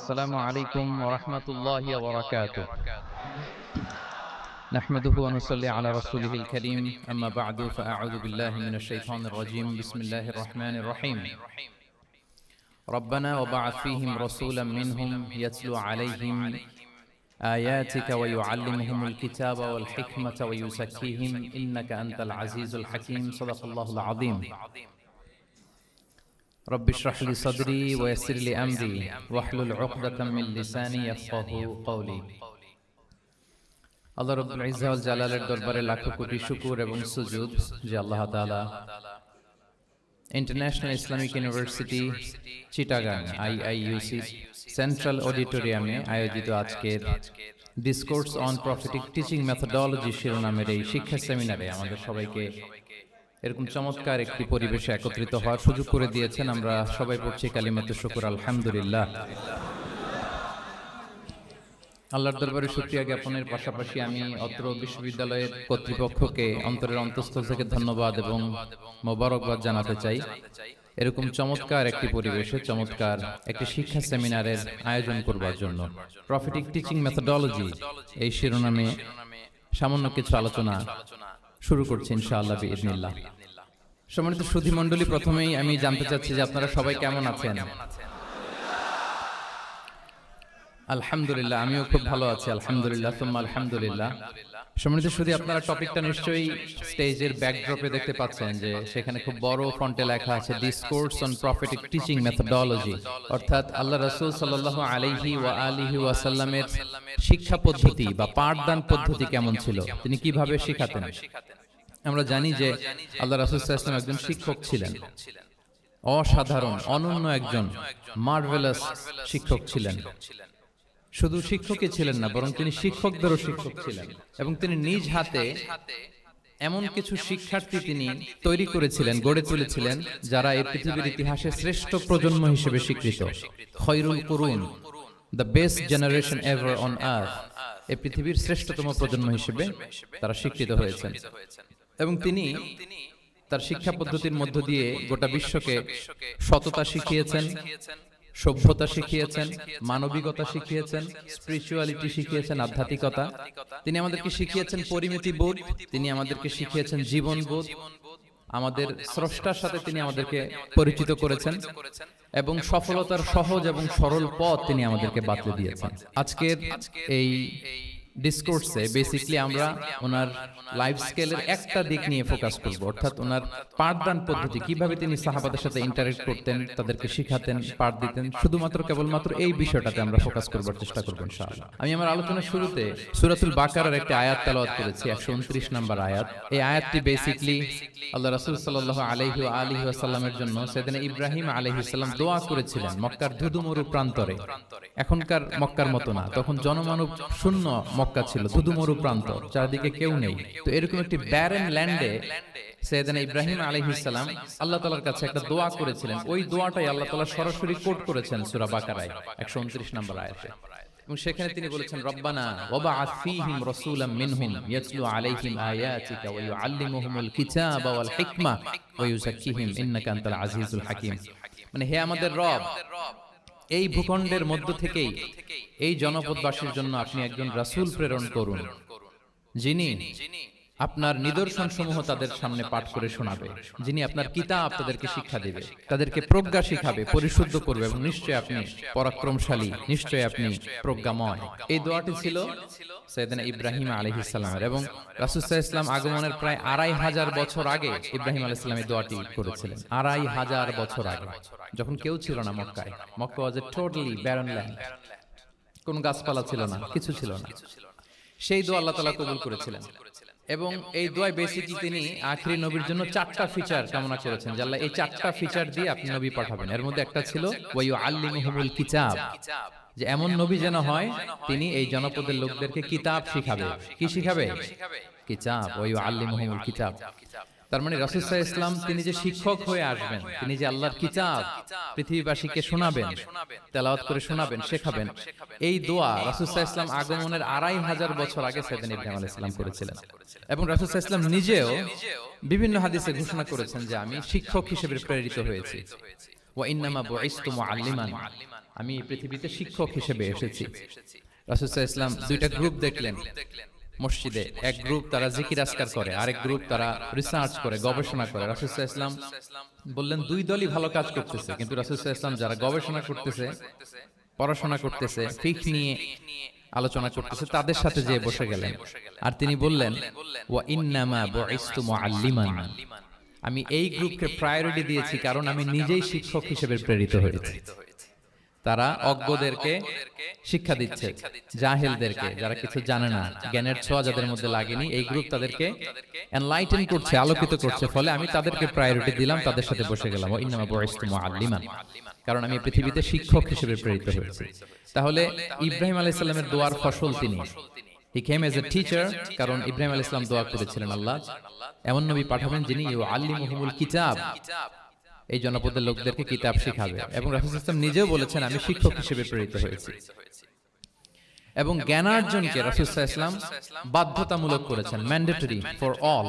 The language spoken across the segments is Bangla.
السلام عليكم ورحمة الله وبركاته. نحمده ونصلي على رسوله الكريم، أما بعد فأعوذ بالله من الشيطان الرجيم. بسم الله الرحمن الرحيم. ربنا وبعث فيهم رسولا منهم يتلو عليهم آياتك ويعلمهم الكتاب والحكمة ويزكيهم إنك أنت العزيز الحكيم. صدق الله العظيم. رب اشرح لي صدري ويسر لي أمري واحلل عقدة من لساني يفقهوا قولي. আল্লাহ রাব্বুল ইজ্জা ওয়াল জালালের দরবারে লাখো কোটি শুকর এবং সুজুদ যে আল্লাহ তাআলা international Islamic university Chittagong IIUC central অডিটোরিয়ামে আয়োজিত আজকের discourse on prophetic teaching methodology শিরোনামের এই শিক্ষা সেমিনারে আমাদের সবাইকে এরকম চমৎকার একটি পরিবেশে একত্রিত হওয়ার সুযোগ করে দিয়েছেন। আমরা সবাই পড়ছি কালিমাতুশ শুকর, আলহামদুলিল্লাহ। আল্লাহর দরবারে শুকরিয়া জ্ঞাপনের পাশাপাশি আমি অত্র বিশ্ববিদ্যালয়ের কর্তৃপক্ষকে অন্তরের অন্তঃস্থল থেকে ধন্যবাদ এবং মোবারকবাদ জানাতে চাই। এরকম চমৎকার একটি পরিবেশে চমৎকার একটি শিক্ষা সেমিনারের আয়োজন করবার জন্য। প্রফেটিক টিচিং মেথোডোলজি এই শিরোনামে সামান্য কিছু আলোচনা শুরু করছি ইনশাআল্লাহ বিইذنিল্লাহ। সম্মানিত সুধী মণ্ডলী, প্রথমেই আমি জানতে চাচ্ছি যে আপনারা সবাই কেমন আছেন? আলহামদুলিল্লাহ, আমিও খুব ভালো আছি আলহামদুলিল্লাহ, সুম্মা আলহামদুলিল্লাহ। সম্মানিত সুধী, আপনারা টপিকটা নিশ্চয়ই স্টেজের ব্যাকড্রপে দেখতে পাচ্ছেন যে সেখানে খুব বড় ফন্টে লেখা আছে discourse on prophetic teaching methodology, অর্থাৎ আল্লাহ রাসূল সাল্লাল্লাহু আলাইহি ওয়া আলিহি ওয়াসাল্লামের শিক্ষা পদ্ধতি বা পাঠদান পদ্ধতি কেমন ছিল, তিনি কিভাবে শেখাতেন। আমরা জানি যে আল্লাহ রাসূল সাল্লাল্লাহু আলাইহি ওয়াসাল্লাম একজন শিক্ষক ছিলেন, অসাধারণ অনন্য একজন মার্ভেলাস শিক্ষক ছিলেন। শুধু শিক্ষকই ছিলেন না, বরং তিনি শিক্ষকদেরও শিক্ষক ছিলেন এবং তিনি নিজ হাতে এমন কিছু শিক্ষার্থী তিনি তৈরি করেছিলেন, গড়ে তুলেছিলেন যারা এই পৃথিবীর ইতিহাসে শ্রেষ্ঠ প্রজন্ম হিসেবে স্বীকৃত। খয়রুল কুরুন, the best generation ever on earth, এই পৃথিবীর শ্রেষ্ঠতম প্রজন্ম হিসেবে তারা স্বীকৃত হয়েছেন। এবং তিনি তার শিক্ষা পদ্ধতির মধ্য দিয়ে গোটা বিশ্বকে সততা শিখিয়েছেন, সভ্যতা শিখিয়েছেন, মানবিকতা শিখিয়েছেন, স্পিরিচুয়ালিটি শিখিয়েছেন, আধ্যাত্মিকতা। তিনি আমাদেরকে শিখিয়েছেন পরিমিতি বোধ, তিনি আমাদেরকে শিখিয়েছেন জীবন বোধ, আমাদের স্রষ্টার সাথে তিনি আমাদেরকে পরিচিত করেছেন এবং সফলতার সহজ এবং সরল পথ তিনি আমাদেরকে বাতলে দিয়েছেন। আজকের এই ডিসকোর্সে বেসিক্যালি আমরা ওনার লাইফ স্কেলের একটা দিক নিয়ে ফোকাস করব, অর্থাৎ ওনার পাঠদান পদ্ধতি, কিভাবে তিনি সাহাবাদের সাথে ইন্টারেক্ট করতেন, তাদেরকে শিখাতেন, পাঠ দিতেন। শুধুমাত্র কেবলমাত্র এই বিষয়টাতে আমরা ফোকাস করবার চেষ্টা করব ইনশাআল্লাহ। আমি আমার আলোচনার শুরুতে সূরাতুল বাকারার একটা আয়াত তেলাওয়াত করেছি, 129 নম্বর আয়াত। এই আয়াতটি বেসিক্যালি আল্লাহ রাসূল সাল্লাল্লাহু আলাইহি ওয়া আলিহি ওয়াসাল্লামের জন্য সাইয়েদনা ইব্রাহিম আলাইহিস সালাম দোয়া করেছিলেন মক্কার ধুধুমরু প্রান্তরে। এখনকার মক্কার মতো না, তখন জনমানব শূন্য মক্কা ছিল, ধুধুমরু প্রান্ত, চারদিকে কেউ নেই। তো এরকম একটি ব্যারেন ল্যান্ডে সাইয়েদনা ইব্রাহিম আলাইহিস সালাম আল্লাহ তাআলার কাছে একটা দোয়া করেছিলেন। ওই দোয়াটাই আল্লাহ তাআলা সরাসরি কোট করেছেন সূরা বাকারায় 129 নম্বর আয়াতে। এবং সেখানে তিনি বলেছেন, রব্বানা ওয়াবআথ ফীহিম রাসূলাম মিনহুম ইয়াতলু আলাইহিম আয়াতিকা ওয়া ইউআল্লিমুহুমুল কিতাবা ওয়াল হিকমা ওয়া ইউযাক্কিহিম ইন্নাকা আনতাল আজিজুল হাকীম। মানে হে আমাদের রব, এই ভূখণ্ডের মধ্য থেকেই এই জনপদবাসীর জন্য আপনি একজন রাসূল প্রেরণ করুন, যিনি আপনার নিদর্শন সমূহ তাদের সামনে পাঠ করে শোনাবে, যিনি আপনার কিতাব তাদেরকে শিক্ষা দেবে, তাদেরকে প্রজ্ঞা শিখাবে, পরিশুদ্ধ করবে, এবং নিশ্চয়ই আপনি পরাক্রমশালী, নিশ্চয়ই আপনি প্রজ্ঞাময়। এই দোয়াটি ছিল সাইয়েদনা ইব্রাহিম আলাইহিস সালামের। এবং রাসূল সাল্লাল্লাহু আলাইহি ওয়াসাল্লাম আগমনের প্রায় 2500 বছর আগে ইব্রাহিম আলাইহিস সালাম এই দোয়াটি করেছিলেন। 2500 বছর আগে, যখন কেউ ছিল না মক্কায়। মক্কা ওয়াজ এ টোটালি ব্যারন ল্যান্ড, কোনো গাছপালা ছিল না, কিছু ছিল না। সেই দোয়া আল্লাহ তাআলা কবুল করেছিলেন। এবং এই দোয়ায় বেসিক্যালি তিনি আখিরি নবীর জন্য 4টা ফিচার কামনা করেছেন যে আল্লাহ এই 4টা ফিচার দিয়ে আপনি নবী পাঠাবেন। এর মধ্যে একটা ছিল ওয়া ইউআল্লিমুহুমুল কিতাব, যে এমন নবী যেন হয় তিনি এই জনপদের লোকদেরকে কিতাব শিখাবে। কি শিখাবে? কিতাব। ওয়া ইউআল্লিমুহুমুল কিতাব। তার মানে রাসূল সাল্লাল্লাহু আলাইহি ওয়াসাল্লাম তিনি যে শিক্ষক হয়ে আসবেন, তিনি যে আল্লাহর কিতাব পৃথিবীবাসীকে শোনাবেন, তেলাওয়াত করে শোনাবেন, শেখাবেন, এই দোয়া রাসূল সাল্লাল্লাহু আলাইহি ওয়াসাল্লাম আগমনের 2500 বছর আগে সাইয়েদনা ইব্রাহিম আলাইহিস সালাম করেছিলেন। এবং রাসূল সাল্লাল্লাহু আলাইহি ওয়াসাল্লাম নিজেও বিভিন্ন হাদিসে ঘোষণা করেছেন যে আমি শিক্ষক হিসেবে প্রেরিত হয়েছি। ওয়া ইন্নামা বুইসতু মুআল্লিমান, আমি এই পৃথিবীতে শিক্ষক হিসেবে এসেছি। রাসূল সাল্লাল্লাহু আলাইহি ওয়াসাল্লাম দুইটা গ্রুপ দেখলেন মসজিদে। এক গ্রুপ তারা জিকির আজকার করে, আরেক গ্রুপ তারা রিসার্চ করে, গবেষণা করে। রাসূল সাল্লাল্লাহু আলাইহি ওয়াসাল্লাম বললেন দুই দলই ভালো কাজ করতেছে, কিন্তু রাসূল সাল্লাল্লাহু আলাইহি ওয়াসাল্লাম যারা গবেষণা করতেছে, পড়াশোনা করতেছে, ফিকহ নিয়ে আলোচনা করতেছে, তাদের সাথে যেয়ে বসে গেলেন। আর তিনি বললেন ওয়া ইন্নামা বুইসতু মুআল্লিমান, আমি এই গ্রুপকে প্রায়োরিটি দিয়েছি কারণ আমি নিজেই শিক্ষক হিসেবে প্রেরিত হয়েছি। তারা অজ্ঞদেরকে শিক্ষা দিচ্ছে, জাহেলদেরকে, যারা কিছু জানে না, জ্ঞানের ছোঁয়া যাদের মধ্যে লাগেনি, এই গ্রুপ তাদেরকে এনলাইটেন করছে, আলোকিত করছে। ফলে আমি তাদেরকে প্রায়োরিটি দিলাম, তাদের সাথে বসে গেলাম। ওয়া ইন্নামা বুইসতু মুআল্লিমান, কারণ আমি পৃথিবীতে শিক্ষক হিসেবে প্রেরিত হয়েছি। তাহলে ইব্রাহিম আলাইহিস সালামের দোয়ার ফসল তিনি, হি কেম এজ এ টিচার, কারণ ইব্রাহিম আলাইহিস সালাম দোয়া করেছিলেন আল্লাহ এমন নবী পাঠাবেন যিনি ইউআল্লিমুহুমুল কিতাব, এই জনপদের লোকদেরকে কিতাব শিখাবে। এবং রাসূল সাল্লাল্লাহু আলাইহি ওয়াসাল্লাম নিজেও বলেছেন আমি শিক্ষক হিসেবে প্রেরিত হয়েছি। এবং জ্ঞানার্জনকে রাসূল সাল্লাল্লাহু আলাইহি ওয়াসাল্লাম বাধ্যতামূলক করেছেন, ম্যান্ডেটরি ফর অল।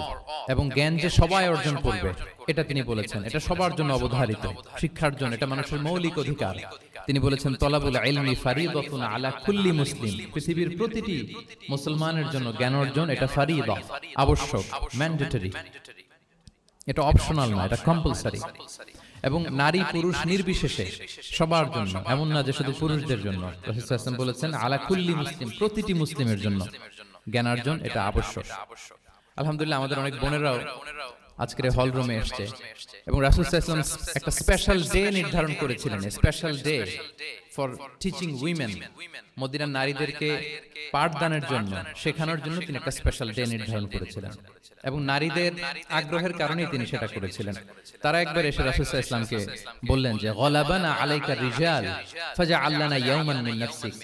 এবং জ্ঞান যে সবাই অর্জন করবে এটা তিনি বলেছেন, এটা সবার জন্য অবধারিত, শিক্ষার জন্য, এটা মানুষের মৌলিক অধিকার। তিনি বলেছেন তলাবুল ইলমি ফারিদাতুন আলা কুল্লি মুসলিম, পৃথিবীর প্রতিটি মুসলমানের জন্য জ্ঞান অর্জন এটা ফারিদা, আবশ্যক, ম্যান্ডেটরি, এটা অপশনাল না, এটা কম্পালসারি। এবং নারী পুরুষ নির্বিশেষে সবার জন্য, এমন না যে শুধু পুরুষদের জন্য। রাসূল সাল্লাল্লাহু আলাইহি ওয়াসাল্লাম বলেছেন আলা কুল্লি মুসলিম, প্রতিটি মুসলিমের জন্য জ্ঞানার্জন এটা আবশ্যক। আলহামদুলিল্লাহ আমাদের অনেক বোনেরাও আজকের হল রুমে এসেছে এবং রাসূল সাল্লাল্লাহু আলাইহি ওয়াসাল্লাম একটা স্পেশাল ডে নির্ধারণ করেছিলেন, special day for teaching women, মদিনার নারীদেরকে পাঠদানের জন্য, শেখানোর জন্য তিনি একটা স্পেশাল ডে নির্ধারণ করেছিলেন। এবং নারীদের আগ্রহের কারণেই তিনি সেটা করেছিলেন। তারা একবার এসে রাসূল সাল্লাল্লাহু আলাইহি ওয়াসাল্লামকে বললেন যে গলাবানা আলাইকা রিজাল ফাজআল লানা ইয়াওমান মিন নাফসিক,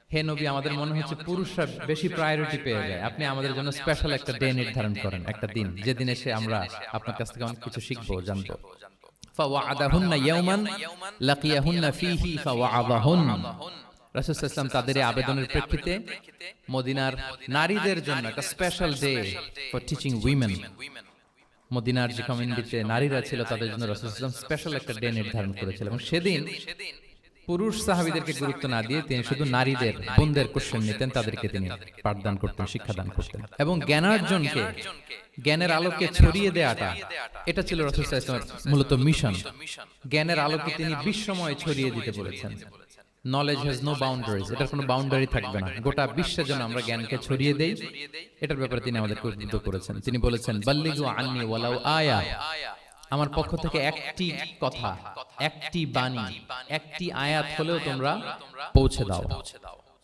হে নবী আমাদের মনে হচ্ছে পুরুষরা বেশি প্রায়োরিটি পেয়ে যায়, আপনি আমাদের জন্য স্পেশাল একটা ডে নির্ধারণ করেন, একটা দিন যেদিন এসে আমরা আপনার কাছ থেকে অনেক কিছু শিখবো, জানবো। ফাওয়াদাহুন্না ইয়াওমান লাকিয়াহুন্না ফীহি ফাওয়াদাহুন, রাসূল সাল্লাল্লাহু আলাইহি ওয়াসাল্লাম তাদের এই আবেদনের প্রেক্ষিতে মদিনার নারীদের জন্য একটা special day for teaching women, মদিনার যে কমিউনিটিতে নারীরা ছিল তাদের জন্য রাসূল সাল্লাল্লাহু আলাইহি ওয়াসাল্লাম স্পেশাল একটা ডে নির্ধারণ করেছিলেন। এবং সেদিন পুরুষ সাহাবীদেরকে গুরুত্ব না দিয়ে তিনি শুধু নারীদের, বোনদের কোশ্চেন নিতেন, তাদেরকে তিনি পাঠদান করতেন, শিক্ষাদান করতেন। এবং জ্ঞানার্জনকে, জ্ঞানের আলোকে ছড়িয়ে দেওয়াটা, এটা ছিল রাসূল সাল্লাল্লাহু আলাইহি ওয়াসাল্লামের মূলত মিশন। জ্ঞানের আলোকে তিনি বিশ্বময় ছড়িয়ে দিতে বলেছেন। নলেজ হ্যাজ নো বাউন্ডারিজ, এটার কোনো বাউন্ডারি থাকবে না, গোটা বিশ্বের জন্য আমরা জ্ঞানকে ছড়িয়ে দেই, এটার ব্যাপারে তিনি আমাদেরকে উদ্বুদ্ধ করেছেন। তিনি বলেছেন বাল্লিগু আন্নি ওয়ালাউ আয়া, আমার পক্ষ থেকে একটি কথা, একটি বাণী, একটি আয়াত হলেও তোমরা পৌঁছে দাও।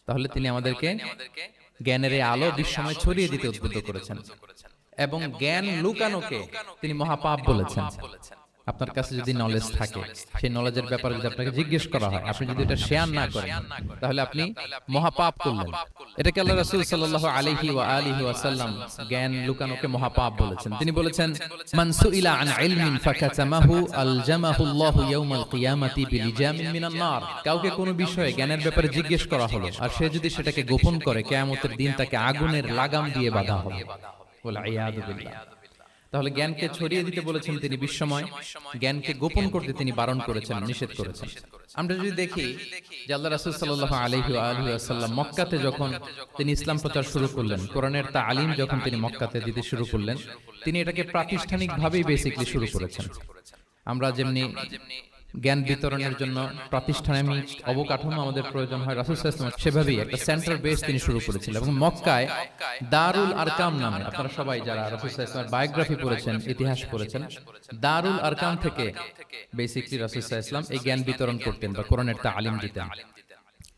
তাহলে তিনি আমাদেরকে জ্ঞানের এই আলো বিশ্বময় ছড়িয়ে দিতে উদ্বুদ্ধ করেছেন। এবং জ্ঞান লুকানোকে তিনি মহাপাপ বলেছেন। আপনার কাছে যদি নলেজ থাকে, সেই নলেজের ব্যাপারে যদি আপনাকে জিজ্ঞেস করা হয়, আপনি যদি এটা শেয়ার না করেন, তাহলে আপনি মহাপাপ করলেন। এটাকে আল্লাহ রাসূল সাল্লাল্লাহু আলাইহি ওয়া আলিহি ওয়াসাল্লাম জ্ঞান লুকানোকে মহাপাপ বলেছেন। তিনি বলেছেন মান সুইলা আন ইলমিন ফাকাতামাহু আলজামাহুল্লাহু ইয়াউমাল কিয়ামাতি বিলিজামিন মিনান নার, কাউকে কোনো বিষয়ে জ্ঞানের ব্যাপারে জিজ্ঞেস করা হলো আর সে যদি সেটাকে গোপন করে, কিয়ামতের দিন তাকে আগুনের লাগাম দিয়ে বাঁধা হবে। ওয়াল ইয়াযু বিল্লাহ। তাহলে জ্ঞানকে ছড়িয়ে দিতে বলেছেন তিনি বিশ্বময়, জ্ঞানকে গোপন করতে তিনি বারণ করেছেন, নিষেধ করেছেন। আমরা যদি দেখি যে আল্লাহ রাসূল সাল্লাল্লাহু আলাইহি ওয়া আলিহি ওয়াসাল্লাম মক্কাতে যখন তিনি ইসলাম প্রচার শুরু করলেন, কোরআনের তালিম যখন তিনি মক্কাতে দিতে শুরু করলেন, তিনি এটাকে প্রাতিষ্ঠানিকভাবেই বেসিক্যালি শুরু করেছেন। আমরা যেমনি জ্ঞান বিতরণের জন্য প্রাতিষ্ঠানিক অবকাঠামো আমাদের প্রয়োজন হয়, রাসূল সাল্লাল্লাহু আলাইহি ওয়াসাল্লাম সেভাবেই একটা সেন্টার বেস তিনি শুরু করেছিলেন। এবং মক্কায় দারুল আরকাম নামে, আপনারা সবাই যারা রাসূল সাল্লাল্লাহু আলাইহি ওয়াসাল্লামের বায়োগ্রাফি পড়েছেন, ইতিহাস পড়েছেন, দারুল আরকাম থেকে বেসিক্যালি রাসূল সাল্লাল্লাহু আলাইহি ওয়াসাল্লাম এই জ্ঞান বিতরণ করতেন বা কোরআনের তালিম দিতেন।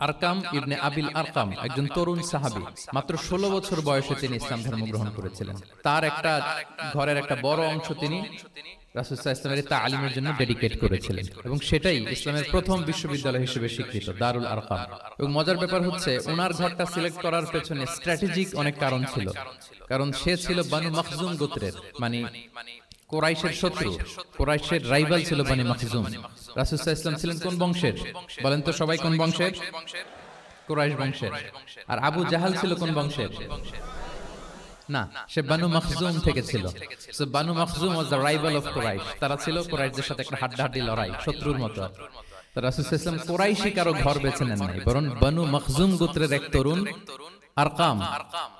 আরকাম ইবনে আবিল আরকাম একজন তরুণ সাহাবী, মাত্র 16 বছর বয়সে তিনি ইসলাম ধর্ম গ্রহণ করেছিলেন। তার একটা ঘরের একটা বড় অংশ তিনি রাসূল সাল্লাল্লাহু আলাইহি ওয়াসাল্লামের তালিমের জন্য ডেডিকেট করেছিলেন এবং সেটাই ইসলামের প্রথম বিশ্ববিদ্যালয় হিসেবে স্বীকৃত, দারুল আরকাম। এবং মজার ব্যাপার হচ্ছে ওনার ঘরটা সিলেক্ট করার পেছনে স্ট্র্যাটেজিক অনেক কারণ ছিল, কারণ সে ছিল বানু মাখজুম গোত্রের, মানে কুরাইশের শত্রু, কুরাইশের রাইভাল ছিল বানু মাখজুম। রাসূল সাল্লাল্লাহু আলাইহি ওয়াসাল্লাম ছিলেন কোন বংশের বলেন তো সবাই? কোন বংশের? কুরাইশ বংশের। আর আবু জাহাল ছিল কোন বংশের? না, সে বানু মাখজুম থেকে ছিল। So Banu Makhzum was the rival of Quraish, তারা ছিল কুরাইশদের সাথে একটা হাড্ডাহাড্ডি লড়াই, শত্রুর মতো। তো রাসূল সাল্লাল্লাহু আলাইহি ওয়াসাল্লাম কুরাইশি কারো ঘর বেছে নেন নাই, বরং বনু মখজুম গোত্রের এক তরুণ আরকাম,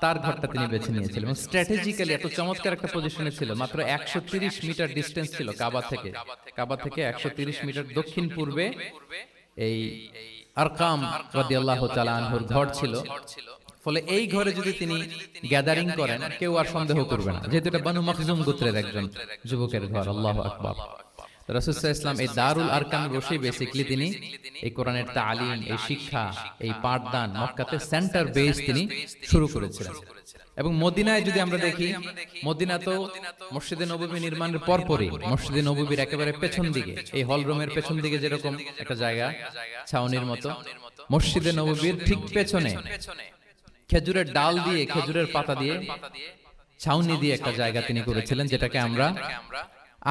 তার ঘরটা তিনি বেছে নিয়েছিলেন। এবং স্ট্র্যাটেজিক্যালি এত চমৎকার একটা পজিশনে ছিল, মাত্র 130 মিটার ডিস্টেন্স ছিল কাবা থেকে 130 মিটার দক্ষিণ পূর্বে এই আরকাম রাদিয়াল্লাহু তাআলা আনহুর ঘর ছিল। ফলে এই ঘরে যদি তিনি গ্যাদারিং করেন, কেউ আর সন্দেহ করবে না, যেহেতু এটা বনু মখজুম গোত্রের একজন যুবকের ঘর। আল্লাহু আকবার। রাসূল সাল্লাল্লাহু আলাইহি ওয়াসাল্লাম এই দারুল আরকামে বসে বেসিক্যালি তিনি এই কোরআনের তালিম, এই শিক্ষা, এই পাঠদান মক্কাতে সেন্টার বেস তিনি শুরু করেছিলেন। এবং মদিনায় যদি আমরা দেখি, মদিনা তো মসজিদে নববী নির্মাণের পরপরই মসজিদে নববীর একেবারে পেছন দিকে, এই হল রুমের পেছন দিকে যেরকম একটা জায়গা ছাউনির মতো, মসজিদে নববীর ঠিক পেছনে খেজুরের ডাল দিয়ে, খেজুরের পাতা দিয়ে, ছাউনি দিয়ে একটা জায়গা তিনি করেছিলেন, যেটাকে আমরা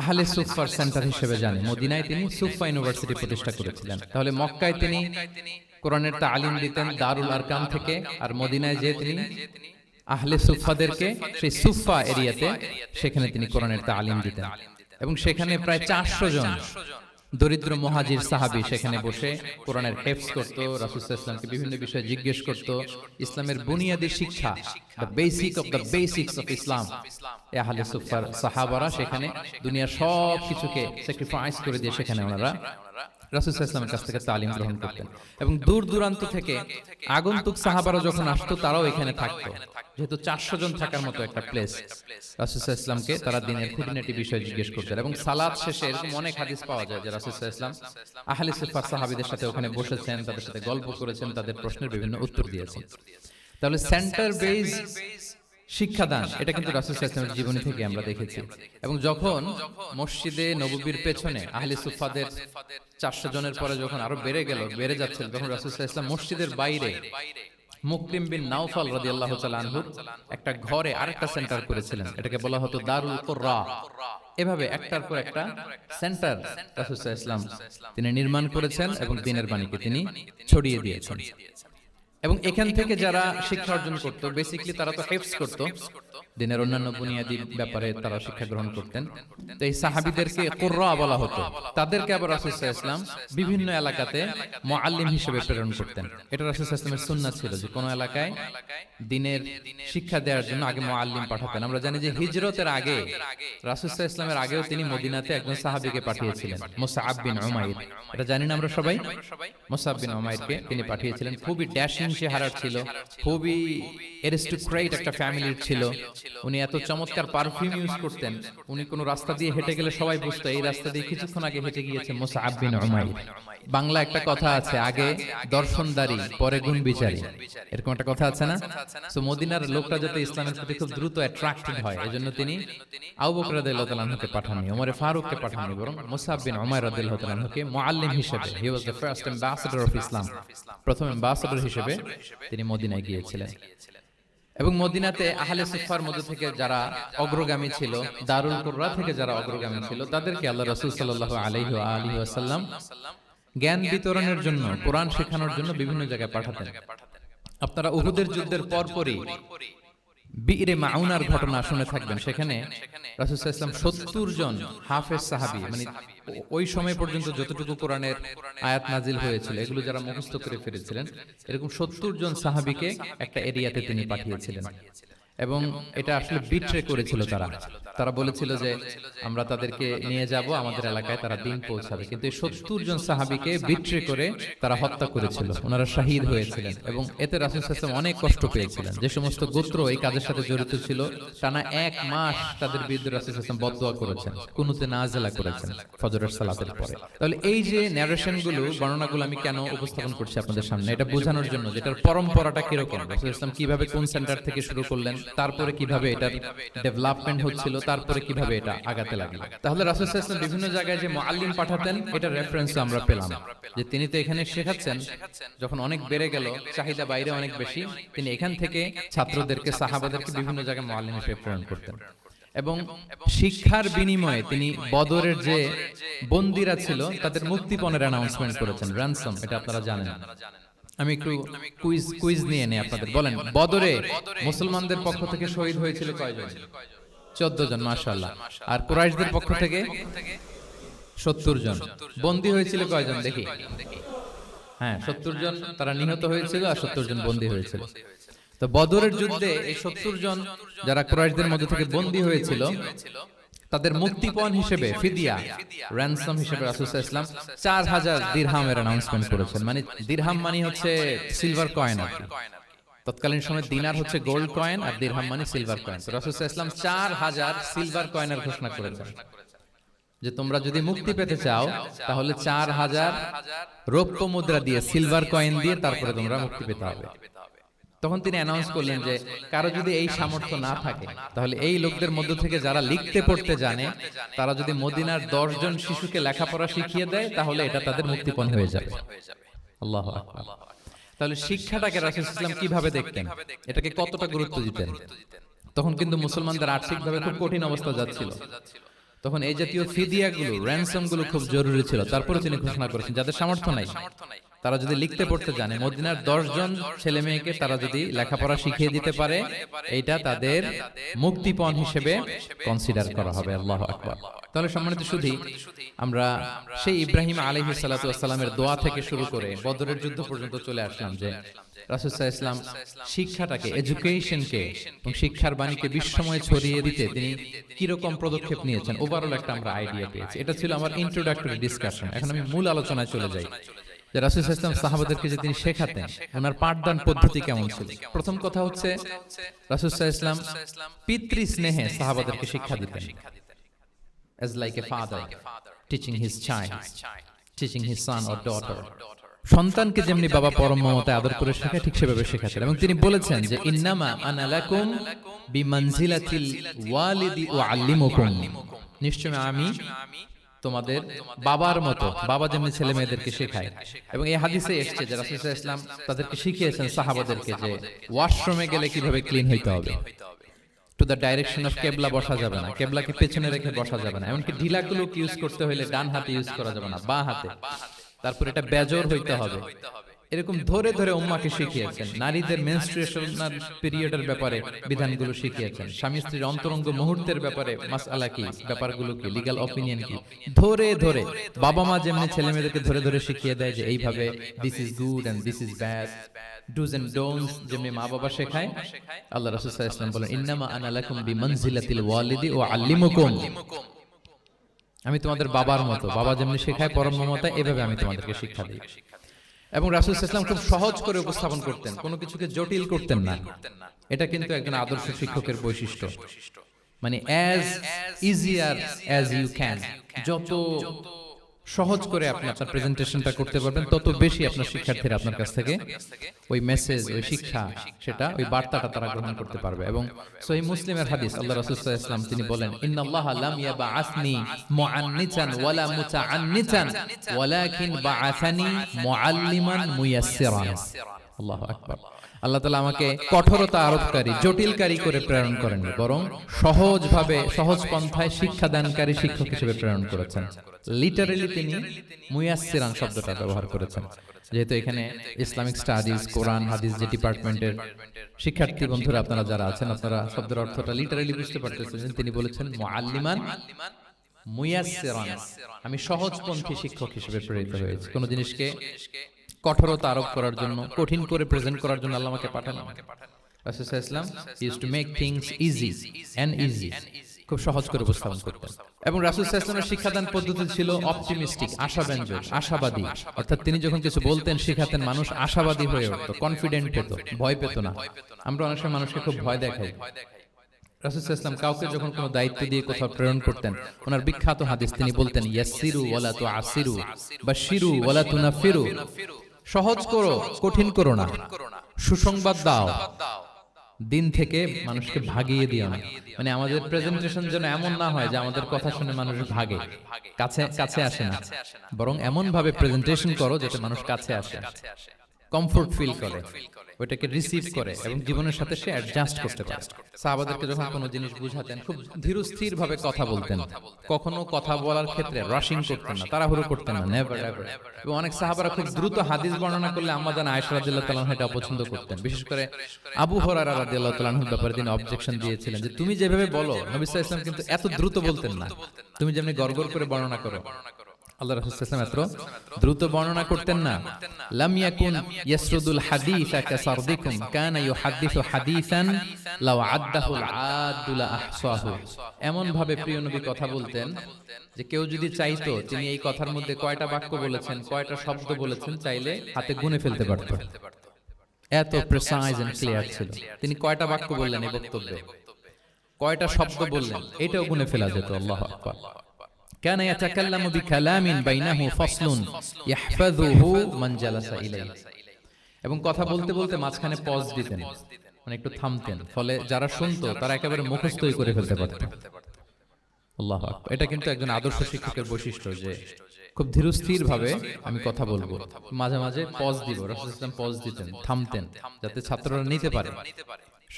আহলে সুফার সেন্টার হিসেবে জানি। মদিনায় তিনি সুফা ইউনিভার্সিটি প্রতিষ্ঠা করেছিলেন। তাহলে মক্কায় তিনি কোরআনের তালিম দিতেন দারুল আরকাম থেকে, আর মদিনায় যে তিনি আহলে সুফাদেরকে সেই সুফা এরিয়াতে, সেখানে তিনি কোরআনের তালিম দিতেন। এবং সেখানে প্রায় 400 জন দরিদ্র মুহাজির সাহাবী সেখানে বসে কোরআনের হেফজ করত, রাসূল সাল্লাল্লাহু আলাইহি ওয়াসাল্লামকে বিভিন্ন বিষয়ে জিজ্ঞেস করত, ইসলামের বুনিয়াদি শিক্ষা, the basic of the basics of Islam. আহলে সুফার সাহাবারা সেখানে দুনিয়ার সব কিছুকে স্যাক্রিফাইস করে দিয়ে সেখানে ওনারা রাসূল সাল্লাল্লাহু আলাইহি ওয়াসাল্লামের কাছ থেকে তালিম গ্রহণ করতেন। এবং দূর দূরান্ত থেকে আগন্তুক সাহাবারা যখন আসতো, তারাও এখানে থাকতো, যেহেতু 400 জন থাকার মতো একটা প্লেস। রাসূল সাল্লাল্লাহু আলাইহি ওয়াসাল্লামকে তারা দিনের খুঁটিনাটি বিষয় জিজ্ঞেস করতেন। এবং সালাত শেষে এরকম অনেক হাদিস পাওয়া যায় যে রাসূল সাল্লাল্লাহু আলাইহি ওয়াসাল্লাম আহলে সুফা সাহাবীদের সাথে ওখানে বসেছেন, তাদের সাথে গল্প করেছেন, তাদের প্রশ্নের বিভিন্ন উত্তর দিয়েছেন। তাহলে সেন্টার বেস শিক্ষাদান, এটা কিন্তু রাসূল সাল্লাল্লাহু আলাইহি ওয়াসাল্লামের জীবনী থেকে আমরা দেখেছি। এবং যখন মসজিদে নববীর পেছনে আহলে সুফাদের 400 জনের পরে যখন আরো বেড়ে যাচ্ছিল, তখন রাসূল সাল্লাল্লাহু আলাইহি ওয়াসাল্লাম মসজিদের বাইরে মুকরিম বিন নাওফাল রাদিয়াল্লাহু তাআলা আনহুর একটা ঘরে আরেকটা সেন্টার করেছিলেন, এটাকে বলা হতো দারুল কুররা। এভাবে একটার পর একটা সেন্টার রাসূল সাল্লাল্লাহু আলাইহি ওয়াসাল্লাম তিনি নির্মাণ করেছেন এবং দ্বীনের বাণীকে তিনি ছড়িয়ে দিয়েছেন। এবং এখান থেকে যারা শিক্ষা অর্জন করত, বেসিক্যালি তারা তো হেফজ করত, দিনের অন্যান্য বুনিয়াদি ব্যাপারে তারা শিক্ষা গ্রহণ করতেন। তো এই সাহাবীদেরকে কুররা বলা হতো। তাদেরকে আবার রাসূল সাল্লাল্লাহু আলাইহি ওয়াসাল্লাম বিভিন্ন এলাকাতে মুআল্লিম হিসেবে প্রেরণ করতেন। এটা রাসূল সাল্লাল্লাহু আলাইহি ওয়াসাল্লামের সুন্নাত ছিল যে কোন এলাকায় দিনের শিক্ষা দেওয়ার জন্য আগে মুআল্লিম পাঠাতেন। আমরা জানি যে হিজরতের আগে রাসূল সাল্লাল্লাহু আলাইহি ওয়াসাল্লামের আগেও তিনি মদিনাতে একজন সাহাবীকে পাঠিয়েছিলেন, মুসআব বিন উমাইর। এটা জানি না আমরা সবাই? মুসআব বিন উমাইরকে তিনি পাঠিয়েছিলেন। খুবই ড্যাশিং চেহারার ছিল, খুবই অ্যারিস্টোক্রেট একটা ফ্যামিলির ছিল। উনি এত চমৎকার পারফিউম ইউজ করতেন, উনি কোন রাস্তা দিয়ে হেঁটে গেলে সবাই বুঝতো এই রাস্তা দিয়ে কিছুক্ষণ আগে হেঁটে গিয়েছে মুসআব বিন উমাইর। বাংলা একটা কথা আছে, আগে দর্শনদারি পরে গুণ বিচারী, এরকম একটা কথা আছে না? সো মদিনার লোকটা যাতে ইসলামের প্রতি খুব দ্রুত অ্যাট্রাক্টেড হয়, এজন্য তিনি আবু বকর রাদিয়াল্লাহু তাআলা আনহুকে পাঠাননি, ওমর ফারুককে পাঠাননি, বরং মুসআব বিন উমাইর রাদিয়াল্লাহু তাআলা আনহুকে মুআল্লিম হিসেবে, he was the first ambassador of Islam, প্রথম অ্যাম্বাসেডর হিসেবে তিনি মদিনায় গিয়েছিলেন। এবং মদিনাতে আহলে সুফার মধ্য থেকে যারা অগ্রগামী ছিল, দারুল কুররা থেকে যারা অগ্রগামী ছিল, তাদেরকে আল্লাহ রাসূল সাল্লাল্লাহু আলাইহি ওয়া আলিহি ওয়াসাল্লাম জ্ঞান বিতরণের জন্য, কোরআন শেখানোর জন্য বিভিন্ন জায়গায় পাঠাতেন। আপনারা উহুদের যুদ্ধের পরপরই বিরে মাউনার ঘটনা শুনে থাকবেন। সেখানে রাসূল সাল্লাল্লাহু আলাইহি ওয়াসাল্লাম 70 জন হাফেজ সাহাবী, মানে ওই সময় পর্যন্ত যতটুকু কোরআনের আয়াত নাজিল হয়েছিল এগুলো যারা মুখস্থ করে ফিরেছিলেন, এরকম 70 জন সাহাবীকে একটা এরিয়াতে তিনি পাঠিয়েছিলেন। এবং এটা আসলে বিট্রে করেছিল তারা বলেছিল যে আমরা তাদেরকে নিয়ে যাব আমাদের এলাকায়, তারা দিন পৌঁছাবে। কিন্তু এই 70 জন সাহাবীকে বিট্রে করে তারা হত্যা করেছিল, ওনারা শহীদ হয়েছিলেন। এবং এতে রাসূল সাল্লাল্লাহু আলাইহি ওয়াসাল্লাম অনেক কষ্ট পেয়েছিলেন। যে সমস্ত গোত্র এই কাজের সাথে জড়িত ছিল, টানা 1 মাস তাদের বিরুদ্ধে রাসূল সাল্লাল্লাহু আলাইহি ওয়াসাল্লাম বদদুয়া করেছেন, কুনুতে নাজিলা করেছেন ফজরের সালাতের পরে। তাহলে এই যে ন্যারেশনগুলো, বর্ণনাগুলো আমি কেন উপস্থাপন করছি আপনাদের সামনে, এটা বোঝানোর জন্য যে এটার পরম্পরাটা কিরকম, রাসূল সাল্লাল্লাহু আলাইহি ওয়াসাল্লাম কিভাবে কোন সেন্টার থেকে শুরু করলেন, তারপরে কিভাবে এটার ডেভেলপমেন্ট হচ্ছিল, তারপরে কিভাবে এটা আগাতে লাগলো। তাহলে রাসূল সাল্লাল্লাহু আলাইহি ওয়াসাল্লাম বিভিন্ন জায়গায় যে মুআল্লিম পাঠাতেন, এটা রেফারেন্স আমরা পেলাম যে তিনি তো এখানে শেখাচ্ছেন, যখন অনেক বেড়ে গেল, চাহিদা বাইরে অনেক বেশি, তিনি এখান থেকে ছাত্রদেরকে, সাহাবাদেরকে বিভিন্ন জায়গায় মুআল্লিম হিসেবে প্রেরণ করতেন। এবং শিক্ষার বিনিময়ে তিনি বদরের যে বন্দীরা ছিল তাদের মুক্তিপণের অ্যানাউন্সমেন্ট করেছেন, ransom, এটা আপনারা জানেন। আমি একটু কুইজ নিয়ে নেই আপনাদের। বলেন, বদরে মুসলমানদের পক্ষ থেকে শহীদ হয়েছিল কয়জন? 14 জন, মাশাআল্লাহ। আর কুরাইশদের পক্ষ থেকে 70 জন। বন্দী হয়েছিল কয়জন দেখি? হ্যাঁ, 70 জন তারা নিহত হয়েছিল আর 70 জন বন্দী হয়েছিল। তো বদরের যুদ্ধে এই 70 জন যারা কুরাইশদের মধ্যে থেকে বন্দী হয়েছিল তাদের মুক্তিপণ হিসেবে ফিদিয়া, র‍্যানসম হিসেবে রাসূল সাল্লাল্লাহু আলাইহি ওয়াসাল্লাম 4000 দিরহামের অ্যানাউন্সমেন্ট করেছেন। মানে দিরহাম মানে হচ্ছে সিলভার কয়েন আর কি। তৎকালীন সময় দিনার হচ্ছে গোল্ড কয়েন আর দিরহাম মানে সিলভার কয়েন। তো রাসূল সাল্লাল্লাহু আলাইহি ওয়াসাল্লাম 4000 সিলভার কয়েনের ঘোষণা করেছেন যে তোমরা যদি মুক্তি পেতে চাও তাহলে 4000 রৌপ্য মুদ্রা দিয়ে, সিলভার কয়েন দিয়ে তারপরে তোমরা মুক্তি পেতে হবে। তখন তিনি অ্যানাউন্স করলেন যে কারো যদি এই সামর্থ্য না থাকে তাহলে এই লোকদের মধ্য থেকে যারা লিখতে পড়তে জানে তারা যদি মদিনার 10 জন শিশুকে লেখাপড়া শিখিয়ে দেয় তাহলে এটা তাদের মুক্তিপণ হয়ে যাবে। আল্লাহু আকবার। তাহলে শিক্ষাটাকে রাসূল সাল্লাল্লাহু আলাইহি ওয়াসাল্লাম কিভাবে দেখতেন, এটাকে কতটা গুরুত্ব দিতেন? তখন কিন্তু মুসলমানদের আর্থিকভাবে খুব কঠিন অবস্থা যাচ্ছিল। তখন এই জাতীয় ফিদিয়াগুলো, র‍্যানসমগুলো খুব জরুরি ছিল। তারপরে তিনি ঘোষণা করেছেন যাদের সামর্থ্য নাই তারা যদি লিখতে পড়তে জানে, মদিনার 10 জন ছেলে মেয়েকে তারা যদি লেখাপড়া শিখিয়ে দিতে পারে, এইটা তাদের মুক্তিপণ হিসেবে কনসিডার করা হবে। আল্লাহু আকবার। তাহলে সম্মানিত সুধী, আমরা সেই ইব্রাহিম আলাইহিস সালাতু ওয়াস সালামের দোয়া থেকে শুরু করে বদরের যুদ্ধ পর্যন্ত চলে আসলাম যে রাসূল সাল্লাল্লাহু আলাইহি ওয়াসাল্লাম শিক্ষাটাকে, এডুকেশনকে এবং শিক্ষার বাণীকে বিশ্বময় ছড়িয়ে দিতে তিনি কিরকম পদক্ষেপ নিয়েছেন ওভারঅল একটা আমরা আইডিয়া পেয়েছি। এটা ছিল আমার ইন্ট্রোডাক্টরি ডিসকাশন। এখন আমি মূল আলোচনায় চলে যাই যে রাসূল সাল্লাল্লাহু আলাইহি ওয়াসাল্লাম সাহাবাদেরকে যে তিনি শেখাতেন, ওনার পাঠদান পদ্ধতি কেমন ছিল। প্রথম কথা হচ্ছে রাসূল সাল্লাল্লাহু আলাইহি ওয়াসাল্লাম পিতৃ স্নেহে সাহাবাদেরকে শিক্ষা দিতেন। As like a father teaching his child, teaching his son or daughter. সন্তানকে যেমনি বাবা পরম মমতায় আদর করে শেখায় ঠিক সেভাবে শেখাতেন। এবং তিনি বলেছেন যে ইন্নামা আনা লাকুম বিমানজিলাতিল ওয়ালিদি উআল্লিমুকুম, নিশ্চয় আমি তোমাদের বাবার মতো, বাবা যেমনি ছেলে মেয়েদেরকে শেখায়। এবং এই হাদিসে এসেছে যে রাসূল সাল্লাল্লাহু আলাইহি ওয়াসাল্লাম তাদেরকে শিখিয়েছেন সাহাবাদেরকে যে ওয়াশরুমে গেলে কিভাবে ক্লিন হইতে হবে। টু দ্য ডাইরেকশন অফ কেবলা বসা যাবে না, কেবলাকে পেছনে রেখে বসা যাবে না, এমনকি ঢিলাগুলো ইউজ করতে হলে ডান হাতে ইউজ করা যাবে না, বাঁ হাতে। তারপর এটা বেজোর হইতে হবে। এরকম ধরে ধরে উম্মাকে শিখিয়েছেন। নারীদের মেনস্ট্রুয়েশনাল পিরিয়ডের ব্যাপারে বিধানগুলো শিখিয়েছেন। স্বামী স্ত্রীর অন্তরঙ্গ মুহূর্তের ব্যাপারে মাসআলা কি, ব্যাপারগুলো কি, লিগ্যাল অপিনিয়ন কি, ধরে ধরে বাবা মা যেমনি ছেলে মেয়েদেরকে ধরে ধরে শিখিয়ে দেয় যে এইভাবে this is good and this is bad, dos and don'ts যেমনি মা বাবা শেখায়, আল্লাহ রাসূল সাল্লাল্লাহু আলাইহি ওয়াসাল্লাম বলেন ইন্নামা আনা লাকুম বিমানজিলাতিল ওয়ালিদি ওয়া আল্লিমুকুম, আমি তোমাদের বাবার মতো, বাবা যেমনি শেখায় পরম মমতায়, এভাবে আমি তোমাদেরকে শিক্ষা দিই। এবং রাসূল সাল্লাল্লাহু আলাইহি ওয়াসাল্লাম খুব সহজ করে উপস্থাপন করতেন, কোনো কিছুকে জটিল করতেন না। এটা কিন্তু একজন আদর্শ শিক্ষকের বৈশিষ্ট্য। মানে as easier as you can, যত সহজ করে আপনি আপনার প্রেজেন্টেশনটা করতে পারবেন তত বেশি আপনার শিক্ষার্থীরা আপনার কাছ থেকে ওই মেসেজ, ওই শিক্ষা, সেটা ওই বার্তাটা তারা গ্রহণ করতে পারবে। এবং সহিহ মুসলিমের হাদিস, আল্লাহ রাসূল সাল্লাল্লাহু আলাইহি ওয়াসাল্লাম তিনি বলেন ইন্নাল্লাহা লাম ইয়াবআসনি মুআন্নিতান ওয়ালা মুতাআন্নিতান ওয়ালাকিন বাআসানি মুআল্লিমান মুয়াসসিরান। আল্লাহু আকবার। আল্লাহ তাআলা আমাকে কঠোরতা আরোপকারী, জটিলকারী করে প্রেরণ করেননি, বরং সহজভাবে, সহজ পন্থায় শিক্ষাদানকারী শিক্ষক হিসেবে প্রেরণ করেছেন। লিটারালি তিনি মুয়াসসিরান শব্দটা ব্যবহার করেছেন। যেহেতু এখানে ইসলামিক স্টাডিজ, কোরআন, হাদিস যে ডিপার্টমেন্টের শিক্ষার্থী বন্ধুরা আপনারা যারা আছেন, আপনারা শব্দের অর্থটা লিটারালি বুঝতে পারতেছেন। তিনি বলেছেন মুআল্লিমান মুয়াসসিরান, আমি সহজপন্থী শিক্ষক হিসেবে প্রেরিত হয়েছি। কোন জিনিসকে কঠোরতা আরোপ করার জন্য, কঠিন করে প্রেজেন্ট করার জন্য আল্লাহ আমাকে পাঠান। রাসূল সাল্লাল্লাহু আলাইহি ওয়াসাল্লাম used to make things easy and easy, খুব সহজ করে উপস্থাপন করতেন। এবং রাসূল সাল্লাল্লাহু আলাইহি ওয়াসাল্লামের শিক্ষাদান পদ্ধতি ছিল অপটিমিস্টিক, আশাব্যঞ্জক, আশাবাদী। অর্থাৎ তিনি যখন কিছু বলতেন, শেখাতেন, মানুষ আশাবাদী হয়ে উঠত, কনফিডেন্ট পেত, ভয় পেত না। আমরা অনেক সময় মানুষকে খুব ভয় দেখাই। রাসূল সাল্লাল্লাহু আলাইহি ওয়াসাল্লাম কাউকে যখন কোনো দায়িত্ব দিয়ে কোথাও প্রেরণ করতেন, ওনার বিখ্যাত হাদিস, তিনি বলতেন ইয়াসসিরু ওয়ালা তুআসসিরু বাশশিরু ওয়ালা তুনাফিরু, সহজ করো, কঠিন করো না, সুসংবাদ দাও, দিন থেকে মানুষকে ভাগিয়ে দিও না। মানে আমাদের প্রেজেন্টেশন যেন এমন না হয় যে আমাদের কথা শুনে মানুষ ভাগে, কাছে আসে না, বরং এমন ভাবে প্রেজেন্টেশন করো যাতে মানুষ কাছে আসে, কমফোর্ট ফিল করে, ওইটাকে রিসিভ করে এবং জীবনের সাথে সে অ্যাডজাস্ট করতে পারে। সাহাবাদেরকে যখন কোনো জিনিস বুঝাতেন, খুব ধীরস্থির ভাবে কথা বলতেন, কখনো কথা বলার ক্ষেত্রে রাশিং করতেন না, তাড়াহুড়ো করতেন না, নেভার এভার। এবং অনেক সাহাবারা খুব দ্রুত হাদিস বর্ণনা করলে আম্মা জান আয়েশা রাদিয়াল্লাহু তাআলা এটা অপছন্দ করতেন। বিশেষ করে আবু হুরায়রা রাদিয়াল্লাহু তাআলার ব্যাপারে তিনি অবজেকশন দিয়েছিলেন যে তুমি যেভাবে বলো, নবী সাল্লাল্লাহু আলাইহি ওয়াসাল্লাম কিন্তু এত দ্রুত বলতেন না, তুমি যেমনি গড়গড় করে বর্ণনা করো। আল্লাহ রাসূল সাল্লাল্লাহু আলাইহি ওয়াসাল্লাম এত দ্রুত বর্ণনা করতেন না। লাম ইয়াকুন ইয়াসরুদুল হাদিসা কাসারদিকুম কানা ইউহাদ্দিসু হাদিসান লাউ আদ্দাহুল আদু লা আহসাহু। এমন ভাবে প্রিয় নবী কথা বলতেন যে কেউ যদি চাইতো তিনি এই কথার মধ্যে কয়টা বাক্য বলেছেন, কয়টা শব্দ বলেছেন, চাইলে হাতে গুনে ফেলতে পারত। এত প্রিসাইজ এন্ড ক্লিয়ার ছিল। তিনি কয়টা বাক্য বললেন এই বক্তব্যে, কয়টা শব্দ বললেন, এটাও গুনে ফেলা যেত। আল্লাহু আকবার। কানা ইয়াতাকাল্লামু বিকালামিন বাইনাহু ফাসলুন ইয়াহফাযুহু মান জালাসা ইলাইহি। এবং কথা বলতে বলতে মাঝখানে পজ দিতেন, মানে একটু থামতেন, ফলে যারা শুনতো তারা একেবারে মুখস্থই করে ফেলতে পারত। আল্লাহু আকবার। এটা কিন্তু একজন আদর্শ শিক্ষকের বৈশিষ্ট্য যে খুব ধীরস্থির ভাবে আমি কথা বলবো, মাঝে মাঝে পজ দিব। রাসূল সাল্লাল্লাহু আলাইহি ওয়াসাল্লাম পজ দিতেন, থামতেন, যাতে ছাত্ররা নিতে পারে।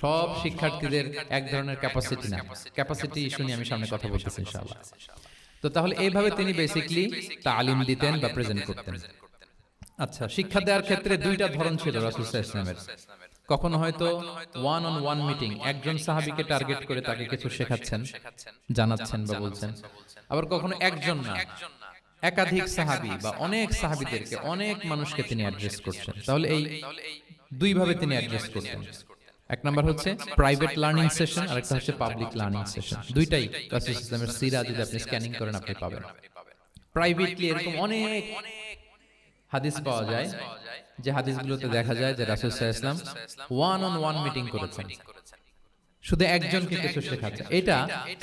সব শিক্ষার্থীদের এক ধরনের ক্যাপাসিটি না, ক্যাপাসিটি ইস্যু নিয়ে আমি সামনে কথা বলতেছি ইনশাআল্লাহ। তো তাহলে এইভাবে তিনি বেসিক্যালি তালিম দিতেন বা প্রেজেন্ট করতেন। আচ্ছা, শিক্ষা দেওয়ার ক্ষেত্রে দুইটা ধরন ছিল রাসূল সাল্লাল্লাহু আলাইহি ওয়াসাল্লামের। কখনো হয়তো ওয়ান অন ওয়ান মিটিং, একজন সাহাবীকে টার্গেট করে তাকে কিছু শেখাচ্ছেন, জানাচ্ছেন বা বলছেন। আবার কখনো একজন না, একাধিক সাহাবী বা অনেক সাহাবীদেরকে, অনেক মানুষকে তিনি অ্যাড্রেস করছেন। তাহলে এই দুই ভাবে তিনি অ্যাড্রেস করতেন। এক নাম্বার হচ্ছে প্রাইভেট লার্নিং সেশন, আর একটা হচ্ছে পাবলিক লার্নিং সেশন। দুইটাই রাসূল সাল্লাল্লাহু আলাইহি ওয়াসাল্লামের সিরা যদি আপনি স্ক্যানিং করেন আপনি পাবেন। প্রাইভেটলি এরকম অনেক হাদিস পাওয়া যায় যে হাদিসগুলোতে দেখা যায় যে রাসূল সাল্লাল্লাহু আলাইহি ওয়াসাল্লাম ওয়ান অন ওয়ান মিটিং করেছেন, শুধু একজনকে কিছু শেখাচ্ছেন। এটা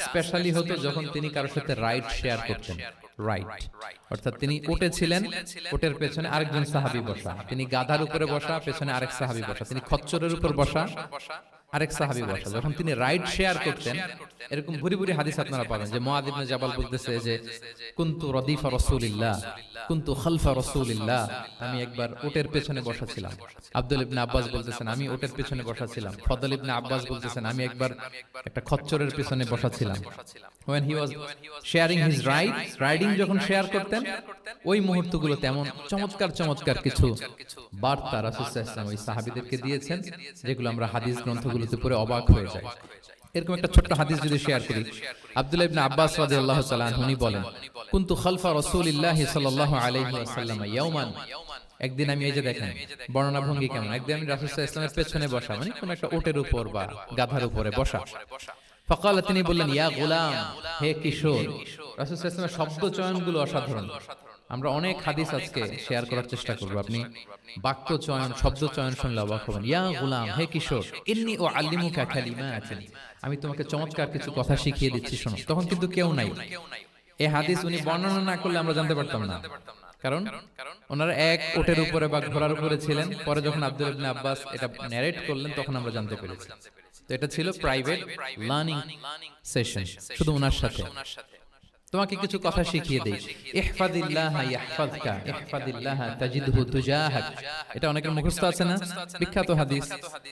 স্পেশালি হতো যখন তিনি কারোর সাথে রাইড শেয়ার করতেন। রাইট অর্থাৎ তিনি উটে ছিলেন, উটের পেছনে আরেকজন সাহাবী বসা, তিনি গাধার উপরে বসা, পেছনে আরেক সাহাবী বসা, তিনি খচ্চরের উপর বসা, আরেক সাহাবী বসা। যখন তিনি রাইড শেয়ার করতেন, এরকম ভুরি ভুরি হাদিস আপনারা পাবেন যে মুআয ইবনে জাবাল বলতেছে যে কুনতু রাদিফা রাসূলিল্লাহ, কুনতু খালফা রাসূলিল্লাহ, আমি একবার উটের পেছনে বসা ছিলাম। আব্দুল ইবনে আব্বাস বলতেছেন আমি উটের পেছনে বসা ছিলাম। ফদল ইবনে আব্বাস বলতেছেন আমি একবার একটা খচ্চরের পেছনে বসা ছিলাম। when he was sharing his riding যখন শেয়ার করতেন, ওই মুহূর্তগুলো তেমন চমৎকার চমৎকার কিছু বার্তা রাসূল সাল্লাল্লাহু আলাইহি ওয়াসাল্লাম ওই সাহাবীদেরকে দিয়েছেন, যেগুলো আমরা হাদিস গ্রন্থগুলোতে পড়ে অবাক হয়ে যাই। এরকম একটা ছোট্ট হাদিস যদি শেয়ার করি, আব্দুল্লাহ ইবনে আব্বাস রাদিয়াল্লাহু তাআলা আনহু বলেন কুনতু খালফা রাসূলিল্লাহি সাল্লাল্লাহু আলাইহি ওয়াসাল্লাম ইয়াওমান। একদিন আমি, এই যে দেখেন বর্ণনা ভঙ্গি কেমন, একদিন আমি রাসূল সাল্লাল্লাহু আলাইহি ওয়াসাল্লামের পেছনে বসা, মানে কোন একটা উটের উপর বা গাধার উপরে বসা। ফাকালা, তিনি বললেন ইয়া গোলাম, হে কিশোর। রাসূল সাল্লাল্লাহু আলাইহি ওয়াসাল্লামের শব্দ চয়নগুলো অসাধারণ। আমরা অনেক হাদিস আজকে শেয়ার করার চেষ্টা করব, আপনি বাক্য চয়ন, শব্দ চয়ন শুনলে অবাক হবেন। ইয়া গোলাম, হে কিশোর, ইন্নী উআল্লিমুকা কালিমাতিন, আমি তোমাকে চমৎকার কিছু কথা শিখিয়ে দিচ্ছি, শোনো। তখন কিন্তু কেউ নাই। এই হাদিস উনি বর্ণনা না করলে আমরা জানতে পারতাম না, কারণ ওনারা এক উটের উপরে বা ঘোড়ার উপরে ছিলেন। পরে যখন আব্দুল ইবনে আব্বাস এটা ন্যারেট করলেন তখন আমরা জানতে পেরেছি। তো এটা ছিল প্রাইভেট লার্নিং সেশন, শুধু ওনার সাথে। তোমাকে কিছু কথা শিখিয়ে দেই। ইহফাদিল্লাহা ইয়াহফাযকা, ইহফাদিল্লাহা তাজিদহু তুজাহাক। এটা অনেকের মুখস্থ আছে না, বিখ্যাত হাদিস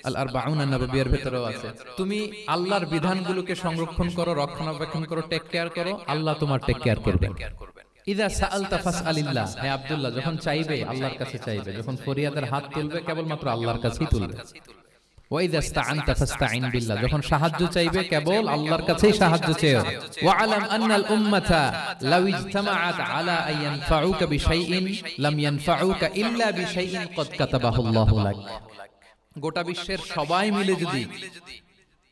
আল আরবাউন আন-নববিয়ার ভেতরেও আছে। তুমি আল্লাহর বিধানগুলোকে সংরক্ষণ করো, রক্ষণাবেক্ষণ করো, টেক কেয়ার করো, আল্লাহ তোমার টেক কেয়ার করবেন। ইযা সাআলতা ফাসআলিল্লাহ, হে আব্দুল্লাহ, যখন চাইবে আল্লাহর কাছে চাইবে, যখন ফরিয়াদের হাত তুলবে কেবলমাত্র আল্লাহর কাছেই তুলবে। ওয়া ইযা ইসতাআনতা ফাসতাঈন বিল্লাহ, যখন সাহায্য চাইবে কেবল আল্লাহর কাছেই সাহায্য চেও। ওয়া আলাম আন্নাল উম্মাতা লাউ ইজতামাআত আলা আন ইয়ানফাউকা বিশাইইন লাম ইয়ানফাউকা ইল্লা বিশাইইন ক্বাদ কাতাবাহুল্লাহু লাক। গোটা বিশ্বের সবাই মিলে যদি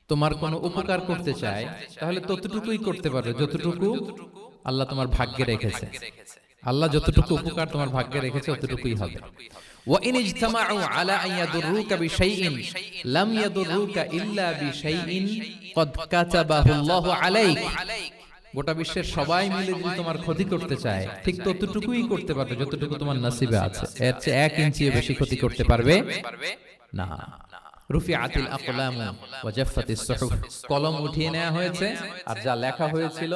তোমার কোনো উপকার করতে চায়, তাহলে ততটুকুই করতে পারবে যতটুকু আল্লাহ তোমার ভাগ্যে রেখেছে। আল্লাহ যতটুকু উপকার তোমার ভাগ্যে রেখেছে ততটুকুই হবে। ওয়া ইন ইজতামাউ আলা আন ইয়াদুররুকা বিশাইইন লাম ইয়াদুররুকা ইল্লা বিশাইইন ক্বাদ কাতাবাহুল্লাহু আলাইক। গোটা বিশ্বের সবাই মিলে যদি তোমার ক্ষতি করতে চায়, ঠিক ততটুকুই করতে পারবে যতটুকু তোমার নসিবে আছে। এর চেয়ে 1 ইঞ্চিও বেশি ক্ষতি করতে পারবে না। রুফিআতিল আকলামু ওয়া জাফফাতিস সুহুফ, কলম উঠিয়ে নেওয়া হয়েছে আর যা লেখা হয়েছিল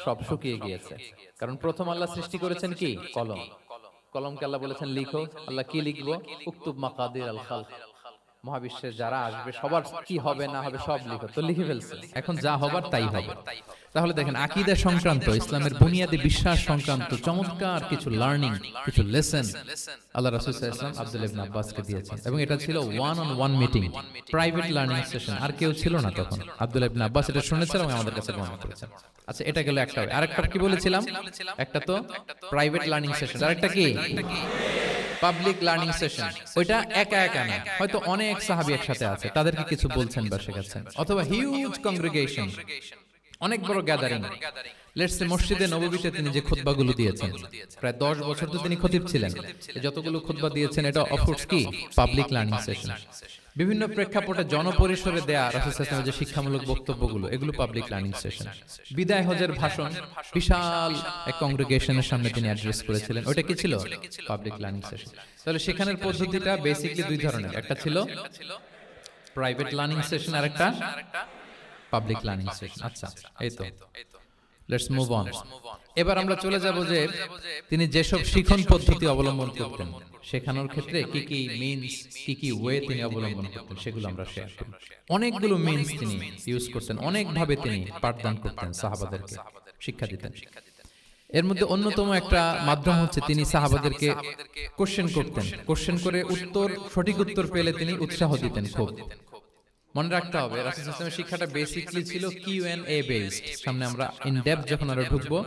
সব শুকিয়ে গিয়েছে। কারণ প্রথম আল্লাহ সৃষ্টি করেছেন কি? কলম। কলমকে আল্লাহ বলেছেন লিখো। আল্লাহ কি লিখবো? উকতুব মাকাদির আল খালক, মহাবিশ্বের যারা আসবে সবার কি হবে না হবে সব লিখো, তো লিখে ফেলছে, এখন যা হবার তাই হবে। তাহলে দেখেন আকীদা সংক্রান্ত, ইসলামের বুনিয়াদী বিশ্বাস সংক্রান্ত চমৎকার কিছু লার্নিং, কিছু লেসন আল্লাহ রাসূল সাল্লাল্লাহু আলাইহি ওয়াসাল্লাম আব্দুল্লাহ ইবনে আব্বাসকে দিয়েছেন, এবং এটা ছিল one on one meeting, private learning session. আর কেউ ছিল না তখন, আব্দুল্লাহ ইবনে আব্বাস এটা শুনেছেন এবং আমাদের কাছে বর্ণনা করেছেন। আচ্ছা, এটা গেল একটা। আরেকটা কি বলেছিলাম? একটা তো প্রাইভেট লার্নিং সেশন, আরেকটা কি পাবলিক লার্নিং সেশন। ওইটা একা একা না, হয়তো অনেক সাহাবী একসাথে আছে, তাদেরকে কিছু বলছেন বা শেখাচ্ছেন, অথবা হিউজ কংগ্রিগেশন, অনেক বড় গ্যাদারিং। লেটস সে মসজিদে নববীতে তিনি যে খুতবাগুলো দিয়েছেন, প্রায় 10 বছর তো তিনি খতিব ছিলেন, যতগুলো খুতবা দিয়েছেন এটা অফকোর্স কি পাবলিক লার্নিং সেশন। বিভিন্ন প্রেক্ষাপটে জনপরিসরে দেয়া রাসূল সাল্লাল্লাহু আলাইহি ওয়াসাল্লামের যে শিক্ষামূলক বক্তব্যগুলো, এগুলো পাবলিক লার্নিং সেশন। বিদায় হজের ভাষণ বিশাল এক কংগ্রিগেশনের সামনে তিনি অ্যাড্রেস করেছিলেন, ওটা কি ছিল? Public learning session. তাহলে সেখানের পদ্ধতিটা বেসিক্যালি দুই ধরনের, একটা ছিল প্রাইভেট লার্নিং সেশন আর একটা পাবলিক লার্নিং সেশন। আচ্ছা, এই তো লেটস মুভ অন। এবার আমরা চলে যাব যে তিনি যেসব শিক্ষণ পদ্ধতি অবলম্বন করতেন, শেখানোর ক্ষেত্রে কি কি মিনস, কি কি ওয়ে তিনি অবলম্বন করতেন, সেগুলো আমরা শেয়ার করব। অনেকগুলো মিনস তিনি ইউজ করতেন, অনেকভাবে তিনি পাঠদান করতেন, সাহাবাদেরকে শিক্ষা দিতেন। এর মধ্যে অন্যতম একটা মাধ্যম হচ্ছে তিনি সাহাবাদেরকে কোশ্চেন করতেন, কোশ্চেন করে সঠিক উত্তর পেলে তিনি উৎসাহ দিতেন খুব। মনে রাখতে হবে রাসূল সাল্লাল্লাহু আলাইহি ওয়াসাল্লামের শিক্ষাটা বেসিক্যালি ছিল কিউ&এ বেসড। সামনে আমরা ইন ডেপথ যখন আরো ঢুকবো,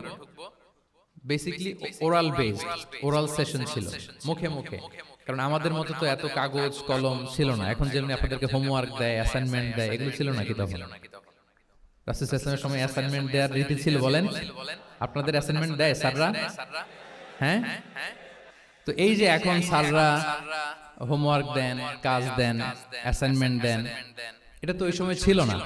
basically oral based, oral session ছিল, মুখে মুখে। কারণ আমাদের মতো তো এত কাগজ কলম ছিল না, এখন যেমনি আপনাদেরকে হোমওয়ার্ক দেয়, অ্যাসাইনমেন্ট দেয়, এগুলো ছিল নাকি তখন? রাসূল সাল্লাল্লাহু আলাইহি ওয়াসাল্লামের সময় অ্যাসাইনমেন্ট দেওয়ার রীতি ছিল? বলেন, আপনাদের অ্যাসাইনমেন্ট দেয় স্যাররা? হ্যাঁ, তো এই যে এখন স্যাররা হোমওয়ার্ক দেন, কাজ দেন, অ্যাসাইনমেন্ট দেন, এটা তো ওই সময় ছিল না।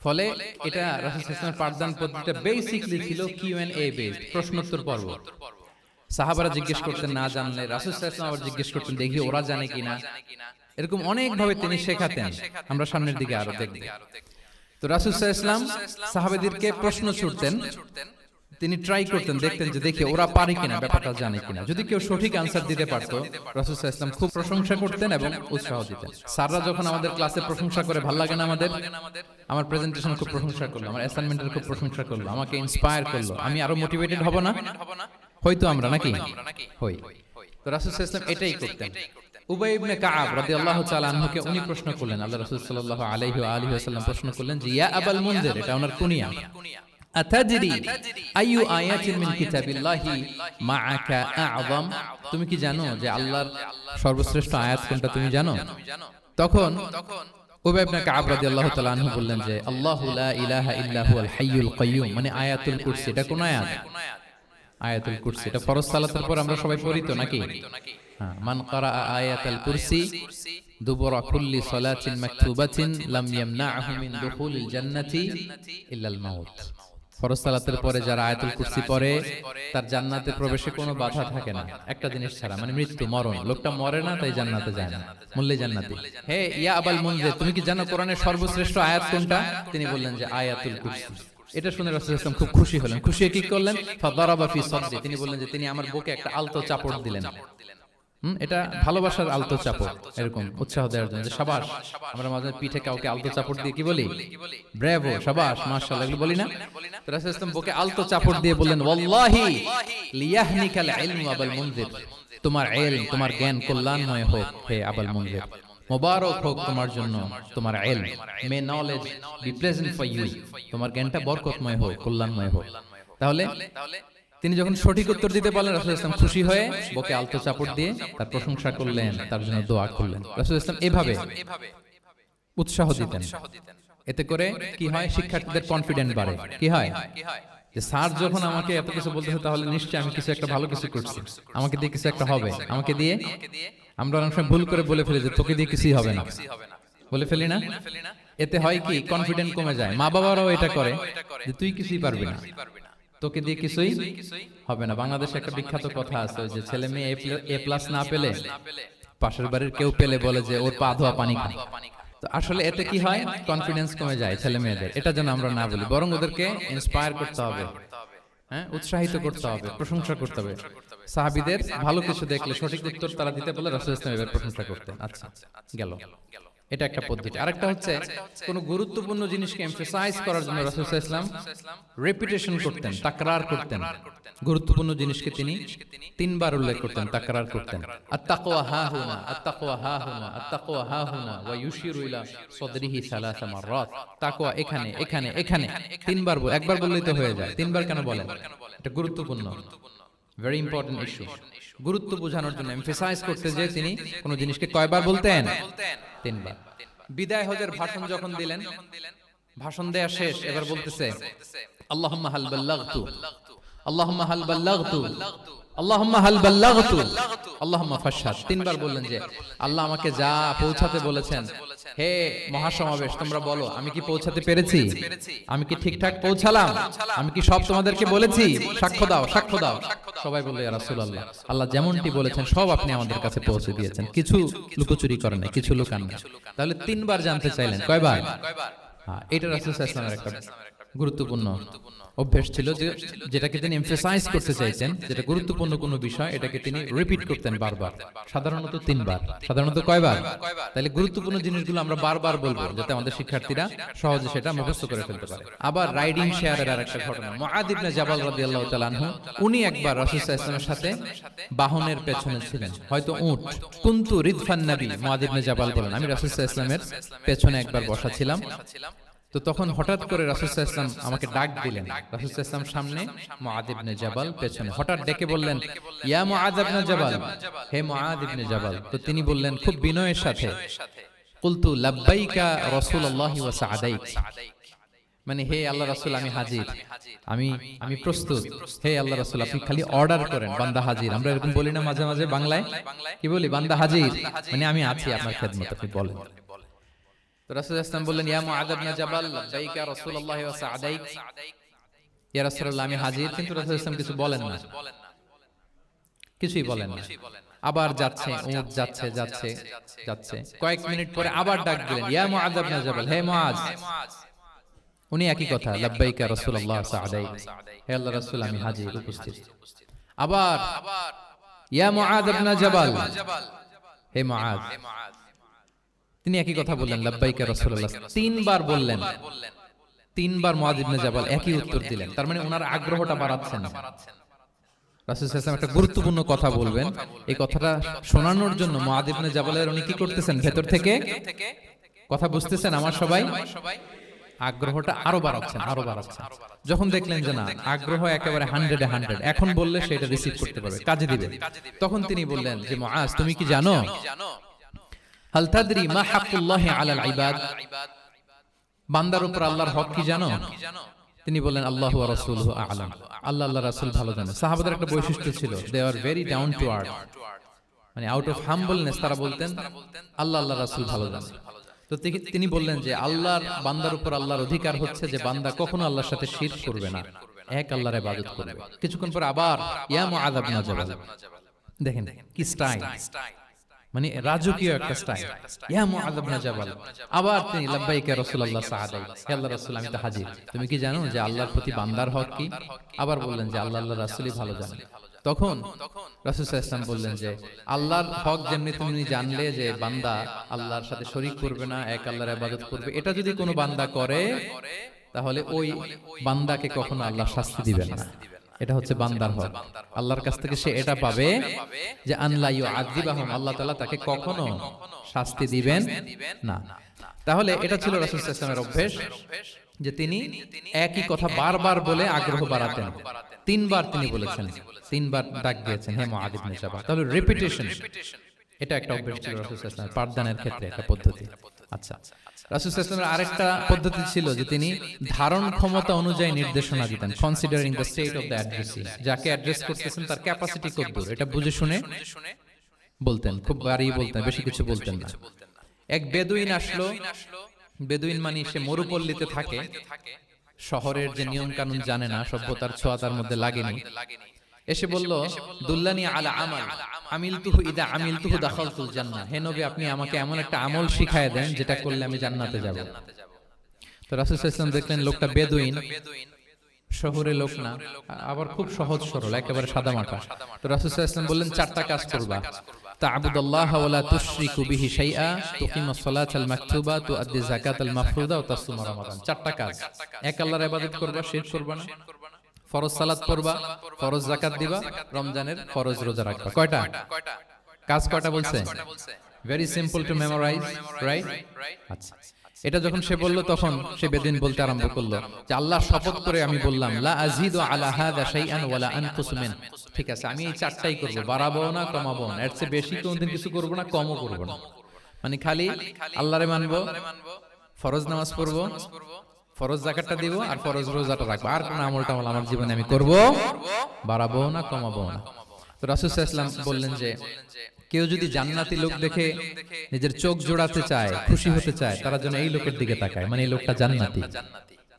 ফলে এটা রাসূল সাল্লাল্লাহু আলাইহি ওয়াসাল্লামের পাঠদান পদ্ধতিটা বেসিক্যালি ছিল কিউ&এ বেসড, প্রশ্নোত্তর পর্ব। সাহাবারা জিজ্ঞেস করতেন, না জানলে রাসূল সাল্লাল্লাহু আলাইহি ওয়াসাল্লাম আবার জিজ্ঞেস করতেন, দেখি ওরা জানে কিনা। এরকম অনেক ভাবে তিনি শেখাতেন, আমরা সামনের দিকে আরো দেখব। তো রাসূল সাল্লাল্লাহু আলাইহি ওয়াসাল্লাম সাহাবাদেরকে প্রশ্ন ছুড়তেন, তিনি ট্রাই করতেন, দেখতেন যে দেখে ওরা পারে কিনা, ব্যাপারটা জানে কিনা। যদি কেউ সঠিক আনসার দিতে পারতো, রাসূল সাল্লাল্লাহু আলাইহি ওয়াসাল্লাম খুব প্রশংসা করতেন এবং উৎসাহ দিতেন। স্যাররা যখন আমাদের ক্লাসে প্রশংসা করে, ভালো লাগে না আমাদের? আমার প্রেজেন্টেশন খুব প্রশংসা করলো, আমার অ্যাসাইনমেন্টের খুব প্রশংসা করলো, আমাকে ইন্সপায়ার করলো, আমি আরো মোটিভেটেড হব না? হয়তো আমরা নাকি হই। তো রাসূল সাল্লাল্লাহু আলাইহি ওয়াসাল্লাম এটাই করতেন। উবাই ইবনে কাআব রাদিয়াল্লাহু তাআলা আনহুকে উনি প্রশ্ন করলেন, আল্লাহ রাসূল সাল্লাল্লাহু আলাইহি ওয়া আলিহি ওয়াসাল্লাম প্রশ্ন করলেন যে, ইয়া আবাল মুনজির, এটা ওনার কুনিয়া, আতাদরি আইয়ু আয়াতিন মিন কিতাবিল্লাহি মাআকা আ'যাম, তুমি কি জানো যে আল্লাহর সর্বশ্রেষ্ঠ আয়াত কোনটা, তুমি জানো? তখন উবাই ইবনে কাআব রাদিয়াল্লাহু তাআলা আনহু বললেন যে, আল্লাহু লা ইলাহা ইল্লা হুয়াল হাইয়ুল কাইয়্যুম, মানে আয়াতুল কুরসি। এটা কোন আয়াত? আয়াতুল কুরসি। এটা ফরজ সালাতের পর আমরা সবাই পড়ি তো নাকি? হ্যাঁ, মান ক্বারাআ আয়াতাল কুরসি দুবুরা কুল্লি সালাতিন মাকতুবাতিন লাম ইয়ামনাহু মিন দুখুলিল জান্নাতি ইল্লাল মাউত। ফরজ সালাতের পরে যারা আয়াতুল কুরসি পড়ে, তার জান্নাতে প্রবেশে কোনো বাধা থাকে না, একটা জিনিস ছাড়া, মানে মৃত্যু, মরণ। লোকটা মরে না, তাই জান্নাতে যায় না, মূল্যে জান্নাতি। হে ইয়া আবাল মুনজির, তুমি কি জানো কোরআনের সর্বশ্রেষ্ঠ আয়াত কোনটা? তিনি বললেন যে আয়াতুল কুরসি। এটা শুনে রাসূল সাল্লাল্লাহু আলাইহি ওয়াসাল্লাম খুব খুশি হলেন। খুশি হয়ে কি করলেন? ফাদারাবা ফি সাদরি, তিনি বললেন যে তিনি আমার বুকে একটা আলতো চাপড় দিলেন। এটা ভালোবাসার আলতো চাপড়, এরকম উৎসাহ দেওয়ার জন্য, যে শাবাশ। আমরা মাঝে পিঠে কাউকে আলতো চাপড় দিয়ে কি বলি? ব্রাভো, শাবাশ, মাশাআল্লাহ, এগুলো বলি না? তো রাসূল সাল্লাল্লাহু আলাইহি ওয়াসাল্লাম বুকে আলতো চাপড় দিয়ে বললেন, ওয়াল্লাহি লিয়াহনিকাল ইলমু আবাল মুনজির, তোমার ইলম, তোমার জ্ঞান কল্যাণময় হোক হে আবাল মুনজির, মোবারক হোক তোমার জন্য তোমার ইলম, may knowledge be pleasant for you, তোমার জ্ঞানটা বরকতময় হোক, কল্যাণময় হোক। তাহলে তিনি যখন সঠিক উত্তর দিতে পারলেন, রাসূল ইসলাম খুশি হয়ে বুকে আলতো চাপড় দিয়ে তার প্রশংসা করলেন, তার জন্য দোয়া করলেন। রাসূল ইসলাম এভাবে উৎসাহ দিতেন। এতে করে কি হয়? শিক্ষার্থীদের কনফিডেন্ট বাড়ে। কি হয়? যে স্যার যখন আমাকে এত কিছু বলতেছে, তাহলে নিশ্চয়ই আমি কিছু একটা ভালো কিছু করছি, আমাকে দিয়ে কিছু একটা হবে। আমাকে দিয়ে আমরা অনেক সময় ভুল করে বলে ফেলি যে তোকে দিয়ে কিছুই হবে না, বলে ফেলি না? এতে হয় কি? কনফিডেন্ট কমে যায়। মা বাবারাও এটা করে যে তুই কিছুই পারবি না, তোকে দিয়ে কিছুই হবে না। বাংলাদেশে একটা বিখ্যাত কথা আছে যে ছেলে মেয়ে এ প্লাস না পেলে পাশের বাড়ির কেউ পেলে বলে যে ওর পা ধোয়া পানি খায়। তো আসলে এতে কি হয়? কনফিডেন্স কমে যায় ছেলে মেয়েদের। এটা যেন আমরা না বলি, বরং ওদেরকে ইন্সপায়ার করতে হবে। হ্যাঁ, উৎসাহিত করতে হবে, প্রশংসা করতে হবে। সাহাবীদের ভালো কিছু দেখলে সঠিক উত্তর তারা দিতে বলে রাসূল সাল্লাল্লাহু আলাইহি ওয়াসাল্লাম এবার প্রশংসা করতেন। আচ্ছা, গেল। এটা একটা পদ্ধতি। আরেকটা হচ্ছে কোন গুরুত্বপূর্ণ জিনিসকে এমফাসাইজ করার জন্য রাসূল সাল্লাল্লাহু আলাইহি ওয়াসাল্লাম রিপিটেশন করতেন, তাকরার করতেন। গুরুত্বপূর্ণ জিনিসকে তিনি তিনবার উল্লেখ করতেন, তাকরার করতেন। আত-তাকওয়া হাহুনা, আত-তাকওয়া হাহুনা, আত-তাকওয়া হাহুনা ওয়া ইউশিরু ইলা সাদরিহি সালাসা মাররাত। তাকওয়া এখানে, এখানে, এখানে। তিনবার বল, একবার বললেই তো হয়ে যায়। তিনবার কেন বলেন? এটা গুরুত্বপূর্ণ, ভেরি ইম্পর্টেন্ট ইস্যু। গুরুত্ব বোঝানোর জন্য এমফাসাইজ করতে যে তিনি কোন জিনিসকে কয়বার বলতেন? তিনবার। বিদায় হজের ভাষণ যখন দিলেন, ভাষণ দেয়া শেষ, এবার বলতেছে আল্লাহুম্মা হাল বাল্লাগতু, আল্লাহুম্মা হাল বাল্লাগতু, আল্লাহুম্মা হাল বাল্লাগতু, আল্লাহুম্মা ফাশহাদ। তিনবার বললেন যে আল্লাহ আমাকে যা পৌঁছাতে বলেছেন, হে মহাসমাবেশ তোমরা বলো আমি কি পৌঁছাতে পেরেছি? আমি কি ঠিকঠাক পৌঁছালাম? আমি কি সব তোমাদেরকে বলেছি? সাক্ষ্য দাও, সাক্ষ্য দাও। সবাই বলল ইয়া রাসূলুল্লাহ, আল্লাহ যেমনটি বলেছেন সব আপনি আমাদের কাছে পৌঁছে দিয়েছেন, কিছু লুকোচুরি করেন নাই, কিছু লুকান না। তাহলে তিনবার জানতে চাইলেন, কয়বার? হ্যাঁ, এটা রাসূল সাল্লাল্লাহু আলাইহি ওয়াসাল্লামের একটা গুরুত্বপূর্ণ অভ্যাস ছিল, যে যেটাকে তিনি এমফাসাইজ করতে চাইতেন, যেটা গুরুত্বপূর্ণ কোনো বিষয়, এটাকে তিনি রিপিট করতেন বারবার, সাধারণত তিনবার। সাধারণত কয়বার? তাহলে গুরুত্বপূর্ণ জিনিসগুলো আমরা বারবার বলবো, যাতে আমাদের শিক্ষার্থীরা সহজে সেটা মুখস্থ করে ফেলতে পারে। আবার রাইডিং শেয়ারের আরেকটা ঘটনা, মুআয ইবনে জাবাল রাদিয়াল্লাহু তাআলা আনহু, উনি একবার রাসূল সাল্লাল্লাহু আলাইহি ওয়াসাল্লামের সাথে বাহনের পেছনে ছিলেন, হয়তো উট। কুনতু রিদফান নবী, মুআয ইবনে জাবাল বলেন, আমি রাসূল সাল্লাল্লাহু আলাইহি ওয়াসাল্লামের পেছনে একবার বসা ছিলাম। তো তখন হঠাৎ করে রাসূল সাল্লাল্লাহু আলাইহি ওয়াসাল্লাম আমাকে ডাক দিলেন। রাসূল সাল্লাল্লাহু আলাইহি ওয়াসাল্লাম সামনে, মুআয ইবনে জাবাল পেছনে। হঠাৎ ডেকে বললেন, ইয়া মুআয ইবনে জাবাল, হে মুআয ইবনে জাবাল। তো তিনি বললেন খুব বিনয়ের সাথে, কুলতু লাব্বাইকা রাসূলুল্লাহি ওয়া সা'দাইক, মানে হে আল্লাহ রাসূল আমি হাজির, আমি প্রস্তুত। হে আল্লাহ রাসূল আপনি খালি অর্ডার করেন, বান্দা হাজির। আমরা এরকম বলি না মাঝে মাঝে বাংলায়? কি বলি? বান্দা হাজির, মানে আমি আছি আপনার খেদমতে, আপনি বলেন। তো রাসূল সাল্লাল্লাহু আলাইহি ওয়াসাল্লাম বললেন, ইয়া মুআয ইবনে জাবাল লাব্বাইকা রাসূলুল্লাহি ওয়া সা'দাইক, ইয়া রাসূলুল্লাহ আমি হাজির। কিন্তু রাসূল সাল্লাল্লাহু আলাইহি ওয়াসাল্লাম কিছু বলেন না, কিছুই বলেন না। আবার যাচ্ছে, উট যাচ্ছে যাচ্ছে যাচ্ছে, কয়েক মিনিট পরে আবার ডাক দিলেন, ইয়া মুআয ইবনে জাবাল, হে মুআয। উনি একই কথা, লাব্বাইকা রাসূলুল্লাহ সা'দাইক, হে আল্লাহর রাসূল আমি হাজির, উপস্থিত। আবার ইয়া মুআয ইবনে জাবাল, হে মুআয। তিনি একই কথা বললেন, লাব্বাইকা রাসূলুল্লাহ। তিনবার বললেন, তিনবার মুআয ইবনে জাবাল একই উত্তর দিলেন। তার মানে ওনার আগ্রহটা বাড়াচ্ছেন। রাসূল সাল্লাল্লাহু আলাইহি ওয়াসাল্লাম একটা গুরুত্বপূর্ণ কথা বলবেন, এই কথাটা শোনানোর জন্য মুআয ইবনে জাবালের উনি কি করতেছেন? ভেতর থেকে কথা বুঝতেছেন আমার সবাই? আগ্রহটা আরো বাড়াচ্ছেন, আরো বাড়াচ্ছেন। যখন দেখলেন যে না, আগ্রহ একেবারে 100-এ 100, এখন বললে সেটা রিসিভ করতে পারবে, কাজে দিবে, তখন তিনি বললেন যে মুআয তুমি কি জানো, হাল তাদরি মা হাক্কুল্লাহি আলাল ইবাদ, বান্দার উপর আল্লাহর হক কি জানো? তিনি বললেন আল্লাহু ওয়া রাসূলুহু আ'লাম, আল্লাহ আল্লাহর রাসূল ভালো জানেন। সাহাবাদের একটা বৈশিষ্ট্য ছিল, they are very down to earth, মানে আউট অফ হাম্বলনেস তারা বলতেন আল্লাহ আল্লাহর রাসূল ভালো জানেন। তো তিনি বললেন যে আল্লাহর বান্দার উপর আল্লাহর অধিকার হচ্ছে যে বান্দা কখনো আল্লাহর সাথে শিরক করবে না, এক আল্লাহর ইবাদত করবে। কিছুক্ষণ পর আবার ইয়া মুআয ইবনে জাবাল, দেখেন কি স্টাইল, মানে রাজকীয় একটা স্টাইল, ইয়া মুআয ইবনে জাবাল। আবার তিনি লাব্বাইকা রাসূলুল্লাহ সা'দাইক, হে আল্লাহর রাসূল আমি তো হাজির, তুমি কি জানো যে আল্লাহর প্রতি বান্দার হক কি? আবার বললেন যে আল্লাহ আল্লাহর রাসূলই ভালো জানেন। তখন রাসূল সাল্লাল্লাহু আলাইহি ওয়াসাল্লাম বললেন যে আল্লাহর হক যেমনি তুমি জানলে যে বান্দা আল্লাহর সাথে শরীক করবে না, এক আল্লাহর ইবাদত করবে, এটা যদি কোনো বান্দা করে তাহলে ওই বান্দাকে কখনো আল্লাহ শাস্তি দিবেন না। এটা হচ্ছে বান্দার হক, আল্লাহর কাছ থেকে সে এটা পাবে যে আল্লাহ ইউআযিবাহুম, আল্লাহ তাআলা তাকে কখনো শাস্তি দিবেন না। তাহলে এটা ছিল রাসূল সাল্লাল্লাহু আলাইহি ওয়াসাল্লামের অভ্যাস, যে তিনি একই কথা বারবার বলে আগ্রহ বাড়াতেন। তিনবার তিনি বলেছেন, তিনবার ডাক দিয়েছেন হে মুআয ইবনে জাবাল। তাহলে রিপিটেশন, এটা একটা অভ্যাস ছিল রাসূল সাল্লাল্লাহু আলাইহি ওয়াসাল্লামের পাঠদানের ক্ষেত্রে, একটা পদ্ধতি। আচ্ছা, রাসূল সাল্লাল্লাহু আলাইহি ওয়াসাল্লামের আরেকটা পদ্ধতি ছিল যে তিনি ধারণ ক্ষমতা অনুযায়ী নির্দেশনা দিতেন, considering the state of the addressee, যাকে অ্যাড্রেস করতেছেন তার ক্যাপাসিটি কতদূর, এটা বুঝে শুনে বলতেন, খুব বাড়িয়ে বলতেন, বেশি কিছু বলতেন না। এক বেদুইন আসলো, বেদুইন মানে সে মরুপল্লীতে থাকে, শহরের যে নিয়ম কানুন জানে না, সভ্যতার ছোঁয়া তার মধ্যে লাগেনি। এসে বলল, দুল্লানি আলা আমাল আমিলতুহু ইদা আমিলতুহু দাখালতুল জান্নাহ, হে নবী আপনি আমাকে এমন একটা আমল শিখায় দেন যেটা করলে আমি জান্নাতে যাব। তো রাসূল সাল্লাল্লাহু আলাইহি ওয়াসাল্লাম দেখলেন লোকটা বেদুইন, শহরে লোক না, আবার খুব সহজ সরল, একেবারে সাদামাটা। তো রাসূল সাল্লাল্লাহু আলাইহি ওয়াসাল্লাম বললেন চারটা কাজ করবা। তা'বুদাল্লাহ ওয়া লা তুশরিকু বিহি শাইআ, তুকিমাস সালাতাল মাকতুবা, তুআদ্দি যাকাতাল মাফরুদা ওয়া তাসুম রমাদান। চারটা কাজ। এক আল্লাহর ইবাদত করবা, শিরক করবা না, ফরজ সালাত পড়বা, ফরজ যাকাত দিবা, রমজানের ফরজ রোজা রাখবা। কয়টা কাজ? কয়টা বলছে? Very simple to memorise, right? আচ্ছা, এটা যখন সে বলল তখন সে বেদিন বলতে আরম্ভ করলো যে আল্লাহর শপথ করে আমি বললাম, লা আযীদু আলা হাযা শাইআন ওয়া লা আনকুসু মিন। ঠিক আছে, আমি এই চারটাই করব, বাড়াবো না কমাবো না, এর চেয়ে বেশি কোনদিন কিছু করব না, কমও করব না। মানে খালি আল্লাহরে মানবো, ফরজ নামাজ পড়বো, ফরজ যাকাতটা দিব, আর ফরজ রোজাটা রাখবো, আর কোন আমল টামল আমার জীবনে আমি করব, বাড়াবো না কমাবো না। তো রাসূল সাল্লাল্লাহু আলাইহি ওয়াসাল্লাম বললেন যে কেউ যদি জান্নাতি লোক দেখে নিজের চোখ জোড়াতে চায়, খুশি হতে চায়, তারা যেন এই লোকের দিকে তাকায়, মানে এই লোকটা জান্নাতি।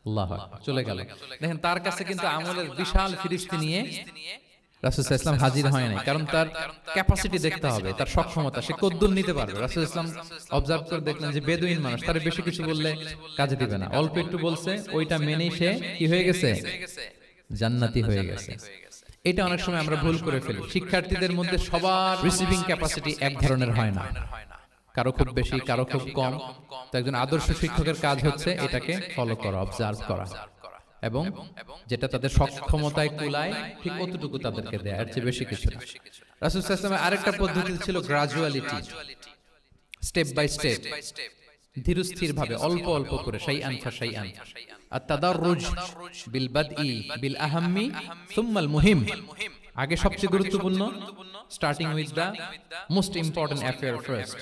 আল্লাহু আকবার, চলে গেল। দেখেন তার কাছে কিন্তু আমলের বিশাল ফিরিস্তি নিয়ে রাসূল সাল্লাল্লাহু আলাইহি ওয়াসাল্লাম হাজির হয় নাই, কারণ তার ক্যাপাসিটি দেখতে হবে, তার সক্ষমতা, সে কদ্দুর নিতে পারবে। রাসূল সাল্লাল্লাহু আলাইহি ওয়াসাল্লাম অবজার্ভ করে দেখলেন যে বেদুইন মানুষ, তার বেশি কিছু বললে কাজে দিবে না, অল্প একটু বলছে, ওইটা মেনেই সে কি হয়ে গেছে? জান্নাতি হয়ে গেছে। এটা অনেক সময় আমরা ভুল করে ফেলি। শিক্ষার্থীদের মধ্যে সবার রিসিভিং ক্যাপাসিটি এক ধরনের হয় না, কারো খুব বেশি, কারো খুব কম। তো একজন আদর্শ শিক্ষকের কাজ হচ্ছে এটাকে ফলো করা, অবজার্ভ করা, এবং যেটা তাদের সক্ষমতায় কুলায় ঠিক অতটুকু তাদেরকে দেয়া, এর চেয়ে বেশি কিছু না। রাসূল সাল্লাল্লাহু আলাইহি ওয়াসাল্লামের আরেকটা পদ্ধতি ছিল গ্রাজুয়ালিটি, স্টেপ বাই স্টেপ, ধীরস্থির ভাবে, অল্প অল্প করে, শাইআন ফাশাইআন। আত-তাদাররুজ বিল বাদই বিল আহাম্মি সুম্মাল মুহিম। আগে সবচেয়ে গুরুত্বপূর্ণ, starting with the most important affair first,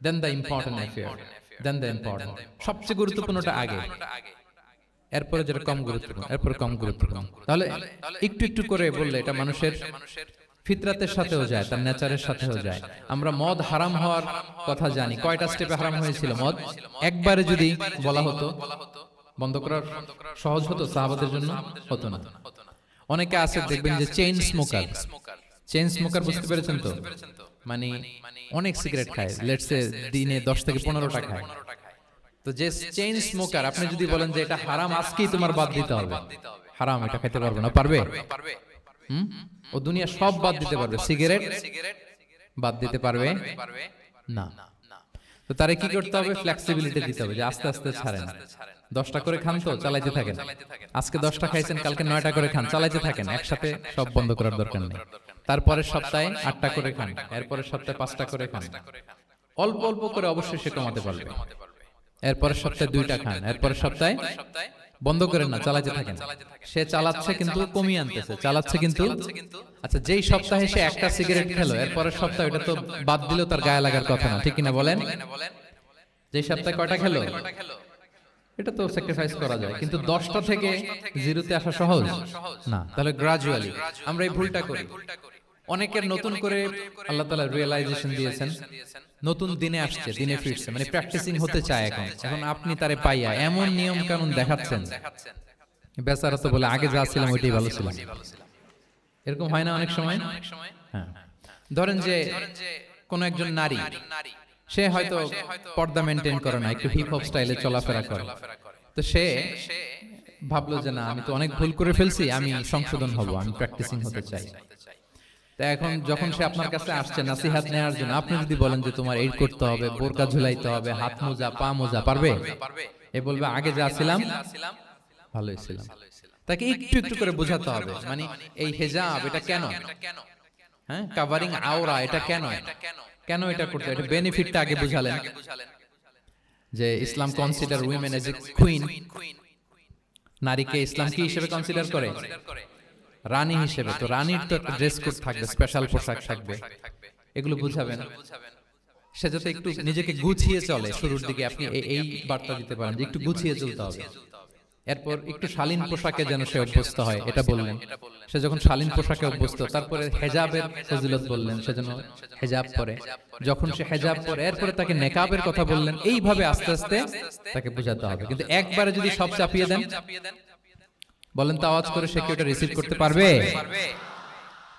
then the important affair, then the important. সবচেয়ে গুরুত্বপূর্ণটা আগে, এরপরে যেটা কম গুরুত্বপূর্ণ, এরপর কম গুরুত্বপূর্ণ। তাহলে একটু একটু করে বললে এটা মানুষের ফিতরাতের সাথেও যায়, তার নেচারের সাথেও যায়। আমরা মদ হারাম হওয়ার কথা জানি, কয়টা স্টেপে হারাম হয়েছিল মদ? একবারে যদি বলা হতো বন্ধ করার সহজ হতো সাহাবাদের জন্য? হতো না। অনেকে আছে দেখবেন যে চেইন স্মোকার, চেইন স্মোকার বুঝতে পেরেছেন তো? মানে অনেক সিগারেট খায়, লেটস সে দিনে 10 থেকে 15টা খায়। তো যে চেইন স্মোকার, আপনি যদি বলেন যে এটা হারাম, আজকেই তোমার বাদ দিতে হবে, হারাম, এটা খেতে পারবে না, পারবে? ও দুনিয়া সব বাদ দিতে পারবে, সিগারেট বাদ দিতে পারবে না। তো তারে কি করতে হবে? ফ্লেক্সিবিলিটি দিতে হবে, যে আস্তে আস্তে ছাড়েন। 10টা করে খান তো চালাইতে থাকেন, আজকে 10টা খাইছেন, কালকে 9টা করে খান, চালাইতে থাকেন, একসাথে সব বন্ধ করার দরকার নেই। তারপরের সপ্তাহে 8টা করে খান, এরপরের সপ্তাহে 5টা করে খান, অল্প অল্প করে অবশ্যই সে কমাতে পারবে। এরপরের সপ্তাহে 2টা খান, এরপরের সপ্তাহে বন্ধ করেন না, চালাতে থাকেন। সে চালাচ্ছে কিন্তু কমিয়ে আনতেছে, চালাচ্ছে কিন্তু। আচ্ছা, যেই সপ্তাহে সে একটা সিগারেট খেলো, এরপরের সপ্তাহে ওটা তো বাদ দিলেও তার গায়ে লাগার কথা না, ঠিক কিনা বলেন? যেই সপ্তাহে কয়টা খেলো, এটা তো স্যাক্রিফাইস করা যায়, কিন্তু 10টা থেকে 0তে আসা সহজ না। তাহলে গ্রাজুয়ালি আমরা এই ভুলটা করি। অনেকের নতুন করে আল্লাহ তাআলা রিয়েলাইজেশন দিয়েছেন, নতুন দিনে আসছে, দিনে ফিরছে, মানে প্র্যাকটিসিং হতে চায়। এখন আপনি তারে পাইয়া এমন নিয়ম কানুন দেখাচ্ছেন, বেচারা তো বলে আগে যা ছিলাম ওইটাই ভালো ছিলাম। এরকম হয় না অনেক সময়? হ্যাঁ, ধরেন যে কোন একজন নারী, সে হয়তো পর্দা মেনটেন করে না, একটু হিপ হপ স্টাইলে চলাফেরা করে। তো সে ভাবলো যে না, আমি তো অনেক ভুল করে ফেলছি, আমি সংশোধন হব, আমি প্র্যাকটিসিং হতে চাই। তা এখন যখন সে আপনার কাছে আসছে নাসিহাত নেওয়ার জন্য, আপনি যদি বলেন যে তোমার এই করতে হবে, বোরকা ঝুলাইতে হবে, হাত মোজা, পা মোজা, পারবে? এ বলবে আগে যা ছিলাম ভালোই ছিলাম। তাকে একটু একটু করে বোঝাতে হবে, মানে এই হিজাব এটা কেন, হ্যাঁ, কভারিং আওরা এটা কেন, কেন এটা করতে, এটা বেনিফিটটা আগে বুঝালেন। যে Islam consider women as a queen, নারীকে ইসলাম কি হিসেবে কনসিডার করে? রানী হিসেবে। তো রানীর তো ড্রেস কোড থাকবে, স্পেশাল পোশাক থাকবে, এগুলো বুঝাবেন। সে যাতে একটু নিজেকে গুছিয়ে চলে, শুরুর দিকে আপনি এই বার্তা দিতে পারেন যে একটু গুছিয়ে চলতে হবে। এরপর একটু শালীন পোশাকে যেন সে অভ্যস্ত হয়, এটা বললেন। সে যখন শালীন পোশাকে অভ্যস্ত, তারপরে হেজাবের ফজিলত বললেন, সেজন্য হেজাব পরে। যখন সে হেজাব পরে, এরপরে তাকে নেকাবের কথা বললেন। এইভাবে আস্তে আস্তে তাকে বোঝাতে হবে। কিন্তু একবারে যদি সব চাপিয়ে দেন, বলেন তো আওয়াজ করে, সে কি ওটা রিসিভ করতে পারবে?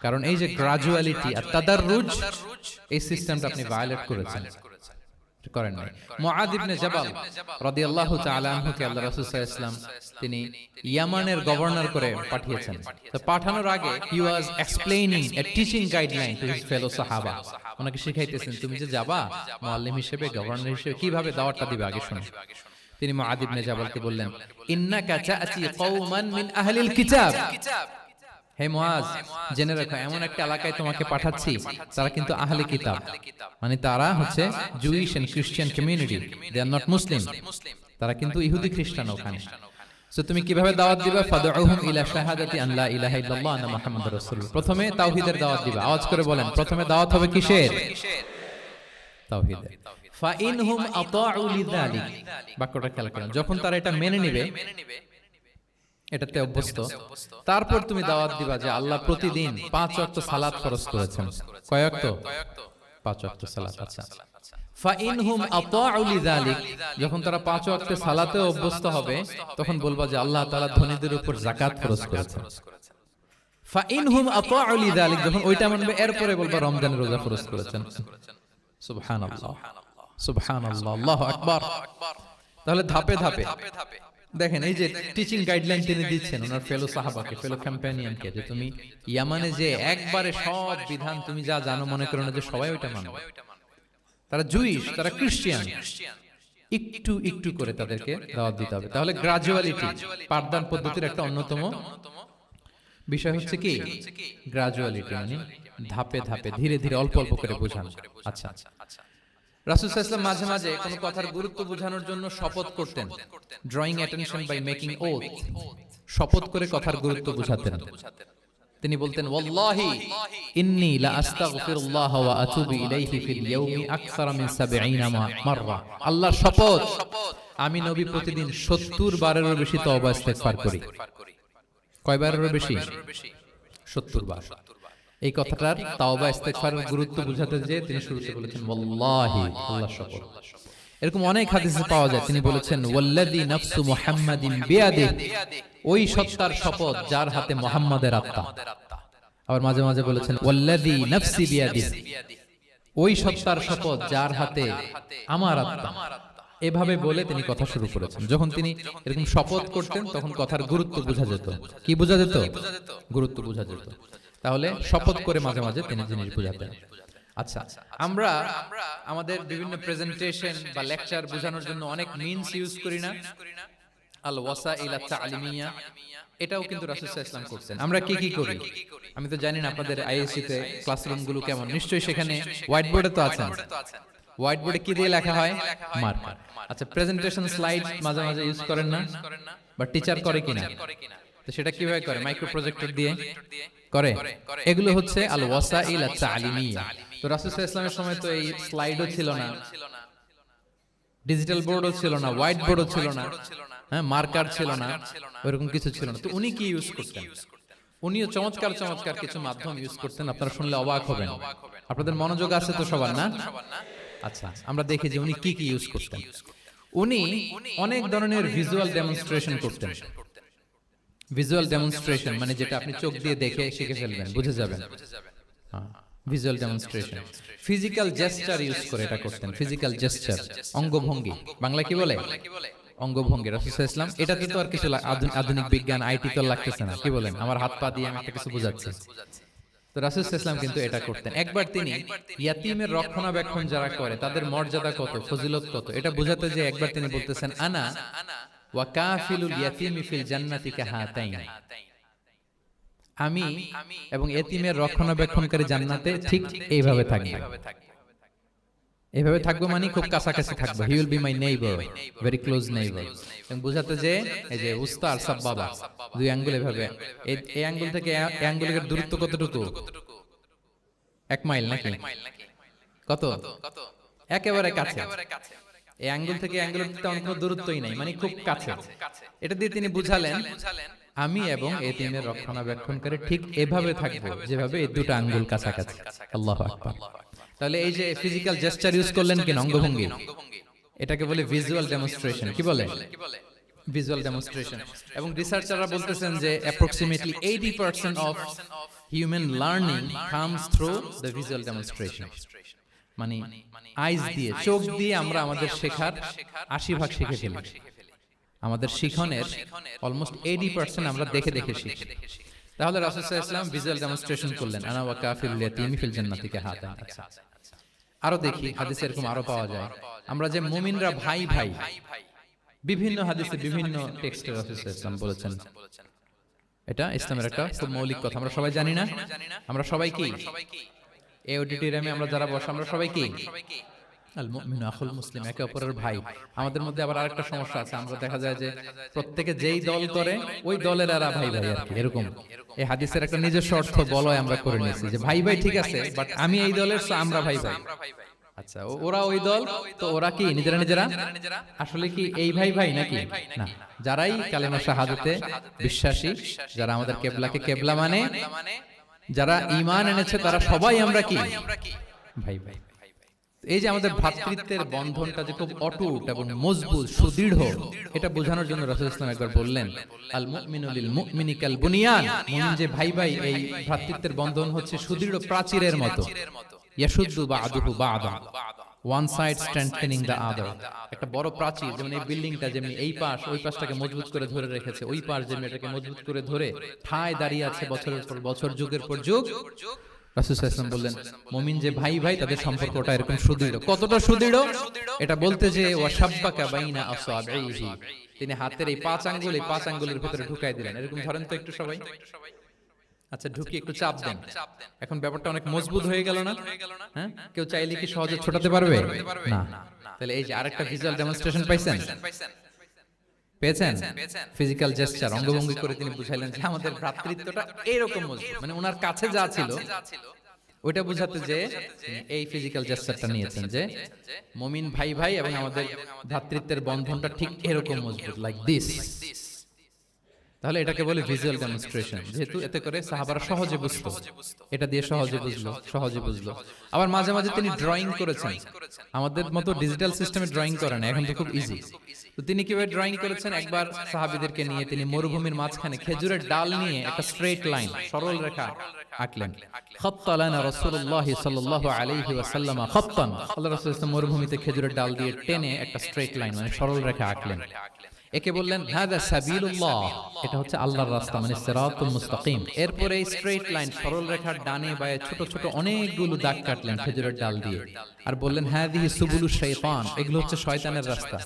কারণ এই যে গ্রাজুয়ালিটি আর তাদাররুজ, এই সিস্টেমটা আপনি ভায়োলেট করেছেন। করেন নাই। মুআদ ইবনে জাবাল রাদিয়াল্লাহু তাআলা আনহুকে আল্লাহ রাসূল সাল্লাল্লাহু আলাইহি ওয়াসাল্লাম তিনি ইয়ামানের গভর্নর করে পাঠিয়েছেন। তো পাঠানোর আগে he was explaining a teaching guideline to his fellow সাহাবা। ওনাকে শিখাইতেছেন তুমি যে যাবা মুআল্লিম হিসেবে, গভর্নর হিসেবে, কিভাবে দাওয়াতটা দিবে আগে শুনো। তিনি মুআদ ইবনে জাবালকে বললেন, ইন্নাকা তা'তি কওমান মিন আহলিল কিতাব, হে মুআজ জেনে রাখো এমন একটা এলাকায় তোমাকে পাঠাচ্ছি তারা কিন্তু আহলে কিতাব, মানে তারা হচ্ছে Jewish and Christian community, they are not Muslim, তারা কিন্তু ইহুদি খ্রিস্টান ওখানে। সো তুমি কিভাবে দাওয়াত দিবা? ফাদউহুম ইলা শাহাদাতি আন লা ইলাহা ইল্লাল্লাহ ওয়া আন্না মুহাম্মাদুর রাসূলুল্লাহ। প্রথমে তাওহীদের দাওয়াত দিবা। আওয়াজ করে বলেন, প্রথমে দাওয়াত হবে কিসের? তাওহীদের। ফা ইনহুম আতাউ লিযালিক, বাক্যটা খেয়াল করেন, যখন তারা এটা মেনে নিবে, এটাতে অভ্যস্ত, তারপর তুমি দাওয়াত দিবা যে আল্লাহ প্রতিদিন 5 ওয়াক্ত সালাত ফরজ করেছেন। কয় ওয়াক্ত? 5 ওয়াক্ত সালাত। আচ্ছা, ফাইনহুম আতাউ লিযালিক, যখন তারা 5 ওয়াক্তে সালাতে অভ্যস্ত হবে তখন বলবা যে আল্লাহ তাআলা ধনীদের উপর যাকাত ফরজ করেছেন। ফাইনহুম আতাউ লিযালিক, যখন ওইটা মানবে এরপরে বলবা রমজানের রোজা ফরজ করেছেন। সুবহানাল্লাহ, সুবহানাল্লাহ, আল্লাহু আকবার। তাহলে ধাপে ধাপে দেখেন, এই যে টিচিং গাইডলাইন তিনি দিচ্ছেন ওনার ফেলো সাহাবাকে, ফেলো কম্প্যানিয়নকে, যে তুমি ইয়ামানে যে একবারে সব বিধান তুমি যা জানো মনে করো না যে সবাই ওইটা মানবে। তারা জুইশ, তারা ক্রিশ্চিয়ান, একটু একটু করে তাদেরকে দাওয়াত দিতে হবে। তাহলে গ্রাজুয়ালিটি পাঠদান পদ্ধতির একটা অন্যতম বিষয় হচ্ছে কি? গ্রাজুয়ালিটি, মানে ধাপে ধাপে ধীরে ধীরে অল্প অল্প করে বোঝানো। আচ্ছা, রাসূল সাল্লাল্লাহু আলাইহি ওয়াসাল্লাম মাঝে মাঝে কোন কথার গুরুত্ব বোঝানোর জন্য শপথ করতেন, drawing attention by making oath, শপথ করে কথার গুরুত্ব বোঝাতেন। তিনি বলতেন, ওয়াল্লাহি ইন্নী লা আস্তাগফিরুল্লাহ ওয়া আতুবু ইলাইহি ফিল ইয়াউমি আকসারা মিন ৭০ মাররা, আল্লাহর শপথ আমি নবী প্রতিদিন ৭০ বারেরও বেশি তওবা ইস্তেগফার করি। কয় বারেরও বেশি? ৭০ বার। এই কথাটার তাওবা ইস্তেগফারের গুরুত্ব বোঝাতে যে তিনি শুরুতে বলেছেন ওয়াল্লাহি, আল্লাহর শপথ। এরকম অনেক হাদিসে পাওয়া যায়, তিনি বলেছেন ওয়াল্লাযী নাফসু মুহাম্মাদিন বিয়াদিহি, ওই সত্তার শপথ যার হাতে মুহাম্মাদের আত্মা। আবার মাঝে মাঝে বলেছেন ওয়াল্লাযী নাফসি বিয়াদিহি, ওই সত্তার শপথ যার হাতে আমার আত্মা। এভাবে বলে তিনি কথা শুরু করেছেন। যখন তিনি এরকম শপথ করতেন তখন কথার গুরুত্ব বোঝা যেত। কি বোঝা যেত? গুরুত্ব বোঝা যেত। তাহলে শপথ করে মাঝে মাঝে তিনি জিনিস বোঝাতেন। আচ্ছা, আমরা আমাদের বিভিন্ন প্রেজেন্টেশন বা লেকচার বোঝানোর জন্য অনেক মিনস ইউজ করি না? আল ওয়াসাইল আত তালিমিয়া, এটাও কিন্তু রাসূল সাল্লাল্লাহু আলাইহি ওয়াসাল্লাম করতেন। আমরা কি কি করি? আমি তো জানি না আপনাদের আইএসসি তে ক্লাসরুম গুলো কেমন, নিশ্চয়ই সেখানে হোয়াইট বোর্ডে তো আছেন। হোয়াইট বোর্ডে কি দিয়ে লেখা হয়? মার্কার। আচ্ছা, প্রেজেন্টেশন স্লাইড মাঝে মাঝে ইউজ করেন না? বা টিচার করে কিনা? তো সেটা কিভাবে করে? মাইক্রো প্রজেক্টর দিয়ে করে। এগুলো হচ্ছে আল ওয়াসাইল আত তালিমিয়া। তো রাসূল সাল্লাল্লাহু আলাইহি ওয়াসাল্লামের সময় তো এই স্লাইডও ছিল না, ডিজিটাল বোর্ডও ছিল না, হোয়াইট বোর্ডও ছিল না, হ্যাঁ, মার্কার ছিল না, এরকম কিছু ছিল না। তো উনি কি ইউজ করতেন? উনিও চমৎকার চমৎকার কিছু মাধ্যম ইউজ করতেন, আপনারা শুনলে অবাক হবেন। আপনাদের মনোযোগ আছে তো সবার, না? আচ্ছা, আমরা দেখি যে উনি কি কি ইউজ করতেন। উনি অনেক ধরনের ভিজুয়াল ডেমনস্ট্রেশন করতেন। ভিজুয়াল ডেমনস্ট্রেশন মানে যেটা আপনি চোখ দিয়ে দেখে শিখে ফেলবেন, বুঝে যাবেন। Visual demonstration. Physical gesture use করে এটা করতেন। ফিজিক্যাল জেস্টার, অঙ্গভঙ্গি, বাংলা কি বলে? অঙ্গভঙ্গি। রাসূল সাল্লাল্লাহু আলাইহি ওয়াসাল্লাম, এটাতে তো আর কিছু আধুনিক বিজ্ঞান আইটি তো লাগতেছে না, কি বলেন? আমার হাত পা দিয়ে আমি একটা কিছু বোঝাচ্ছি। তো রাসূল সাল্লাল্লাহু আলাইহি ওয়াসাল্লাম কিন্তু এটা করতেন। একবার তিনি ইয়াতীমের রক্ষণাবেক্ষণ যারা করে তাদের মর্যাদা কত, ফজিলত কত, এটা বোঝাতে যে একবার তিনি বলতেছেন আনা ওয়া কাফিলুল ইয়াতীমি ফিল জান্নাতি কাহাতাইন, আমি এবং এতিমের রক্ষণাবেক্ষণকারী জান্নাতে ঠিক এইভাবে থাকবে। এইভাবে থাকবো মানে খুব কাছাকাছি থাকবো। He will be my neighbour, very close neighbour. এবং বোঝাতে যে এই যে উস্তা আর সাব্বাবা, দুই আঙ্গুল এভাবে, এই আঙ্গুল থেকে এই আঙ্গুলের দূরত্ব কতটুকু? 1 মাইল নাকি? কত? একেবারে কাছে। এই আঙ্গুল থেকে আঙ্গুলের তেমন কোনো দূরত্বই নাই, মানে খুব কাছে। এটা দিয়ে তিনি বুঝালেন আমি এবং এতিমের রক্ষণাবেক্ষণকারী ঠিক এভাবে থাকবো যেভাবে এই দুটো আঙ্গুল কাছাকাছি। আল্লাহু আকবার। তাহলে এই যে ফিজিক্যাল জেস্টার ইউজ করলেন কিনা, অঙ্গভঙ্গি, এটাকে বলে ভিজুয়াল ডেমনস্ট্রেশন। কি বলে? Visual demonstration. এবং রিসার্চাররা বলতেছেন যে approximately 80% of human learning comes through the visual demonstration. মানে আইজ দিয়ে, চোখ দিয়ে আমরা আমাদের শেখার 80% শিখে ফেলি। আমাদের শিখনের অলমোস্ট 80% আমরা দেখে দেখে শিখি। তাহলে রাসূল সাল্লাল্লাহু আলাইহি ওয়াসাল্লাম ভিজুয়াল ডেমনস্ট্রেশন করলেন, আনা ওয়া কাফিরুল ইয়াতীমি ফিল জান্নাতি কাহাতান। আচ্ছা, আরো দেখি হাদিসে এরকম আরো পাওয়া যায়। আমরা যে মুমিনরা ভাই ভাই, বিভিন্ন হাদিসে বিভিন্ন টেক্সটে রাসূল সাল্লাল্লাহু আলাইহি ওয়াসাল্লাম বলেছেন। এটা ইসলামের একটা খুব মৌলিক কথা, আমরা সবাই জানি না? আমরা সবাই কি এই অডিটোরিয়ামে আমরা যারা বসে আমরা সবাই কি আল মুমিনু আখুল মুসলিম, একে অপরের ভাই। আমাদের মধ্যে আবার আরেকটা সমস্যা আছে, আমরা দেখা যায় যে প্রত্যেকে যেই দল করে ওই দলের এরা ভাই ভাই আর কি, এরকম। এই হাদিসের একটা নিজস্ব অর্থ বলয় আমরা করে নিয়েছি যে ভাই ভাই ঠিক আছে, বাট আমি এই দলের, সো আমরা ভাই ভাই। আচ্ছা, ওরা ওই দল, তো ওরা কি নিজেরা নিজেরা আসলে কি এই ভাই ভাই নাকি? না, যারাই কালেমা শাহাদাতে বিশ্বাসী, যারা আমাদের কেবলাকে কেবলা মানে, যারা ঈমান এনেছে, তারা সবাই আমরা কি ভাই ভাই। এই যে আমাদের ভ্রাতৃত্বের বন্ধনটা যে খুব অটুট এবং মজবুত সুদৃঢ়, এটা বোঝানোর জন্য রাসূল ইসলাম একবার বললেন, আল মুমিনু লিল মুমিনি কাল বুনিয়ান, মুমিন যে ভাই ভাই, এই ভ্রাতৃত্বের বন্ধন হচ্ছে সুদৃঢ় প্রাচীরের মতো। ইয়াশুদ্দু বা'দুহু বা'দা, one side strengthening the other. একটা বড় প্রাচীর, যেমন এই বিল্ডিংটা যেমনি এই পাশ ওই পাশটাকে মজবুত করে ধরে রেখেছে, ওই পাশ যেমনি এটাকে মজবুত করে ধরে ঠায় দাঁড়িয়ে আছে বছরের পর বছর, যুগের পর যুগ। রাসূল সাল্লাল্লাহু আলাইহি ওয়াসাল্লাম বললেন, মুমিন যে ভাই ভাই, তাদের সম্পর্কটা এরকম সুদৃঢ়। কতটা সুদৃঢ়? এটা বলতে যে ওয়া শাব্বাকা বাইনা আসআবিহি, তিনি হাতের এই 5 আঙ্গুল এই 5 আঙ্গুলের ভিতরে ঢুকাই দিলেন। এরকম ধরেন তো একটু সবাই। আচ্ছা, ঢুকিয়ে একটু চাপ দেন। এখন ব্যাপারটা অনেক মজবুত হয়ে গেল না? হ্যাঁ, কেউ চাইলে কি সহজে ছোটাতে পারবে? না। তাহলে এই যে আরেকটা ভিজুয়াল ডেমনস্ট্রেশন পাইছেন, পেয়েছেন? ফিজিক্যাল জেস্চার, অঙ্গভঙ্গি করে তিনি বুঝাইলেন যে আমাদের ভ্রাতৃত্বটা এরকম মজবুত, মানে ওনার কাছে যা ছিল ওইটা বুঝাতে যে এই ফিজিক্যাল জেস্চারটা নিয়েছেন যে মুমিন ভাই ভাই এবং আমাদের ভ্রাতৃত্বের বন্ধনটা ঠিক এরকম মজবুত, লাইক দিস। তাহলে এটাকে বলে ভিজুয়াল ডেমনস্ট্রেশন, যেহেতু এতে করে সাহাবারা সহজে বুঝতো, এটা দিয়ে সহজে বুঝলো। আবার মাঝে মাঝে তিনি ড্রয়িং করেছেন, আমাদের মতো ডিজিটাল সিস্টেমে ড্রয়িং করেন, এখন তো খুব ইজি। তো তিনি কিভাবে ড্রয়িং করেছেন, একবার সাহাবীদেরকে নিয়ে তিনি মরুভূমির মাঝখানে খেজুরের ডাল নিয়ে একটা স্ট্রেট লাইন, সরল রেখা আঁকলেন। খাত্তা লানা রাসূলুল্লাহ সাল্লাল্লাহু আলাইহি ওয়াসাল্লাম খাত্তান, আল্লাহর রাসূল মরুভূমিতে খেজুরের ডাল দিয়ে টেনে একটা স্ট্রেট লাইন, মানে সরল রেখা আঁকলেন। একে বললেন হাদা সাবিলুল্লাহ, এটা হচ্ছে আল্লাহর রাস্তা, মানে সিরাতুল মুস্তাকিম। এরপরে এই স্ট্রেট লাইন, সরল রেখার ডানে বায়ে ছোট ছোট অনেকগুলো দাগ কাটলেন খেজুরের ডাল দিয়ে, আর বললেন হাদিহি সুবুলুশ শাইতান, এগুলো হচ্ছে শয়তানের রাস্তা।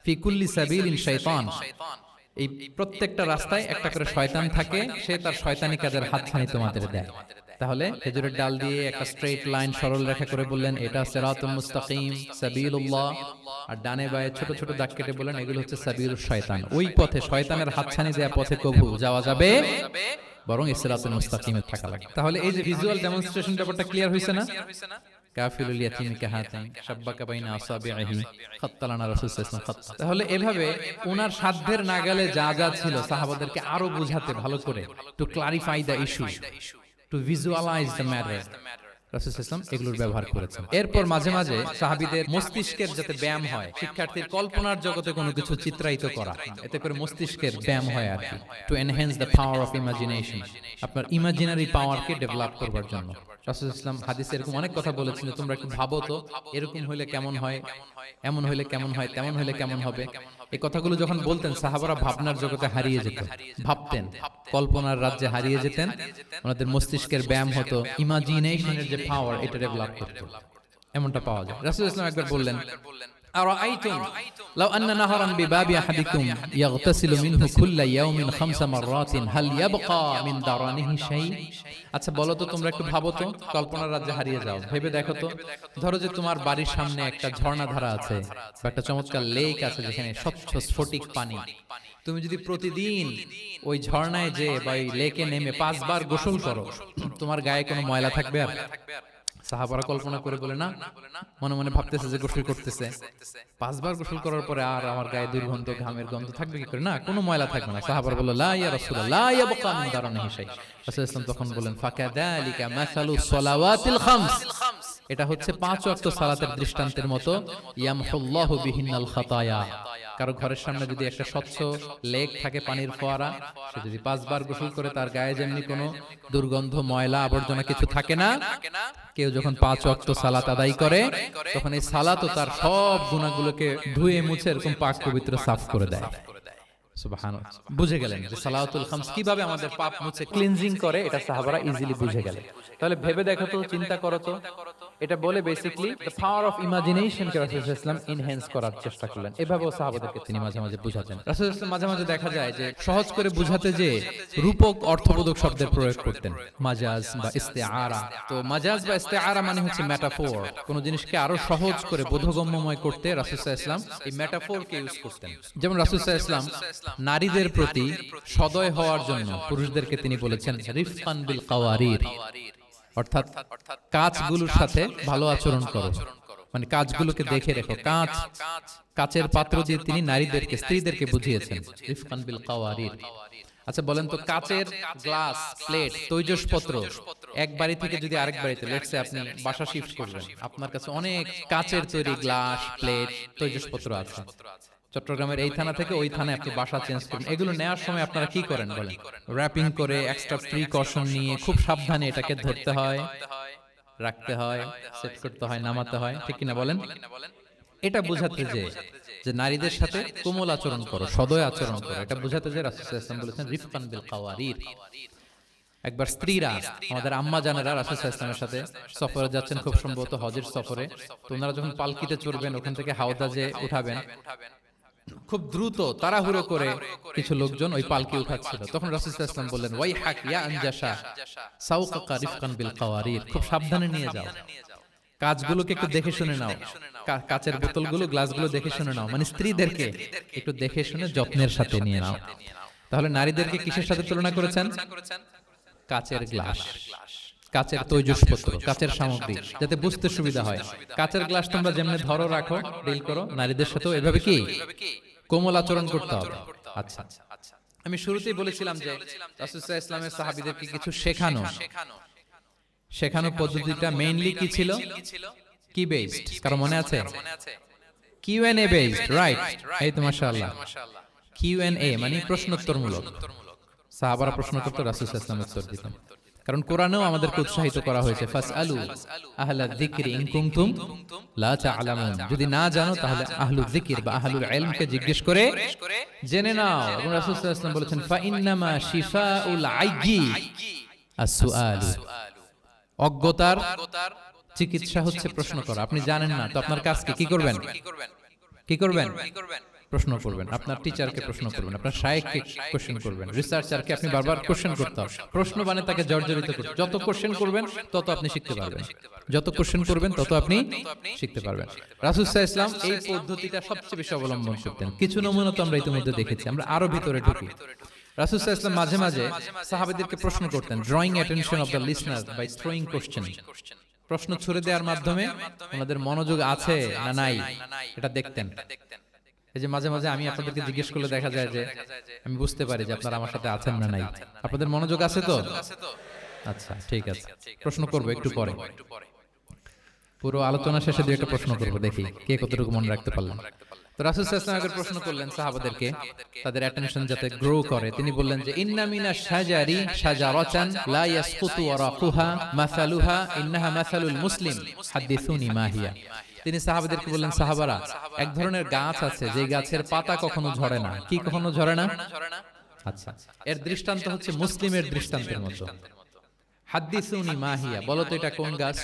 ফি কুল্লি সাবিলিন শাইতান, এই প্রত্যেকটা রাস্তায় একটা করে শয়তান থাকে, সে তার শয়তানি কাজের হাতছানি তোমাদের দেয়। তাহলে খেজুরের ডাল দিয়ে একটা স্ট্রেট লাইন সরল রেখা করে বললেন এটা সিরাতুল মুস্তাকিম, সাবিলুল্লাহ, আর ডানে বায়ে ছোট ছোট দাগ কেটে বললেন এগুলো হচ্ছে সাবিলুশ শয়তান। ওই পথে, শয়তানের হাতছানি দেয়া পথে কবু যাওয়া যাবে, বরং সিরাতুল মুস্তাকিমে থাকা লাগে। তাহলে এই যে ভিজুয়াল ডেমনস্ট্রেশন ব্যাপারটা ক্লিয়ার হইছে না? কাফিরুল ইয়াতীমি কাহাতাইন শাব্বাকা বাইনা আসাবিহি খাত্তা লানা রাসূল সাল্লাল্লাহু আলাইহি ওয়াসাল্লাম। তাহলে এভাবে ওনার সাধ্যের নাগালে যা যা ছিল সাহাবাদেরকে আরো বুঝাতে, ভালো করে to clarify the issue, to visualise the matter, রাসূল সাল্লাল্লাহু আলাইহি ওয়াসাল্লাম এগুলোর ব্যবহার করেছেন। এরপর মাঝে মাঝে সাহাবীদের মস্তিষ্কের যাতে ব্যায়াম হয়, শিক্ষার্থীর কল্পনার জগতে কোনো কিছু চিত্রায়িত করা, এতে করে মস্তিষ্কের ব্যায়াম হয় আর কি, to enhance the power of imagination, আপনার ইমাজিনারি পাওয়ারকে ডেভেলপ করবার জন্য। রাসূল সাল্লাল্লাহু আলাইহি ওয়াসাল্লাম হাদিসে এরকম অনেক কথা বলেছেন যে তোমরা একটু ভাবো তো, এরকম হইলে কেমন হয়, এমন হইলে কেমন হয়, তেমন হইলে কেমন হবে। এই কথাগুলো যখন বলতেন সাহাবারা ভাবনার জগতে হারিয়ে যেত, ভাবতেন, কল্পনার রাজ্যে হারিয়ে যেতেন, ওনাদের মস্তিষ্কের ব্যায়াম হতো, ইমাজিনেশনের যে পাওয়ার এটা ডেভেলপ করতো, এমনটা পাওয়া যায়। রাসূল সাল্লাল্লাহু আলাইহি ওয়াসাল্লাম একবার বললেন আরাআইতুম লাউ আন্না নাহারান বিবাবি আহাদিকুম ইয়াগতাসিলু মিনহু কুল্লা ইয়াউমিন 5 মাররাতিন হাল ইয়াবকা মিন দারানিহি শাই। আচ্ছা বলো তো, তোমরা একটু ভাবো তো, কল্পনার রাজ্যে হারিয়ে যাও, ভেবে দেখো তো, ধরো যে তোমার বাড়ির সামনে একটা ঝর্ণাধারা আছে বা একটা চমৎকার লেক আছে যেখানে স্বচ্ছ স্ফটিক পানি, তুমি যদি প্রতিদিন ওই ঝর্ণায় যে বা ওই লেকে নেমে 5 বার গোসল করো, তোমার গায়ে কোনো ময়লা থাকবে? আর সাহাবারা কল্পনা করে বলে না, মনে মনে ভাবতেছে যে গোসল করতেছে, 5 বার গোসল করার পরে আর আমার গায়ে দুর্গন্ধ, ঘামের গন্ধ থাকবে কি করে? না, কোনো ময়লা থাকবে না। সাহাবারা বলল লা ইয়া রাসূলুল্লাহ লা ইয়াবকা মিন দারানিহি শাই। রাসূল সাল্লাল্লাহু তখন বলেন ফাকাযালিকা মাসালুস সালাওয়াতিল খামস, এটা হচ্ছে 5 ওয়াক্ত সালাতের দৃষ্টান্তের মতো, ইয়ামহুল্লাহু বিহিন্নাল খাতায়া, কারো ঘরের সামনে যদি একটা স্বচ্ছ লেক থাকে, পানির ফোয়ারা, সে যদি 5 বার গোসল করে তার গায়ে যেমনি কোনো দুর্গন্ধ, ময়লা, আবর্জনা কিছু থাকে না, কেউ যখন 5 ওয়াক্ত সালাত আদায় করে তখন এই সালাতও তার সব গুনাহগুলোকে ধুয়ে মুছে এরকম পাক পবিত্র সাফ করে দেয়। সুবহানাল্লাহ। বুঝে গেলেন যে সালাওয়াতুল খামস কিভাবে আমাদের পাপ মুছে ক্লিনজিং করে, এটা সাহাবারা ইজিলি বুঝে গেলেন। তাহলে ভেবে দেখো তো, চিন্তা করো তো, এটা বলে basically the power of imagination কে রাসূল সাল্লাল্লাহু আলাইহি ওয়াসাল্লাম এনহ্যান্স করার চেষ্টা করলেন। এভাবেও সাহাবাদেরকে তিনি মাঝে মাঝে বুঝাতেন। রাসূল সাল্লাল্লাহু আলাইহি ওয়াসাল্লাম মাঝে মাঝে দেখা যায় যে সহজ করে বুঝাতে যে রূপক অর্থবোধক শব্দের প্রয়োগ করতেন, মাজাজ বা ইস্তেআরা। তো মাজাজ বা ইস্তেআরা মানে হচ্ছে মেটাফোর। কোন জিনিসকে আরো সহজ করে বোধগম্যময় করতে রাসূল সাল্লাল্লাহু আলাইহি ওয়াসাল্লাম এই মেটাফোরকে ইউজ করতেন। যেমন রাসূল সাল্লাল্লাহু আলাইহি ওয়াসাল্লাম নারীদের প্রতি সদয় হওয়ার জন্য পুরুষদেরকে তিনি বলেছেন রিফকান বিল কাওয়ারির, অর্থাৎ কাঁচগুলোর সাথে ভালো আচরণ করো, মানে কাঁচগুলোকে দেখে রেখো। কাঁচের পাত্র দিয়ে তিনি নারীদেরকে, স্ত্রীদেরকে বুঝিয়েছেন রিফকান বিল কাওয়ারির। আচ্ছা বলেন তো, কাঁচের গ্লাস, প্লেট, তৈজসপত্র এক বাড়ি থেকে যদি আরেক বাড়িতে, লেটস সে আপনি বাসা শিফট করবেন, আপনার কাছে অনেক কাঁচের তৈরি গ্লাস, প্লেট, তৈজসপত্র আছে। চট্টগ্রামের এই থানা থেকে ওই থানায় আপনি বাসা চেঞ্জ করেন, এগুলো নেওয়ার সময় আপনারা কি করেন বলেন? র‍্যাপিং করে, এক্সট্রা প্রিকশন নিয়ে খুব সাবধানে এটাকে ধরতে হয়, রাখতে হয়, সেট করতে হয়, নামাতে হয়, ঠিক কিনা বলেন? এটা বোঝাতে যে নারীদের সাথে কোমল আচরণ করো, সদয় আচরণ করো, এটা বোঝাতে যে রাসূল সাল্লাল্লাহু আলাইহি ওয়াসাল্লাম বলেছেন রিফকান বিল কাওয়ারির। একবার স্ত্রীরা, আমাদের আম্মা জানেরা রাসূল সাল্লাল্লাহু আলাইহি ওয়াসাল্লামের সাথে সফরে যাচ্ছেন, খুব সম্ভবত হজের সফরে। তো ওনারা যখন পালকিতে চড়বেন, ওখান থেকে হাওদাজে উঠাবেন, খুব দ্রুত তাড়াহুড়ো করে কিছু লোকজন ওই পালকি উঠাচ্ছিল। তখন রাসূল সাল্লাল্লাহু আলাইহি ওয়াসাল্লাম বললেন, ওয়াইহাক ইয়া আনজাশা সাওকাকা রিফকান বিল কাওয়ারির, খুব সাবধানে নিয়ে যাও, কাঁচগুলোকে একটু দেখে শুনে নাও, কাঁচের বোতলগুলো, গ্লাসগুলো দেখে শুনে নাও, মানে স্ত্রীদেরকে একটু দেখে শুনে যত্নের সাথে নিয়ে নাও। তাহলে নারীদেরকে কিসের সাথে তুলনা করেছেন? কাঁচের গ্লাস, কাঁচের তৈজসপত্র, কাঁচের সামগ্রী, যাতে বুঝতে সুবিধা হয়। কাঁচের গ্লাস তোমরা যেমনি ধরো, রাখো, ডিল করো, নারীদের সাথেও এভাবে কি কোমল আচরণ করতে হবে। আচ্ছা, আমি শুরুতেই বলেছিলাম যে রাসূল সাল্লাল্লাহু আলাইহি ওয়াসাল্লামের সাহাবীদেরকে কিছু শেখানো পদ্ধতিটা মেইনলি কি ছিল? কি বেসড? কারো মনে আছে? QnA based, right? এই তো মাশাআল্লাহ। কিউএনএ মানে প্রশ্নোত্তরমূলক। সাহাবারা প্রশ্ন করত, রাসূল সাল্লাল্লাহু আলাইহি ওয়াসাল্লাম উত্তর দিতেন। কারণ কোরআনেও আমাদেরকে উৎসাহিত করা হয়েছে, ফাসআলু আহলা যিকরি ইন কুনতুম লা তা'লামুন, যদি না জানো তাহলে আহলুল যিকর বা আহলুল ইলমকে জিজ্ঞেস করে জেনে নাও। এবং রাসূল সাল্লাল্লাহু আলাইহি ওয়াসাল্লাম বলেছেন, ফা ইন্নামা শিফাউল আইয়ি আস-সুআলু, অজ্ঞতার চিকিৎসা হচ্ছে প্রশ্ন করা। আপনি জানেন না তো আপনার কাজকে কি করবেন? কি করবেন? প্রশ্ন করবেন। আপনার টিচারকে প্রশ্ন করবেন, আপনার শায়েখকে কোশ্চেন করবেন, রিসার্চারকে আপনি বারবার কোশ্চেন করতে হবে। প্রশ্ন মানে তাকে জর্জরিত করতে। যত কোশ্চেন করবেন তত আপনি শিখতে পারবেন, যত কোশ্চেন করবেন তত আপনি শিখতে পারবেন। রাসূল সাল্লাল্লাহু আলাইহি ওয়াসাল্লাম এই পদ্ধতিটা সবচেয়ে বেশি অবলম্বন করতেন। কিছু নমুনা তো আমরা ইতিমধ্যে দেখেছি। আমরা আরো ভিতরে ঢুকি। রাসূল সাল্লাল্লাহু আলাইহি ওয়াসাল্লাম মাঝে মাঝে সাহাবাদেরকে প্রশ্ন করতেন, drawing attention of the listener by throwing question. প্রশ্ন ছুড়ে দেওয়ার মাধ্যমে ওনাদের মনোযোগ আছে না নাই এটা দেখতেন। এই যে মাঝে মাঝে আমি আপনাদেরকে জিজ্ঞেস করলে দেখা যায় যে আমি বুঝতে পারি যে আপনারা আমার সাথে আছেন না নাই। আপনাদের মনোযোগ আছে তো? আচ্ছা, ঠিক আছে, প্রশ্ন করবো একটু পরে। পুরো আলোচনা শেষে দুই একটা প্রশ্ন করবো, দেখি কে কতটুকু মনে রাখতে পারলেন। তো রাসূল সাল্লাল্লাহু আলাইহি ওয়াসাল্লাম প্রশ্ন করলেন সাহাবাদেরকে, তাদের অ্যাটেনশন যাতে গ্রো করে। তিনি বললেন যে ইন্না মিনাশ শাজারি শাজারাতান লা ইয়াসকুতু ওয়ারাকুহা মাসালুহা ইন্নাহা মাসালুল মুসলিম হাদিসুনি মা হিয়া। তিনি সাহাবাদেরকে বললেন, সাহাবারা, এক ধরনের গাছ আছে যে গাছের পাতা কখনো ঝরে না। কি কখনো ঝরে না? আচ্ছা, এর দৃষ্টান্ত হচ্ছে মুসলিমের দৃষ্টান্তের মতো। হাদিসুনি মা হিয়া, বলো তো এটা কোন গাছ?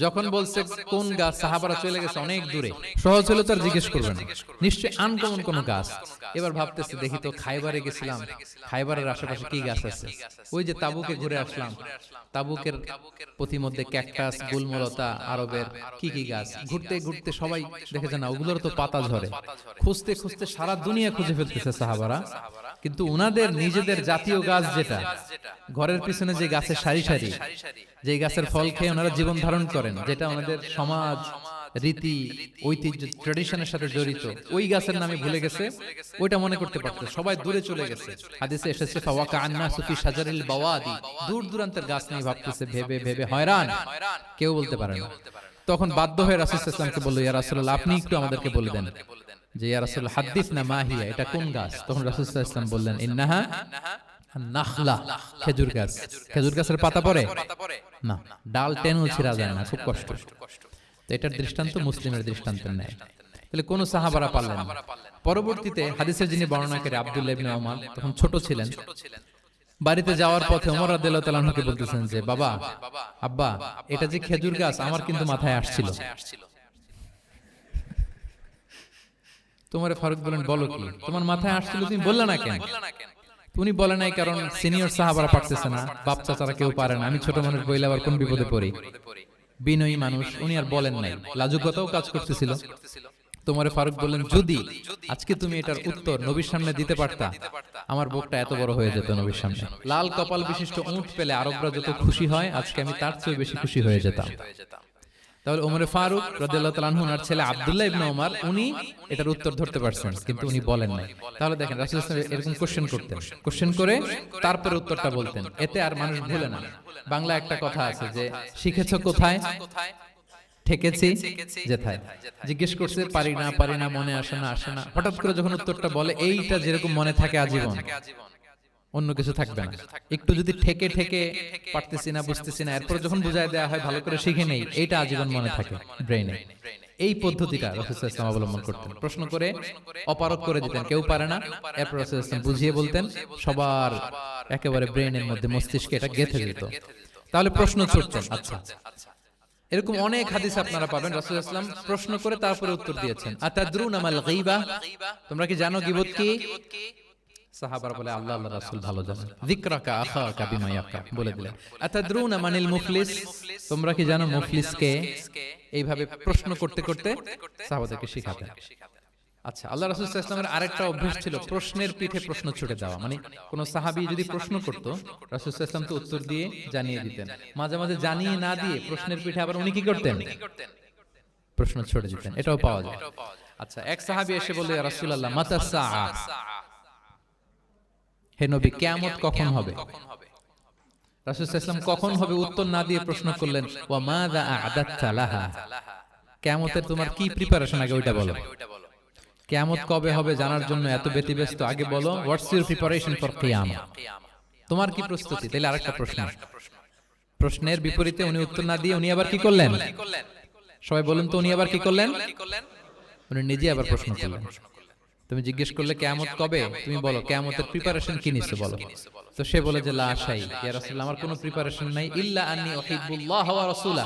যখন বলছে কোন গাছ, সাহাবারা চলে গেছে অনেক দূরে। সহজ হলো তার জিজ্ঞেস করবেন, নিশ্চয়ই আনকমন কোন গাছ। এবার ভাবতেছে, দেখি তো খাইবারে গেছিলাম, খাইবারের আশেপাশে কি গাছ আছে? ওই যে তাবুকে ঘুরে আসলাম, তাবুকের পথিমধ্যে ক্যাকটাস, গুলমলতা, আরবের কি কি গাছ। ঘুরতে ঘুরতে সবাই দেখেছে না ওগুলোর তো পাতা ঝরে। খুঁজতে খুঁজতে সারা দুনিয়া খুঁজে ফেলতেছে সাহাবারা, কিন্তু উনাদের নিজেদের জাতীয় গাছ যেটা, ঘরের পিছনে যে গাছের সারি সারি, যে গাছের ফল খেয়ে ওনারা জীবন ধারণ করেন, যেটা ওনাদের সমাজ, রীতি, ঐতিহ্য, ট্র্যাডিশনের সাথে জড়িত, ওই গাছের নামে ভুলে গেছে, ওইটা মনে করতে পারতো। সবাই দূরে চলে গেছে। হাদিসে এসেছে ফাওয়াকা আন্নাসু ফি শাজারিল বাওয়াদি, দূর দূরান্তের গাছ নিয়ে ভাবতেছে, ভেবে ভেবে হয়রান, কেউ বলতে পারে না। তখন বাধ্য হয়ে রাসূল সাল্লাল্লাহু আলাইহি ওয়াসাল্লামকে বলল, ইয়া রাসূলুল্লাহ, আপনি একটু আমাদেরকে বলে দেন যে ইয়া রাসূলুল্লাহ হাদ্দিসনা মা হিয়া, এটা কোন গাছ? তখন রাসূল সাল্লাল্লাহু আলাইহি ওয়াসাল্লাম বললেন ইন্নাহা নাখলা, খেজুর গাছ। খেজুর গাছের পাতা পড়ে না, ডাল টেনেও ছিঁড়া যায় না, খুব কষ্ট। তো এটার দৃষ্টান্ত মুসলিমের দৃষ্টান্তের ন্যায়। তাহলে কোন সাহাবারা পারলেন না। পরবর্তীতে হাদিসের যিনি বর্ণনাকারী আব্দুল্লাহ ইবনে ওমর তখন ছোট ছিলেন, বাড়িতে যাওয়ার পথে ওমর রাদিয়াল্লাহু তাআলা আনহুকে বলতেছেন যে বাবা, আব্বা, এটা যে খেজুর গাছ আমার কিন্তু মাথায় আসছিল। তোমার ফারুক বলেন বলো কি, তোমার মাথায় আসছিল, তুমি বললে না কেন? উনি বলে নাই কারণ সিনিয়র সাহাবারা পারতেছে না, বাপ চাচারা কেউ পারে না, আমি ছোট মানুষ বইলে আবার কোন বিপদে পড়ি, বিনয়ী মানুষ, উনি আর বলেন নাই, লাজুকতাও কাজ করতেছিল। তোমার ফারুক বললেন যদি আজকে তুমি এটার উত্তর নবীর সামনে দিতে পারতা, আমার বুকটা এত বড় হয়ে যেত নবীর সামনে। লাল কপাল বিশিষ্ট উট পেলে আরবরা যত খুশি হয়, আজকে আমি তার চেয়ে বেশি খুশি হয়ে যেতাম। তাহলে ওমর ফারুক রাদিয়াল্লাহু তাআলা আনহু ওনার ছেলে আব্দুল্লাহ ইবনে ওমর উনি এটার উত্তর ধরতে পারছেন, কিন্তু উনি বলেন নাই। তাহলে দেখেন রাসূল সাল্লাল্লাহু আলাইহি ওয়াসাল্লাম এরকম কোশ্চেন করতেন, কোশ্চেন করে তারপরে উত্তরটা বলতেন, এতে আর মানুষ ভুলে না। বাংলা একটা কথা আছে যে শিখেছো কোথায়, ঠেকেছি যেথায়। জিজ্ঞেস করছে পারি না, মনে আসে না, হঠাৎ করে যখন উত্তরটা বলে এইটা যেরকম মনে থাকে আজীবন, অন্য কিছু থাকবে না। একটু যদি ঠেকে পারতেছি না, বুঝতেছি না, এরপর যখন বুঝায় দেওয়া হয় ভালো করে শিখে নেই, এইটা আজীবন মনে থাকে ব্রেইনে। এই পদ্ধতিটা রাসূল সাল্লাল্লাহু আলাইহি ওয়াসাল্লাম অবলম্বন করতেন। প্রশ্ন করে অপারগ করে দিতেন, কেউ পারে না, এরপর রাসূল সাল্লাল্লাহু আলাইহি ওয়াসাল্লাম বুঝিয়ে বলতেন, সবার একেবারে ব্রেইনের মধ্যে, মস্তিষ্কে এটা গেঁথে যেত। তাহলে প্রশ্ন ছুটতেন। আচ্ছা, এরকম অনেক হাদিস আপনারা পাবেন রাসূল সাল্লাল্লাহু আলাইহি ওয়াসাল্লাম প্রশ্ন করে তারপরে উত্তর দিয়েছেন। আতাদরুনা মাল গীবা, তোমরা কি জানো গীবত কি? সাহাবারা বলে আল্লাহ আল্লাহ রাসূল ভালো জানেন। যিকরাকা আখাকা বিমা ইয়াকা, বলে দিলেন। আতাদরুনা মানিল মুফলিস, তোমরা কি জানো মুফলিস কে? এইভাবে প্রশ্ন করতে করতে সাহাবাদেরকে শিখাতেন। আচ্ছা, আল্লাহ রাসূল সাল্লাল্লাহু আলাইহি ওয়াসাল্লামের আরেকটা অভ্যাস ছিল প্রশ্নের পিঠে প্রশ্ন ছুড়ে দেওয়া। মানে কোন সাহাবী যদি প্রশ্ন করত, রাসূল সাল্লাল্লাহু আলাইহি ওয়াসাল্লাম তো উত্তর দিয়ে জানিয়ে দিতেন। মাঝে মাঝে জানিয়ে না দিয়ে প্রশ্নের পিঠে আবার উনি কি করতেন? প্রশ্ন ছুড়ে দিতেন। এটাও পাওয়া যায়। আচ্ছা, এক সাহাবী এসে বলল ইয়া রাসূলুল্লাহ মাতা সাআ, হে নবী কিয়ামত কখন হবে? রাসূল সাল্লাল্লাহু আলাইহি ওয়াসাল্লাম কখন হবে উত্তর না দিয়ে প্রশ্ন করলেন ওয়া মাযা আ'দাততা লাহা, কিয়ামতের তোমার কি প্রিপারেশন আগে ওইটা বলো। কিয়ামত কবে হবে জানার জন্য এত ব্যতিব্যস্ত, আগে বলো হোয়াটস ইউর প্রিপারেশন ফর কিয়ামত, তোমার কি প্রস্তুতি। তাহলে আরেকটা প্রশ্ন, প্রশ্নের বিপরীতে উনি উত্তর না দিয়ে উনি আবার কি করলেন? সবাই বলুন তো, উনি আবার কি করলেন? উনি নিজে আবার প্রশ্ন করলেন। তুমি জিজ্ঞেস করলে কিয়ামত কবে, তুমি বলো কিয়ামতের প্রিপারেশন কি নিছো বলো। তো সে বলে যে লা শাই, ইয়া রাসূলুল্লাহ আমার কোনো প্রিপারেশন নাই, ইল্লা আন্নী উহিব্বুল্লাহ ওয়া রাসূলা,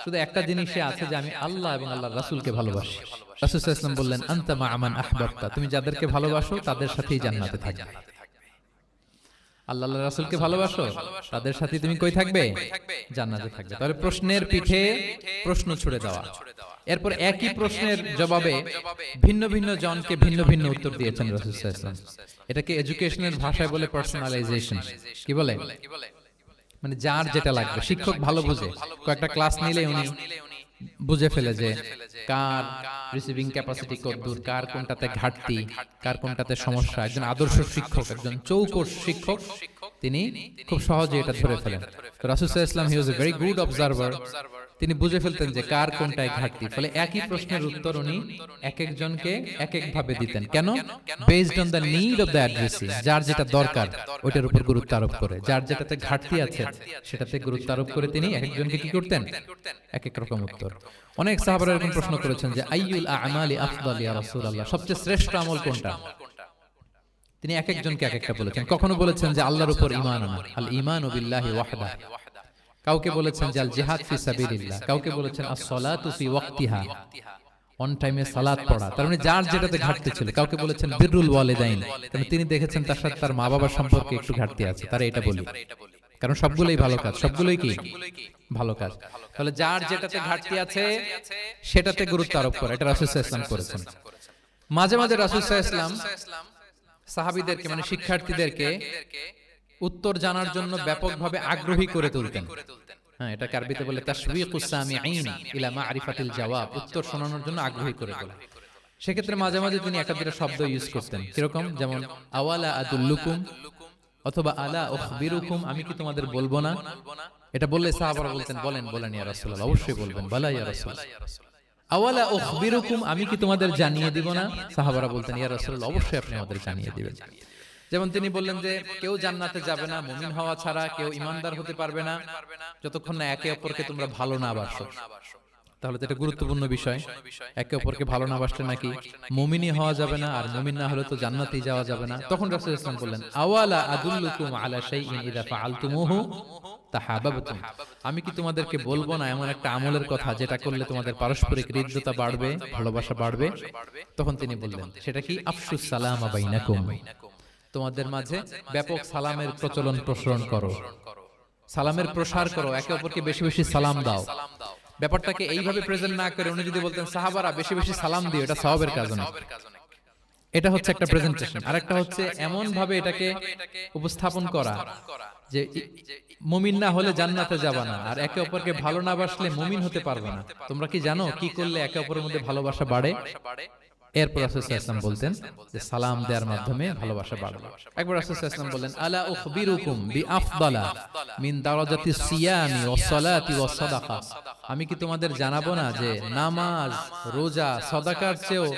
শুধু একটা জিনিসই আছে যে আমি আল্লাহ এবং আল্লাহর রাসূলকে ভালোবাসি। রাসূল সাল্লাল্লাহু আলাইহি ওয়াসাল্লাম বললেন আনতা মা আমান আহবাবতা, তুমি যাদেরকে ভালোবাসো তাদের সাথেই জান্নাতে থাকবে। আল্লাহ আল্লাহর রাসূলকে ভালোবাসো, তাদের সাথে তুমি কই থাকবে? জান্নাতে থাকবে। তাহলে প্রশ্নের পিঠে প্রশ্ন ছুড়ে দেওয়া। এরপর একই প্রশ্নের জবাবে ভিন্ন ভিন্ন জনকে ভিন্ন ভিন্ন উত্তর দিয়েছেন রাসূল সাল্লাল্লাহু আলাইহি ওয়াসাল্লাম। এটাকে এডুকেশনের ভাষায় বলে পার্সোনালাইজেশন। কি বলে? মানে যার যেটা লাগবে। শিক্ষক ভালো বুঝে, কয়েকটা ক্লাস নিলে উনি বুঝে ফেলে যে কার রিসিভিং ক্যাপাসিটি কতদূর, কার কোনটাতে ঘাটতি, কার কোনটাতে সমস্যা। একজন আদর্শ শিক্ষক, একজন চৌকস শিক্ষক, তিনি খুব সহজে এটা ধরে ফেলেন। তো রাসূল সাল্লাল্লাহু আলাইহি ওয়াসাল্লাম he was a very good observer, তিনি বুঝে ফেলতেন যে কার কোনটায় ঘাটতি। ফলে একই প্রশ্নের উত্তর উনি এক একজনকে এক এক ভাবে দিতেন। কেন? Based on the need of the addressee, যার যেটা দরকার ওইটার উপর গুরুত্ব আরোপ করে, যার যেটাতে ঘাটতি আছে সেটাতে গুরুত্ব আরোপ করে তিনি এক একজনকে কি করতেন? এক এক রকম উত্তর। অনেক সাহাবারা এরকম প্রশ্ন করেছেন যে আইয়ুল আমালি আফদাল ইয়া রাসূলুল্লাহ, সবচেয়ে শ্রেষ্ঠ আমল কোনটা? তিনি এক একজনকে এক একটা বলেছেন। কখনো বলেছেন যে আল্লাহর উপর ঈমান আনা, আল ঈমানু বিল্লাহি ওয়াহদা। কাউকে বলেছেন যে আল জিহাদ ফি সাবিলিল্লাহ, কাউকে বলেছেন আস-সালাতু ফি ওয়াক্তিহা, অন টাইমে সালাত পড়া। তার মানে যার যেটাতে ঘাটতি ছিল। কাউকে বলেছেন বিররুল ওয়ালিদাইন, কারণ তিনি দেখেছেন তার সাথে তার মা বাবার সম্পর্কে একটু ঘাটতি আছে, তারা এটা বলি, কারণ সবগুলোই ভালো কাজ, সবগুলোই কি ভালো কাজ। তাহলে যার যেটাতে ঘাটতি আছে সেটাতে গুরুত্ব আরোপ করা, এটা রাসূল সাল্লাল্লাহু আলাইহি ওয়াসাল্লাম করেছেন। মাঝে মাঝে রাসূল সাল্লাল্লাহু আলাইহি ওয়াসাল্লাম সাহাবীদেরকে মানে শিক্ষার্থীদেরকে উত্তর জানার জন্য ব্যাপকভাবে আগ্রহী করে তুলতেন। হ্যাঁ, এটাকে আরবিতে বলে তাশওয়িকুস সামিঈন ইলা মা'রিফাতিল জাওয়াব, উত্তর শোনানোর জন্য আগ্রহী করে তোলা। সেক্ষেত্রে মাঝে মাঝে তিনি এক দুটো শব্দ ইউজ করতেন। কিরকম? যেমন আওয়ালা আদুল্লুকুম অথবা আলা উখবিরুকুম, আমি কি তোমাদের বলবো না? এটা বললে সাহাবারা বলতেন বলেন বলেন ইয়া রাসূলুল্লাহ, অবশ্যই বলবেন, বালা ইয়া রাসূল। আওয়ালা উখবিরুকুম, আমি কি তোমাদের জানিয়ে দিব না? সাহাবারা বলতেন, ইয়া রাসূলুল্লাহ, অবশ্যই আপনি আমাদের জানিয়ে দিবেন। যেমন তিনি বললেন যে কেউ জান্নাতে যাবে না মুমিন হওয়া ছাড়া, কেউ ঈমানদার হতে পারবে না যতক্ষণ না একে অপরকে তোমরা ভালো না বাসো। তাহলে তো এটা গুরুত্বপূর্ণ বিষয়, একে অপরকে ভালো না বাসলে নাকি মুমিনই হওয়া যাবে না, আর মুমিন না হলে তো জান্নাতেই যাওয়া যাবে না। তখন রাসূল সাল্লাল্লাহু আলাইহি ওয়াসাল্লাম বললেন, আওয়ালা আদুল্লুকুম আলা শাইইন ইযা ফাআলতুমুহু তাহাবাবতুম, আমি কি তোমাদেরকে বলবো না এমন একটা আমলের কথা যেটা করলে তোমাদের পারস্পরিক হৃদ্যতা বাড়বে, ভালোবাসা বাড়বে? তখন তিনি বললেন, সেটা কি? আফশুস সালামা বাইনাকুম, তোমাদের মাঝে ব্যাপক সালামের প্রচলন প্রসারণ করো, সালামের প্রসার করো, একে অপরকে বেশি বেশি সালাম দাও। ব্যাপারটাকে এইভাবে প্রেজেন্ট না করে উনি যদি বলতেন, সাহাবারা বেশি বেশি সালাম দিও, এটা সওয়াবের কাজ না। এটা হচ্ছে একটা প্রেজেন্টেশন। আরেকটা হচ্ছে এমন ভাবে এটাকে উপস্থাপন করা যে মুমিন না হলে জান্নাতে যাবা না, আর একে অপরকে ভালো না বাসলে মুমিন হতে পারবে না। তোমরা কি জানো কি করলে একে অপরের মধ্যে ভালোবাসা বাড়ে? এরপর রাসূল সাল্লাল্লাহু আলাইহি ওয়াসাল্লাম বলতেন যে সালাম দেওয়ার মাধ্যমে ভালোবাসা বাড়বে। একবার রাসূল সাল্লাল্লাহু আলাইহি ওয়াসাল্লাম বললেন, আলা উখবিরুকুম বিআফদালা মিন দারাজাতি সিয়ামি ওয়াস সালাতি ওয়াস সাদাকা, আমি কি তোমাদের জানাবো না যে নামাজ, রোজা, সাদাকার চেয়েও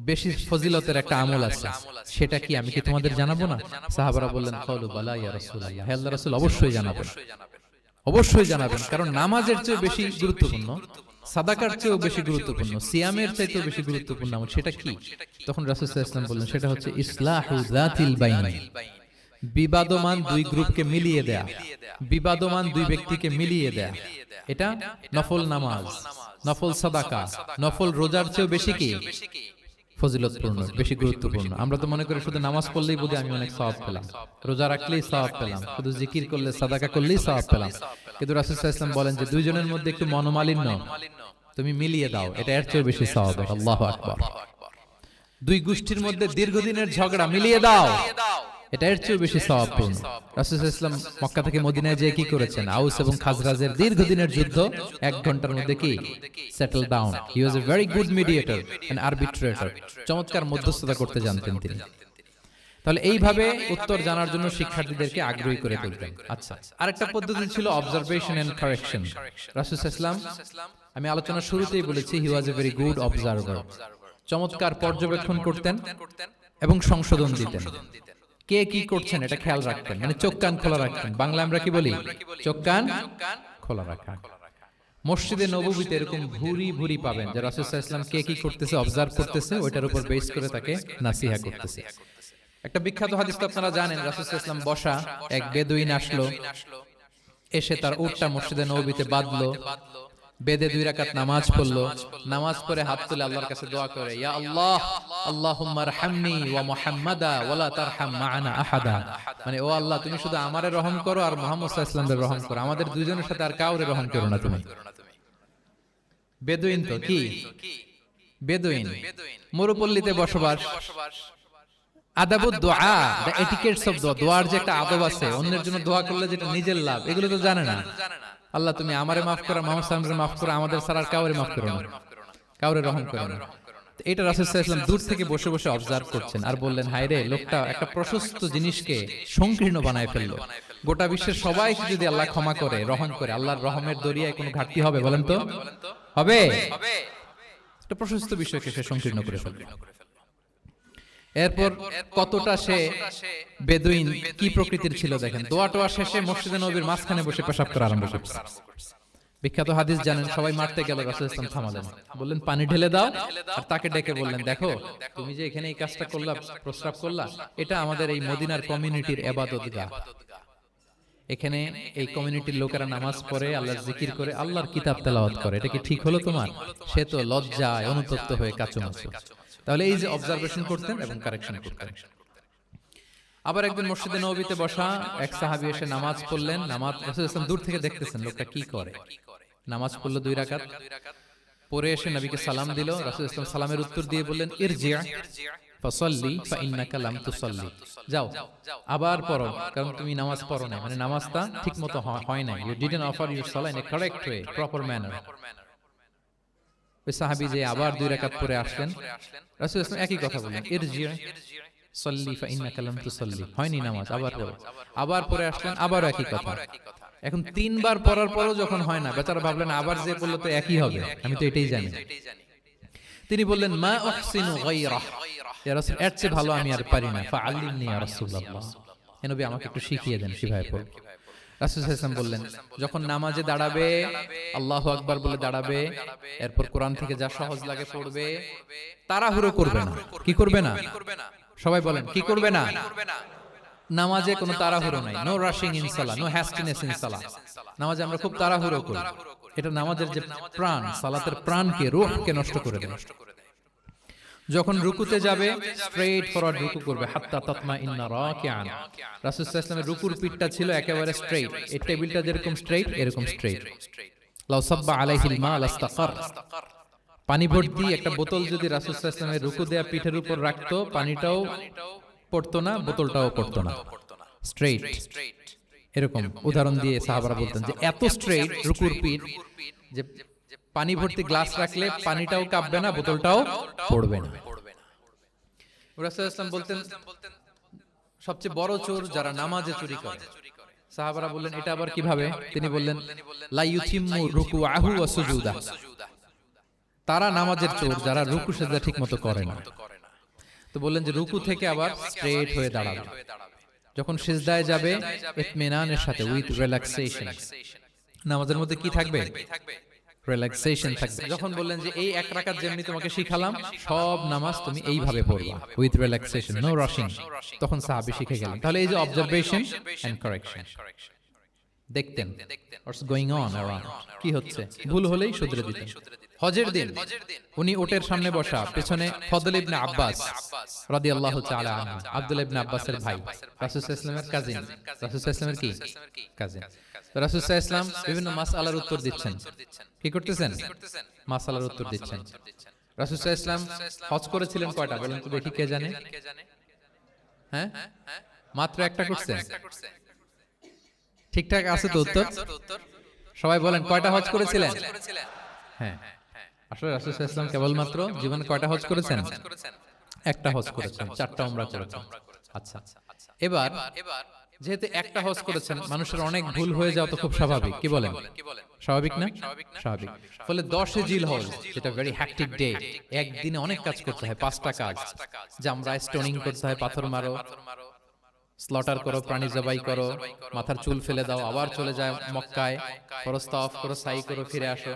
বেশি ফজিলতের একটা আমল আছে, সেটা কি আমি কি তোমাদের জানাবো না? সাহাবারা বললেন, ক্বালু বালা ইয়া রাসূলুল্লাহ, হে আল্লাহর রাসূল, অবশ্যই জানাবেন, অবশ্যই জানাবেন। কারণ নামাজের চেয়ে বেশি গুরুত্বপূর্ণ, সাদাকার চেয়েও বেশি গুরুত্বপূর্ণ, সিয়ামের চাইতেও বেশি গুরুত্বপূর্ণ আমল, সেটা কি? তখন রাসূল সাল্লাল্লাহু আলাইহি ওয়াসাল্লাম বললেন, সেটা হচ্ছে ইসলাহু যাতিল বাইন, বিবাদমান দুই গ্রুপকে মিলিয়ে দেয়া, বিবাদমান দুই ব্যক্তিকে মিলিয়ে দেয়া। এটা নফল নামাজ, নফল সাদাকা, নফল রোজার চেয়েও বেশি কি ফজিলতপূর্ণ, বেশি গুরুত্বপূর্ণ। আমরা তো মনে করি শুধু নামাজ পড়লেই বোধহয় আমি অনেক সওয়াব পেলাম, রোজা রাখলেই সওয়াব পেলাম, শুধু জিকির করলে, সাদাকা করলেই সওয়াব পেলাম। কিন্তু রাসূল সাল্লাল্লাহু আলাইহি ওয়াসাল্লাম বলেন যে দুইজনের মধ্যে একটু মনোমালিন্য তুমি মিলিয়ে দাও, এটা এর চেয়ে বেশি সওয়াব। আল্লাহু আকবার। দুই গোষ্ঠীর মধ্যে দীর্ঘদিনের ঝগড়া মিলিয়ে দাও, এটা এর চেয়ে বেশি সওয়াবপূর্ণ। রাসূল সাল্লাল্লাহু আলাইহি ওয়াসাল্লাম মক্কা থেকে মদিনায় যেয়ে কি করেছেন? আউস এবং খাজরাজের দীর্ঘদিনের যুদ্ধ 1 ঘন্টার মধ্যে কি settle down. He was a very good mediator and arbitrator, চমৎকার মধ্যস্থতা করতে জানতেন তিনি। তাহলে এইভাবে উত্তর জানার জন্য শিক্ষার্থীদেরকে আগ্রহী করে তুলতেন। আচ্ছা, আরেকটা পদ্ধতি ছিল অবজারভেশন এন্ড কারেকশন। রাসূল সাল্লাল্লাহু আলাইহি ওয়াসাল্লাম, আমি আলোচনার শুরুতেই বলেছি, হি was a very good observer, চমৎকার পর্যবেক্ষণ করতেন এবং সংশোধন দিতেন। কে কি করছেন এটা খেয়াল রাখতেন, মানে চোখ কান খোলা রাখতেন। বাংলা আমরা কি বলি? চোখ কান খোলা রাখা। মসজিদে নববীতে এরকম ভুরি ভুরি পাবেন যে রাসূল সাল্লাল্লাহু আলাইহি ওয়াসাল্লাম কে কি করতেছে অবজার্ভ করতেছে, ওইটার উপর বেস করে তাকে নাসিহা করতেছে। একটা বিখ্যাত হাদিস তো আপনারা জানেন, রাসূল সাল্লাল্লাহু আলাইহি ওয়াসাল্লাম বসা, এক বেদুইন আসলো, এসে তার উটটা মসজিদে নববীতে বাঁধলো, বেদে 2 রাকাত নামাজ পড়লো, নামাজ পড়ে হাত তুলে আল্লাহর কাছে দোয়া করে, ইয়া আল্লাহ আল্লাহুম্মা রহমনি ওয়া মুহাম্মাদা ওয়া লা তারহাম মা'ানা আহাদা, মানে ও আল্লাহ তুমি শুধু আমারে রহম করো আর মুহাম্মদ সাল্লাল্লাহু আলাইহি ওয়াসাল্লামের রহম করো, আমাদের দুইজনের সাথে আর কাউরে রহম করো না তুমি। বেদুইন তো কি, বেদুইন মরুপল্লীতে বসবাস। আদাবুদ দুআ, দ্য এটিকেটস অফ দোয়া, দোয়ার যে একটা আদব আছে, অন্যের জন্য দোয়া করলে যেটা নিজের লাভ, এগুলো তো জানে না। আল্লাহ তুমি আমারে মাফ করো, মুহাম্মদ সাল্লাল্লাহু আলাইহি ওয়াসাল্লামকে মাফ করো, আমাদের ছাড়া আর কাউরে মাফ করো না, কাউরে রহম করো না। এটা রাসূল সাল্লাল্লাহু আলাইহি ওয়াসাল্লাম দূর থেকে বসে বসে অবজার্ভ করছেন আর বললেন, হায় রে, লোকটা একটা প্রশস্ত জিনিসকে সংকীর্ণ বানায় ফেললো। গোটা বিশ্বের সবাইকে যদি আল্লাহ ক্ষমা করে, রহম করে, আল্লাহর রহমের দরিয়ায় কোনো ঘাটতি হবে বলেন তো? হবে? একটা প্রশস্ত বিষয়কে সে সংকীর্ণ করে ফেলবে। এরপর কতটা সে বেদুইন কি প্রকৃতির ছিল দেখেন। দোয়া টোয়া শেষে মসজিদে নববীর মাঝখানে বসে পেশাব করা আরম্ভ করছে। বিখ্যাত হাদিস জানেন, সবাই মারতে গেল, রাসূল সাল্লাল্লাহু আলাইহি ওয়াসাল্লাম থামালেন, বললেন পানি ঢেলে দাও, আর তাকে ডেকে বললেন, দেখো তুমি যে এখানে এই কাজটা করলা, প্রস্রাব করলা, এটা আমাদের এই মদিনার কমিউনিটির ইবাদতগাহ। এখানে এই কমিউনিটির লোকেরা নামাজ পড়ে, আল্লাহর জিকির করে, আল্লাহর কিতাব তেলাওয়াত করে, এটা কি ঠিক হলো তোমার? সে তো লজ্জায় অনুতপ্ত হয়ে কাঁচুমাচু। তাহলে এই যে অবজারভেশন করতেন এবং কারেকশন করতেন। আবার একদিন মসজিদে নববীতে বসা এক সাহাবী এসে নামাজ পড়লেন, নামাজ রাসূল সাল্লাল্লাহু আলাইহি ওয়াসাল্লাম দূর থেকে দেখতেছেন লোকটা কি করে। নামাজ পড়লো 2 রাকাত, পরে এসে নবীকে সালাম দিল। রাসূল সাল্লাল্লাহু আলাইহি ওয়াসাল্লাম সালামের উত্তর দিয়ে বললেন, ইরজি' ফাসাল্লি ফাইন্নাকা লাম তুসাল্লি, যাও আবার পড়ো, কারণ তুমি নামাজ পড়ো না, মানে নামাজটা ঠিকমতো হয় না, ইউ ডিডন্ট অফার ইউর সালাহ in a correct way, proper manner. ওই সাহাবী যে আবার 2 রাকাত পরে আসলেন, রাসূল সাল্লাল্লাহু আলাইহি ওয়াসাল্লাম একই কথা বললেন, ইরজি' সাল্লি ফাইন্নাকা লাম তুসাল্লি, হয়নি নামাজ, আবার পড়ো। আবার পরে আসলেন, আবার একই কথা। এখন 3 বার পড়ার পরও যখন হয় না, বেচারা ভাবলেন আবার যে বললো তো একই হবে, আমি তো এটাই জানি। তিনি বললেন মা উহসিনু গায়রাহ, ইয়া রাসূল এর চেয়ে ভালো আমি আর পারি না, ফাআল্লিমনি ইয়া রাসূলুল্লাহ, হে নবী আমাকে একটু শিখিয়ে দেন কিভাবে পড়ব। রাসূল সাল্লাল্লাহু আলাইহি ওয়াসাল্লাম বললেন, যখন নামাজে দাঁড়াবে আল্লাহু আকবার বলে দাঁড়াবে, এরপর কোরআন থেকে যা সহজ লাগে পড়বে, তাড়াহুড়ো করবে না। কি করবে না? সবাই বলেন কি করবে না? নামাজে কোনো তাড়াহুড়ো নাই, no rushing in salah, no hastiness in salah. নামাজে আমরা খুব তাড়াহুড়ো করি, এটা নামাজের যে প্রাণ, সালাতের প্রাণকে, রূহকে নষ্ট করে দেয়। যখন রুকুতে যাবে স্ট্রেইট ফরওয়ার্ড রুকু করবে, হাত্তা তাতমাইন্না রাকিআন। রাসূল সাল্লাল্লাহু আলাইহি ওয়াসাল্লামের রুকুর পিঠটা ছিল একেবারে স্ট্রেইট, এই টেবিলটা যেরকম স্ট্রেইট এরকম স্ট্রেইট। লাউ সাব্বা আলাইহিল মা লাস্তাকার, পানি ভর্তি একটা বোতল যদি রাসূল সাল্লাল্লাহু আলাইহি ওয়াসাল্লামের রুকু দেয়া পিঠের উপর রাখতো, পানিটাও পড়তো না, বোতলটাও পড়তো না, স্ট্রেইট। এরকম উদাহরণ দিয়ে সাহাবারা বলতেন যে এত স্ট্রেইট রুকুর পিঠ যে পানি ভর্তি গ্লাস রাখলে পানিটাও কাঁপবে না, বোতলটাও পড়বে না। রাসূল সাল্লাল্লাহু আলাইহি ওয়াসাল্লাম বলতেন সবচেয়ে বড় চোর যারা নামাজে চুরি করে। সাহাবারা বললেন এটা আবার কিভাবে? তিনি বললেন লা ইউতিম্মু রুকুআহু ওয়া সুজুদাহু, তারা নামাজের চোর যারা রুকু সিজদা ঠিকমতো করে না। তো বললেন যে রুকু থেকে আবার স্ট্রেট হয়ে দাঁড়াবে, যখন সিজদায় যাবে ইতমিনানের সাথে, উইথ রিল্যাক্সেশন। নামাজের মধ্যে কি থাকবে? রিল্যাক্সেশন থাকবে। যখন বললেন যে এই এক রাকাত যেমনি তোমাকে শিখালাম সব নামাজ তুমি এইভাবে পড়বা, উইথ রিল্যাক্সেশন, নো রাশিং, তখন সাহাবী শিখে গেলেন। তাহলে এই যে অবজারভেশন এন্ড কারেকশন, দেখতেন হোয়াটস গোয়িং অন অ্যারাউন্ড, কি হচ্ছে, ভুল হলেই শুধরে দিতেন। হজের দিন উনি ওটের সামনে বসা, পেছনে ফদল ইবনে আব্বাস রাদিয়াল্লাহু তাআলা আনহু, আব্দুল্লাহ ইবনে আব্বাসের ভাই, রাসূল সাল্লাল্লাহু আলাইহি ওয়াসাল্লামের কাজিন, রাসূল সাল্লাল্লাহু আলাইহি ওয়াসাল্লামের কি কাজিন। তো রাসূল সাল্লাল্লাহু আলাইহি ওয়াসাল্লাম বিভিন্ন মাসআলার উত্তর দিচ্ছেন। কি করতেছেন? মাসআলার উত্তর দিচ্ছেন। রাসূল সাল্লাল্লাহু আলাইহি ওয়াসাল্লাম হজ করেছিলেন কয়টা বলেন তো দেখি, কে জানে? হ্যাঁ, মাত্র একটা করছেন। ঠিকঠাক আছে তো উত্তর? সবাই বলেন কয়টা হজ করেছিলেন? হ্যাঁ, আসলে রাসূল সাল্লাল্লাহু আলাইহি ওয়াসাল্লাম কেবলমাত্র জীবনে কয়টা হজ করেছেন? একটা হজ করেছেন, 4টা উমরা করেছেন। আচ্ছা, এবার যেহেতু একটা হজ করেছেন, মানুষের অনেক ভুল হয়ে যাওয়া তো খুব স্বাভাবিক। কি বলেন? স্বাভাবিক না? স্বাভাবিক। ফলে 10 জিলহজ, যেটা ভেরি হ্যাকটিক ডে, একদিনে অনেক কাজ করতে হয়, 5টা কাজ। জামরা স্টোনিং করতে হয়, পাথর মারো, স্লটার করো, প্রাণী জবাই করো, মাথার চুল ফেলে দাও, আবার চলে যায় মক্কায়, ফরজ তাওয়াফ করো, সাই করো, ফিরে আসো।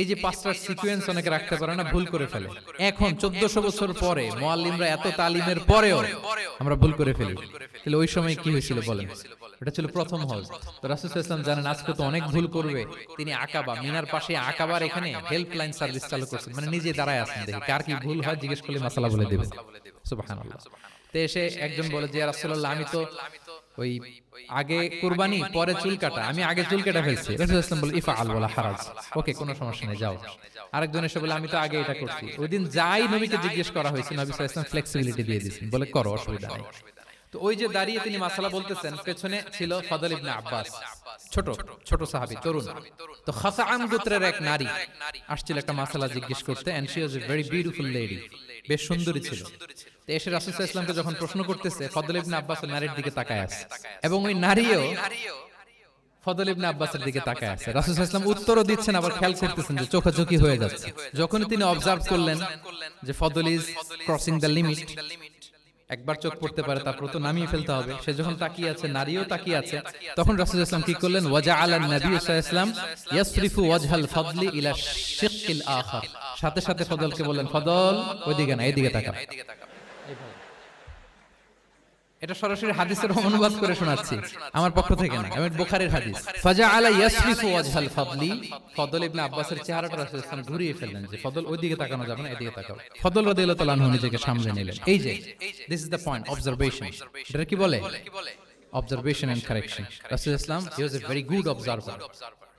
এই যে 5টার সিকোয়েন্স অনেকে রাখতে পারে না, ভুল করে ফেলে। এখন 1400 বছর পরে, মুআল্লিমরা এত তালিমের পরেও আমরা ভুল করে ফেলি। তাহলে ওই সময় কি হয়েছিল বলেন? এটা ছিল প্রথম হজ। তো রাসূল সাল্লাল্লাহু আলাইহি ওয়াসাল্লাম জানেন আজকে তো অনেক ভুল করবে, তিনি আকাবা, মিনার পাশে আকাবার এখানে হেল্পলাইন সার্ভিস চালু করছেন, মানে নিজে দাঁড়ায় আছেন, দেখি কার কি ভুল হয় জিজ্ঞেস করলে মাসালা বলে দেবে। সুবহানাল্লাহ। তো এসে একজন বলে যে ইয়া রাসূলুল্লাহ, আমি তো ওই আগে কুরবানি পরে চুল কাটা, আমি আগে চুল কেটে ফেলছি। রাসূল সাল্লাল্লাহু আলাইহি ওয়াসাল্লাম বলে ইফআল ওয়ালা হারাজ, ওকে কোনো সমস্যা নেই, যাও। আরেকজন এসে বলে আমি তো আগে এটা করছি। ওইদিন যাই নবীকে জিজ্ঞেস করা হয়েছে, নবী সাল্লাল্লাহু আলাইহি ওয়াসাল্লাম ফ্লেক্সিবিলিটি দিয়ে দিয়েছেন, বলে করো, অসুবিধা নেই। তো ওই যে দাঁড়িয়ে তিনি মাসালা বলতেছেন, পেছনে ছিল ফদল ইবনে আব্বাস, ছোট ছোট সাহাবী, তরুণ। তো খাসাআম গোত্রের এক নারী আসছিল একটা মাসালা জিজ্ঞেস করতে, and she was a very beautiful lady, বেশ সুন্দরী ছিল। তো এসে রাসূল সাল্লাল্লাহু আলাইহি ওয়াসাল্লামকে যখন প্রশ্ন করতেছে, ফদল ইবনে আব্বাস নারীর দিকে তাকায় আছে, এবং ওই নারীও ফদল ইবনে আব্বাসের দিকে তাকায় আছে। রাসূল সাল্লাল্লাহু আলাইহি ওয়াসাল্লাম উত্তরও দিচ্ছেন, আবার খেয়াল করতেছেন যে চোখাচোখি হয়ে যাচ্ছে। যখন তিনি অবজার্ভ করলেন যে ফদল ইজ ক্রসিং দ্য লিমিট, একবার চোখ পড়তে পারে, তারপর তো নামিয়ে ফেলতে হবে, সে যখন তাকিয়ে আছে, নারীও তাকিয়ে আছে, তখন রাসূল সাল্লাল্লাহু আলাইহি ওয়াসাল্লাম কি করলেন? ওয়াজআলান নবী সাল্লাল্লাহু আলাইহি ওয়াসাল্লাম ইয়াসরিফু ওয়াজহাল ফাদলি ইলা শিক্কিল আখার, সাথে সাথে ফদলকে বললেন, ফদল ওইদিকে না, এইদিকে তাকাও। এটা সরাসরি হাদিসের অনুবাদ করে শোনাচ্ছি, আমার পক্ষ থেকে না, এটা বুখারীর হাদিস। ফাজআলা ইয়াসরিফু ওয়াজহাল ফাদলি, ফদল ইবনে আব্বাসের চেহারাটা রাসূল সাল্লাল্লাহু আলাইহি ওয়াসাল্লাম ঘুরিয়ে ফেললেন যে ফদল ওইদিকে তাকানো যাবে না, এদিকে তাকাও। ফদল রাদিয়াল্লাহু তাআলা আনহু নিজেকে সামলে নিলেন। এই যে this is the point, observation. এটা কি বলে? Observation and correction. রাসূল সাল্লাল্লাহু আলাইহি ওয়াসাল্লাম he was a very good observer.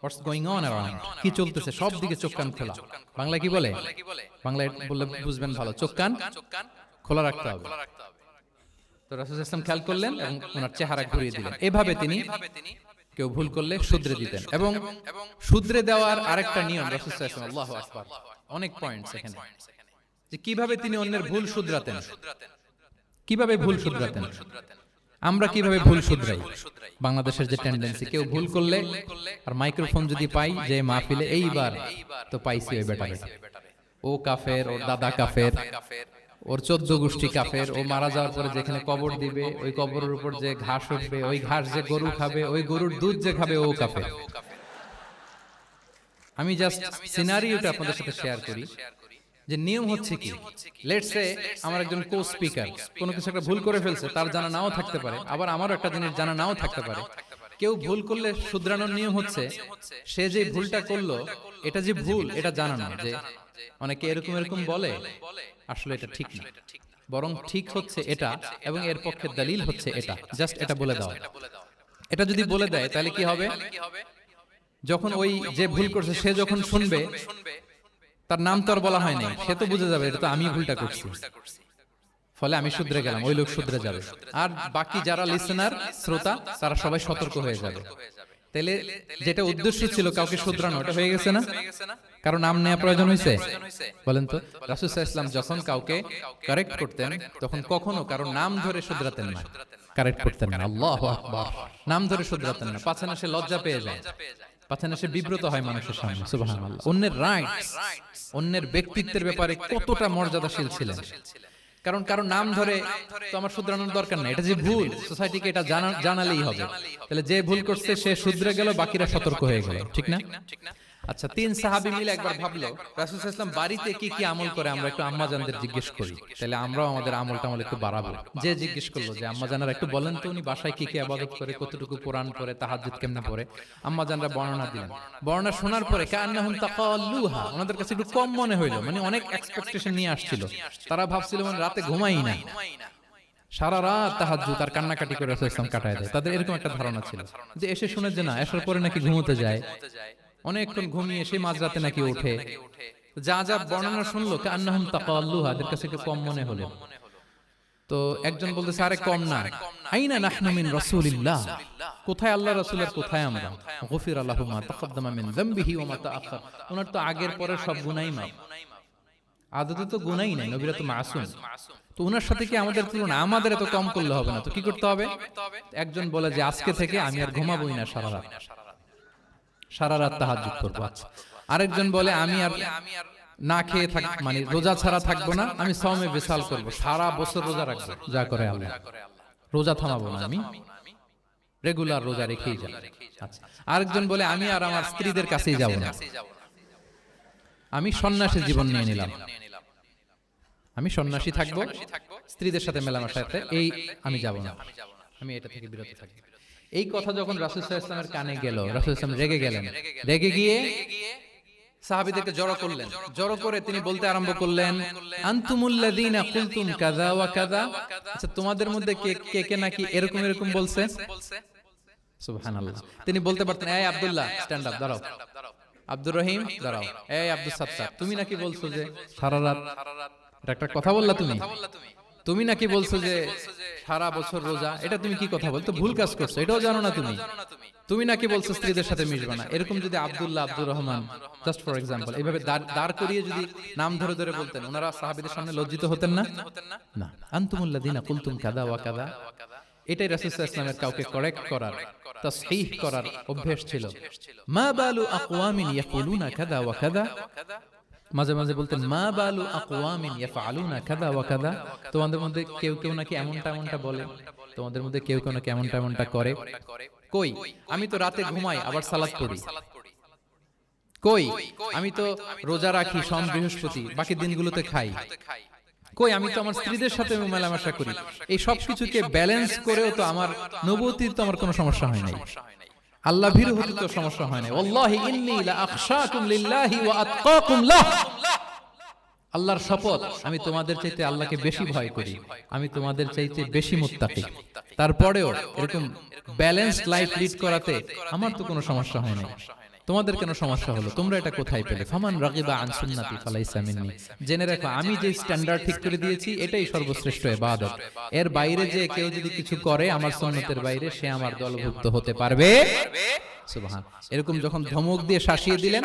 What's going on around, কি চলতেছে সব দিকে চোখ কান খোলা। বাংলা কি বলে? বাংলায় বললে বুঝবেন ভালো, চোখ কান খোলা রাখতে হবে। তো রাসূল সাল্লাল্লাহু আলাইহি ওয়াসাল্লাম খেয়াল করলেন এবং ওনার চেহারা ঘুরিয়ে দিলেন। এভাবে তিনি কেউ ভুল করলে শুধরে দিতেন। এবং শুধরে দেওয়ার আরেকটা নিয়ম রাসূল সাল্লাল্লাহু আলাইহি ওয়াসাল্লাম, আল্লাহু আকবার, অনেক পয়েন্টস এখানে, যে কিভাবে তিনি অন্যের ভুল শুধরাতেন, কিভাবে ভুল শুধরাতেন। আমরা কিভাবে ভুল শুধরাই? বাংলাদেশের যে টেন্ডেন্সি, কেউ ভুল করলে আর মাইক্রোফোন যদি পাই যে মাহফিলে, এইবার তো পাইছি ওই বেটারে, ও কাফের, ওর দাদা কাফের, ওর 14 গোষ্ঠী কাফের, ও মারা যাওয়ার পরে যেখানে কবর দিবে ওই কবরের উপর যে ঘাস উঠবে, ওই ঘাস যে গরু খাবে, ওই গরুর দুধ যে খাবে ও কাফের। আমি জাস্ট সিনারিওটা আপনাদের সাথে শেয়ার করি যে নিয়ম হচ্ছে কি। লেটস সে আমার একজন কো স্পিকার কোনো কিছু একটা ভুল করে ফেলছে, তার জানা নাও থাকতে পারে, আবার আমারও একটা জিনিস জানা নাও থাকতে পারে। কেউ ভুল করলে শুধরানোর নিয়ম হচ্ছে সে যে ভুলটা করলো এটা যে ভুল এটা জানানো। যে অনেকে এরকম এরকম বলে, আসলে এটা ঠিক না, বরং ঠিক হচ্ছে এটা এবং এর পক্ষে দলিল হচ্ছে এটা, জাস্ট এটা বলে দাও। এটা যদি বলে দেয় তাহলে কি হবে, যখন ওই যে ভুল করছে সে যখন শুনবে, তার নাম তো আর বলা হয় নাই, সে তো বুঝে যাবে এটা তো আমি ভুলটা করছি, ফলে আমি শুধরে গেলাম, ওই লোক শুধরে যাবে। আর বাকি যারা লিসেনার, শ্রোতা, তারা সবাই সতর্ক হয়ে যাবে। তাহলে যেটা উদ্দেশ্য ছিল কাউকে শুধরানো, ওটা হয়ে গেছে না? কারণ নাম নেওয়া প্রয়োজন হয়েছে? বলেন তো, রাসূল সাল্লাল্লাহু আলাইহি ওয়াসাল্লাম যখন কাউকে কারেক্ট করতেন তখন কখনো কারো নাম ধরে শুধরাতেন না, কারেক্ট করতেন না। আল্লাহু আকবার। নাম ধরে শুধরাতেন না, পাছে না সে লজ্জা পেয়ে যায়, পাছে না সে বিব্রত হয় মানুষের সামনে। সুবহানাল্লাহ। অন্যের রাইটস, অন্যের ব্যক্তিত্বের ব্যাপারে কতটা মর্যাদাশীল ছিলেন। কারণ কারো নাম ধরে তো আমার শুধরানোর দরকার নাই, এটা যে ভুল সোসাইটিকে এটা জানালেই হবে। তাহলে যে ভুল করছে সে শুধরে গেল, বাকিরা সতর্ক হয়ে গেল, ঠিক না? আচ্ছা, 3 সাহাবী মিলে একবার ভাবলো রাসূল সাল্লাল্লাহু আলাইহি ওয়াসাল্লাম বাড়িতে কি কি আমল করে, আমরা একটু আম্মাজানদের জিজ্ঞেস করি, তাহলে আমরাও আমাদের আমলটা একটু বাড়াবো। যে জিজ্ঞেস করলো যে আম্মাজানরা একটু বলেন তো উনি বাসায় কি কি ইবাদত করে, কতটুকু কোরআন পড়ে, তাহাজ্জুদ কেমনে পড়ে। আম্মাজানরা বর্ণনা দিলেন। বর্ণনা শোনার পরে কান্নাহুম তাকাল্লুহা, ওনাদের কাছে একটু কম মনে হইলো, মানে অনেক এক্সপেকটেশন নিয়ে আসছিল। তারা ভাবছিল মানে রাতে ঘুমাই না, সারা রাত তাহাজ্জুদ আর কান্নাকাটি করে রাসূল সাল্লাল্লাহু আলাইহি ওয়াসাল্লাম কাটায় দেয়। তাদের এরকম একটা ধারণা ছিল যে এসে শুনে যে না, আসার পরে নাকি ঘুমোতে যায়, অনেকক্ষণ ঘুমিয়ে সে মাঝরাতে নাকি ওঠে। যা যা বর্ণনা শুনলো কান্নাহুম তাকাল্লুহা, এদের কাছে একটু কম মনে হলো। তো একজন বলতেছে আরে কম না, আইনা নাহনু মিন রাসূলিল্লাহ, কোথায় আল্লাহ রাসূলের, কোথায় আমরা। গফির লাহু মা তাকদ্দামা মিন যামবিহি ওয়া মা তাআখার, ওনার তো আগের পরের সব গুনাহই মাফ। আদতে তো গুনাহই নাই, নবীরা তো মাসুম। তো ওনার সাথে কি আমাদের তুলনা, আমাদের এত কম করলে হবে না, তো কি করতে হবে? একজন বলে যে আজকে থেকে আমি আর ঘুমাবোই না, সারা রাত তাহাজ্জুদ করবো। আচ্ছা, আরেকজন বলে আমি আর না খেয়ে থাক, মানে রোজা ছাড়া থাকবো না, আমি সাওমে বিসাল করবো, সারা বছর রোজা রাখবো, যা করে আল্লাহ, রোজা থামাবো না, আমি রেগুলার রোজা রেখেই যাব। আচ্ছা, আরেকজন বলে আমি আর আমার স্ত্রীদের কাছেই যাব না, আমি সন্ন্যাসী জীবন নিয়ে নিলাম, আমি সন্ন্যাসী থাকবো, স্ত্রীদের সাথে মেলামেশাতে এই আমি যাব না, আমি এটা থেকে বিরত থাকবো। এই কথা যখন রাসূল সাল্লাল্লাহু আলাইহি ওয়াসাল্লামের কানে গেল, রাসূল সাল্লাল্লাহু আলাইহি ওয়াসাল্লাম রেগে গেলেন। রেগে গিয়ে সাহাবীদেরকে জড়ো করলেন। জড়ো করে তিনি বলতে আরম্ভ করলেন, আনতুমুল্লাযীনা কুলতুম কাযা ওয়া কাযা, আচ্ছা তোমাদের মধ্যে কে কে নাকি এরকম এরকম বলছে। সুবহানাল্লাহ। তিনি বলতে পারতেন এই আব্দুল্লাহ স্ট্যান্ড আপ, দাঁড়াও, আব্দুর রহিম দাঁড়াও, এই আব্দুস সাত্তার তুমি নাকি বলছো যে সারা রাত, এটা একটা কথা বললা তুমি, তুমি নাকি বলছো যে সারা বছর রোজা, এটা তুমি কি কথা বলতো, ভুল কাজ করছো, এটাও জানো না তুমি, তুমি নাকি বলছো স্ত্রীদের সাথে মিশবে না। এরকম যদি Abdullah, Abdur Rahman, just for example, এইভাবে দাঁড় করিয়ে যদি নাম ধরে ধরে বলতেন, ওনারা সাহাবীদের সামনে লজ্জিত হতেন না? না। আনতুমুল্লাযীনা কুলতুম কাযা ওয়া কাযা, এটাই রাসূল সাল্লাল্লাহু আলাইহি ওয়াসাল্লামের কাউকে কারেক্ট করার, তাসহিহ করার অভ্যাস ছিল। মা বালু আকওয়ামিন ইয়াকুলুনা কাযা ওয়া কাযা, মাঝে মাঝে বলতেন মা বালু আকওয়ামিন ইয়াফআলুনা কাযা ওয়া কাযা, তোমাদের মধ্যে কেউ কেউ নাকি এমনটা এমনটা বলে, তোমাদের মধ্যে কেউ কেউ নাকি এমনটা এমনটা করে। কই, আমি তো রাতে ঘুমাই আবার সালাত পড়ি। কই, আমি তো রোজা রাখি সোম বৃহস্পতি, বাকি দিনগুলোতে খাই। কই, আমি তো আমার স্ত্রীদের সাথে মেলামেশা করি। এই সব কিছুকে ব্যালেন্স করেও তো আমার নবুয়তির তো আমার কোনো সমস্যা হয় নাই, আল্লাহ ভীরু হতে তো সমস্যা হয় নাই। ওয়াল্লাহি ইন্নী লা আখশাকুম লিল্লাহি ওয়া আতকাকুম লাহ, আল্লাহর শপথ আমি তোমাদের চাইতে আল্লাহকে বেশি ভয় করি, আমি তোমাদের চাইতে বেশি মুত্তাকি। তারপরেও এরকম ব্যালেন্সড লাইফ লিড করাতে আমার তো কোনো সমস্যা হয় না, তোমাদের কেন সমস্যা হলো, তোমরা এটা কোথায় পেলে? ফামান রাগিবা আন সুন্নতি ফালাইসা মিন্নি, জেনে রাখো আমি যে স্ট্যান্ডার্ড ঠিক করে দিয়েছি এটাই সর্বশ্রেষ্ঠ ইবাদত, এর বাইরে যে কেউ যদি কিছু করে আমার সুন্নতের বাইরে, সে আমার দলভুক্ত হতে পারবে। সুবহান। এরকম যখন ধমক দিয়ে শাসিয়ে দিলেন,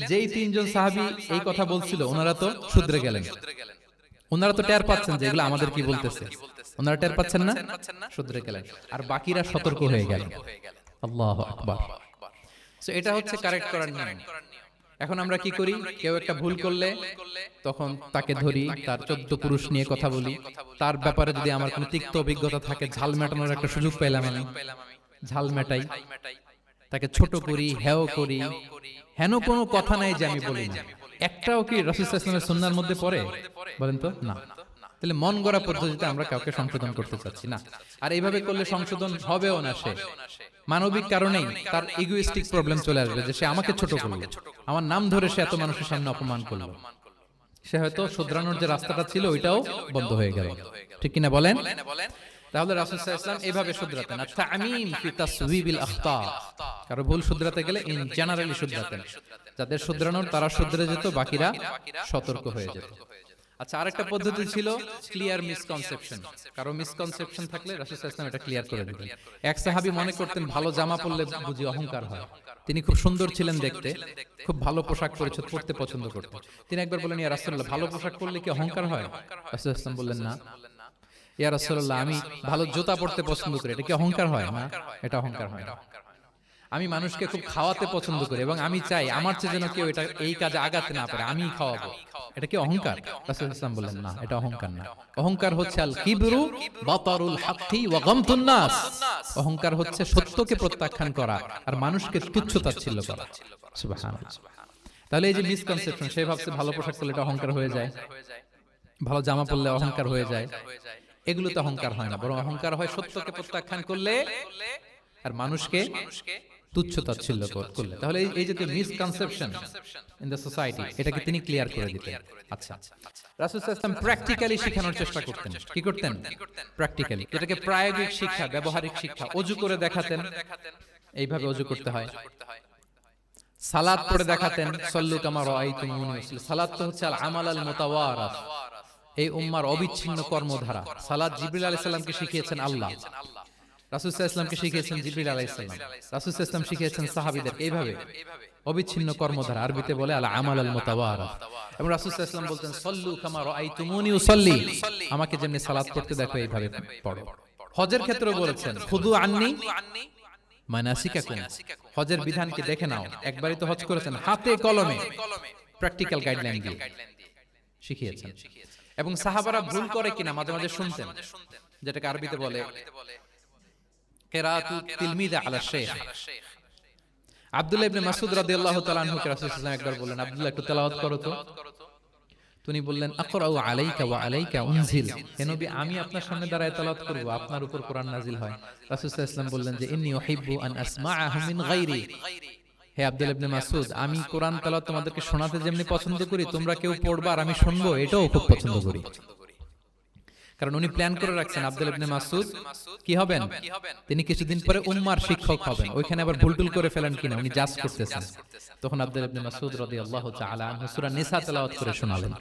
যেই 3 জন সাহাবী এই কথা বলছিল ওনারা তো শুধরে গেলেন, ওনারা তো টের পাচ্ছেন যে এগুলো আমাদের কি বলতেছে। ওনারা টের পাচ্ছেন না, শুধরে গেলেন, আর বাকিরা সতর্ক হয়ে গেলেন। আল্লাহু আকবার। সো এটা হচ্ছে কারেক্ট করার নিয়ম। এখন আমরা কি করি, কেউ একটা ভুল করলে তখন তাকে ধরি, তার 14 পুরুষ নিয়ে কথা বলি, তার ব্যাপারে যদি আমার কোনো তিক্ত অভিজ্ঞতা থাকে, ঝাল মেটানোর একটা সুযোগ পেলাম আমি, ঝাল মেটাই, তাকে ছোট করি, হেয় করি, হেন কোনো কথা নাই যে আমি বলি না। একটাও কি রাসূল সাল্লাল্লাহু আলাইহি ওয়াসাল্লামের সুন্নাহর মধ্যে পড়ে? বলেন তো না। তাহলে মন গড়া পদ্ধতিতে আমরা কাউকে সংশোধন করতে চাচ্ছি না, আর এইভাবে করলে সংশোধন হবেও না। সে মানবিক কারণেই তার ইগোইস্টিক প্রবলেম চলে আসবে, যে সে আমাকে ছোট করলো, আমার নাম ধরে সে এত মানুষের সামনে অপমান করলো, সে হয়তো শুধরানোর যে রাস্তাটা ছিল ওইটাও বন্ধ হয়ে গেল। ঠিক কিনা বলেন? তাহলে রাসূল সাল্লাল্লাহু আলাইহি ওয়াসাল্লাম এইভাবে শুধরাতেন। আর তামিম ফি তাসওয়িবিল আখতা, কারো ভুল শুধরাতে গেলে ইন জেনারেলি শুধরাতেন, যাদের শুধরানোর তারা শুধরে যেত, বাকিরা সতর্ক হয়ে যেত। আচ্ছা, আরেকটা পদ্ধতি ছিল ক্লিয়ার মিসকনসেপশন। কারো মিসকনসেপশন থাকলে রাসূল সাল্লাল্লাহু আলাইহি ওয়াসাল্লাম এটা ক্লিয়ার করে দিতেন। এক সাহাবী মনে করতেন ভালো জামা পরলে বুঝি অহংকার হয়। তিনি খুব সুন্দর ছিলেন দেখতে, খুব ভালো পোশাক পরিচ্ছদ পরতে পছন্দ করতেন। তিনি একবার বললেন, ইয়া রাসূলুল্লাহ, ভালো পোশাক পরলে কি অহংকার হয়? রাসূল সাল্লাল্লাহু আলাইহি ওয়াসাল্লাম বললেন, না। ইয়া রাসূলুল্লাহ, আমি ভালো জুতা পরতে পছন্দ করি, এটা কি অহংকার হয়? না, এটা অহংকার হয় না। আমি মানুষকে খুব খাওয়াতে পছন্দ করি এবং আমি চাই আমার চেয়ে যেন কেউ এটা এই কাজে আগাতে না পারে, আমিই খাওয়াবো, এটা কি অহংকার? রাসূল সাল্লাল্লাহু আলাইহি ওয়াসাল্লাম বললেন, না, এটা অহংকার না। অহংকার হচ্ছে আল কিবরু বাতারুল হাক্কি ওয়া গামতুন নাস। অহংকার হচ্ছে সত্যকে প্রত্যাখ্যান করা আর মানুষকে তুচ্ছ-তাচ্ছিল্য করা। সুবহানাল্লাহ। তাহলে এই যে মিসকনসেপশন, সে ভাবছে ভালো পোশাক পরলে এটা অহংকার হয়ে যায়, ভালো জামা পরলে অহংকার হয়ে যায়, এগুলো তো অহংকার হয় না, বরং অহংকার হয় সত্যকে প্রত্যাখ্যান করলে আর মানুষকে তুচ্ছ-তাচ্ছিল্য করলে। তাহলে এই যে মিসকনসেপশন ইন দ্য সোসাইটি, এটাকে তিনি ক্লিয়ার করে দিতেন। আচ্ছা, রাসূল সাল্লাল্লাহু আলাইহি ওয়াসাল্লাম প্র্যাকটিক্যালি শেখানোর চেষ্টা করতেন। কি করতেন? প্র্যাকটিক্যালি, এটাকে প্রায়োগিক শিক্ষা, ব্যবহারিক শিক্ষা। অজু করে দেখাতেন, এইভাবে অজু করতে হয়। সালাত পড়ে দেখাতেন, সাল্লু কামা রাআইতুমুনি উসাল্লি। সালাত তো হচ্ছে আল আমাল আল মুতাওয়ারাস, এই উম্মার অবিচ্ছিন্ন কর্মধারা। সালাত জিবরিল আলাইহিস সালামকে শিখিয়েছেন আল্লাহ, রাসূল সাল্লাল্লাহু আলাইহি ওয়াসাল্লামকে শিখিয়েছেন জিবরিল আলাইহিস সালাম, রাসূল সাল্লাল্লাহু আলাইহি ওয়াসাল্লাম শিখিয়েছেন সাহাবীদের। এইভাবে অবিচ্ছিন্ন কর্মধারা, আরবিতে বলে আল আমাল আল মুতাওয়ারাস। এবং রাসূল সাল্লাল্লাহু আলাইহি ওয়াসাল্লাম বলতেন, সাল্লু কামা রাআইতুমুনি উসাল্লি, আমাকে যেমনি সালাত পড়তে দেখো এইভাবে পড়ো। হজের ক্ষেত্রেও বলেছেন, খুদু আন্নি মানাসিকাকুম, হজের বিধানকে দেখে নাও। একবারই তো হজ করেছেন, হাতে কলমে প্র্যাকটিক্যাল গাইডলাইন দিয়ে শিখিয়েছেন। এবং সাহাবারা ভুল করে কিনা মাঝে মাঝে শুনতেন, যেটাকে আরবিতে বলে কিরাআতু তিলমিযা আলা শাইখ। আব্দুল্লাহ ইবনে মাসউদ রাদিয়াল্লাহু তাআলা আনহু কে রাসূল সাল্লাল্লাহু আলাইহি ওয়াসাল্লাম একবার বললেন, আব্দুল্লাহ একটু তেলাওয়াত করো তো। তিনি বললেন, আকরাউ আলাইকা ওয়া আলাইকা উনজিল, হে নবী, আমি আপনার সামনে দাঁড়ায় তেলাওয়াত করব, আপনার উপর কোরআন নাজিল হয়। রাসূল সাল্লাল্লাহু আলাইহি ওয়াসাল্লাম বললেন যে, ইন্নী উহিব্বু আন আসমাআহু মিন গায়রি, হে আব্দুল্লাহ ইবনে মাসউদ, আমি কোরআন তেলাওয়াত তোমাদেরকে শোনাতে যেমনি পছন্দ করি, তোমরা কেউ পড়বা আর আমি শুনবো, এটাও খুব পছন্দ করি। কারণ উনি প্ল্যান করে রাখছেন আব্দুল্লাহ ইবনে মাসউদ কি হবেন, তিনি কিছুদিন পরে উম্মার শিক্ষক হবেন। ওইখানে আবার ভুলটুল করে ফেলেন কিনা উনি জাজ করতেছেন। তখন আব্দুল্লাহ ইবনে মাসউদ রাদিয়াল্লাহু তাআলা আনহু সূরা নিসা তেলাওয়াত করে শোনালেন।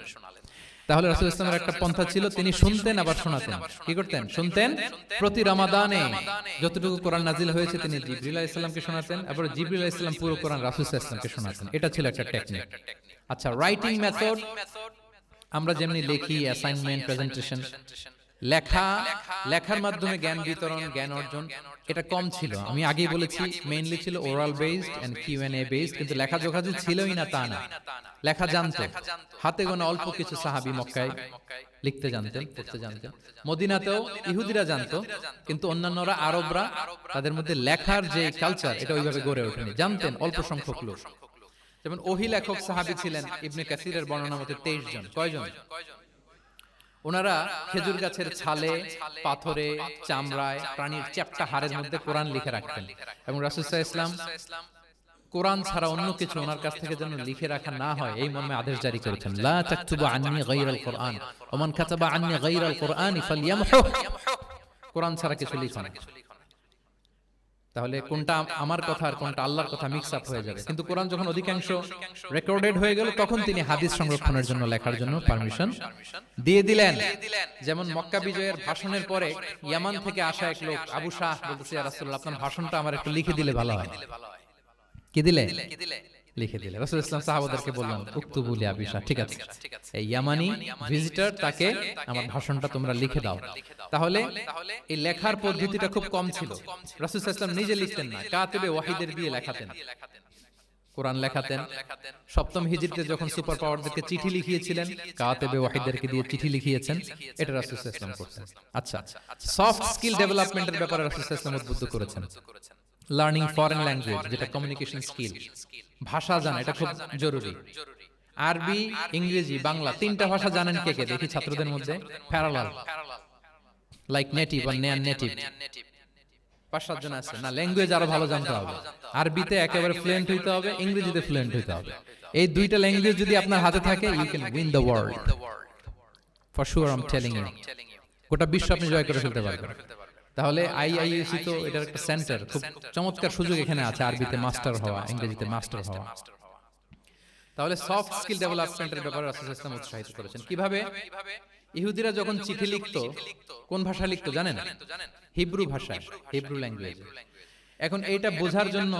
তাহলে রাসূল সাল্লাল্লাহু আলাইহি ওয়াসাল্লামের একটা পন্থা ছিল, তিনি শুনতেন আবার শোনাতেন। কি করতেন? শুনতেন, প্রতি রমাদানে যতটুকু কোরআন নাজিল হয়েছে তিনি জিবরিল আলাইহিস সালামকে শোনাতেন, আবার জিবরিল আলাইহিস সালাম পুরো কোরআন রাসূল সাল্লাল্লাহু আলাইহি ওয়াসাল্লামকে শোনাতেন। এটা ছিল একটা টেকনিক। আচ্ছা, রাইটিং মেথড, আমরা যেমনি লিখি, অ্যাসাইনমেন্ট, প্রেজেন্টেশন, লেখার মাধ্যমে জ্ঞান বিতরণ, জ্ঞান অর্জন, এটা কম ছিল। আমি আগেই বলেছি মেইনলি ছিল oral based and QnA based, কিন্তু লেখা যোগাযোগ ছিলই না তা না। লেখা জানতো, হাতে গোনা অল্প কিছু সাহাবী মক্কায় লিখতে জানতেন, পড়তে জানতেন। মদিনাতেও ইহুদিরা জানতো, কিন্তু অন্যান্যরা, আরবরা, তাদের মধ্যে লেখার যে কালচার এটা ওইভাবে গড়ে ওঠেনি, জানতেন অল্প সংখ্যক লোক। যেমন ওহী লেখক সাহাবী ছিলেন ইবনে কাসিরের বর্ণনা মতে 23 জন। কয়জন? ওনারা খেজুর গাছের ছালে, পাথরে, চামড়ায়, প্রাণীর চ্যাপ্টা হাড়ের মধ্যে কোরআন লিখে রাখতেন। এবং রাসূল সাল্লাল্লাহু আলাইহি ওয়াসাল্লাম কোরআন ছাড়া অন্য কিছু ওনার কাছ থেকে যেন লিখে রাখা না হয় এই মর্মে আদেশ জারি করেছেন, লা তাকতুবু আন্নী গায়রাল কোরআন ওয়া মান কাতাবা আন্নী গায়রাল কোরআনি ফালইয়ামহু, কোরআন ছাড়া কিছু লিখো না। তাহলে কোনটা আমার কথা আর কোনটা আল্লাহর কথা মিক্স আপ হয়ে যাবে। কিন্তু কোরআন যখন অধিকাংশ রেকর্ডেড হয়ে গেল, তখন তিনি হাদিস সংরক্ষণের জন্য, লেখার জন্য পারমিশন দিয়ে দিলেন। যেমন মক্কা বিজয়ের ভাষণের পরে ইয়ামান থেকে আসা এক লোক আবু শাহ বলতেছে, ইয়া রাসূলুল্লাহ, আপনার ভাষণটা আমার একটু লিখে দিলে ভালো হয়। কি দিলে? লিখে দিলেন। রাসূল ইসলাম সাহাবাদেরকে বললেন উক্তুবু লি আবি শাহ, ঠিক আছে, এই ইয়ামানি ভিজিটর তাকে আমার ভাষণটা তোমরা লিখে দাও। তাহলে এই লেখার পদ্ধতিটা খুব কম ছিল। রাসূল সাল্লাল্লাহু আলাইহি ওয়াসাল্লাম নিজে লিখতেন না, কাতিবে ওয়াহিদের দিয়ে লেখাতেন, কোরআন লেখাতেন। সপ্তম হিজরিতে যখন সুপার পাওয়ারদেরকে চিঠি লিখিয়েছিলেন, কাতিবে ওয়াহিদদেরকে দিয়ে চিঠি লিখিয়েছেন, এটা রাসূল সাল্লাল্লাহু আলাইহি ওয়াসাল্লাম করতেন। আচ্ছা, সফট স্কিল ডেভেলপমেন্টের ব্যাপারে রাসূল সাল্লাল্লাহু আলাইহি ওয়াসাল্লাম উদ্বুদ্ধ করেছেন। লার্নিং ফরেন ল্যাঙ্গুয়েজ, যেটা কমিউনিকেশন স্কিল, ভাষা জানা, এটা খুব জরুরি। আরবি, ইংরেজি, বাংলা, তিনটা ভাষা জানেন কে কে দেখি ছাত্রদের মধ্যে? প্যারালাল, লাইক নেটিভ আর নেয়ার নেটিভ, 5-7 জন আছে না? ল্যাঙ্গুয়েজ আরো ভালো জানতে হবে। আরবিতে একেবারে ফ্লুয়েন্ট হইতে হবে, ইংরেজিতে ফ্লুয়েন্ট হইতে হবে। এই দুইটা ল্যাঙ্গুয়েজ যদি আপনার হাতে থাকে, you can win the world for sure, I am telling you. গোটা বিশ্ব আপনি জয় করে ফেলতে পারবেন। তাহলে আইআইএসি তো এটার একটা সেন্টার, খুব চমৎকার সুযোগ এখানে আছে আরবিতে মাস্টার হওয়া, ইংরেজিতে মাস্টার হওয়া। তাহলে সফট স্কিল ডেভেলপমেন্টের ব্যাপারে রাসূল সাল্লাল্লাহু আলাইহি ওয়াসাল্লাম উৎসাহিত করেছেন। কিভাবে? ইহুদিরা যখন চিঠি লিখতো, কোন ভাষা লিখতো জানেন? হিব্রু ভাষায়, হিব্রু ল্যাঙ্গুয়েজ। এখন এইটা বোঝার জন্য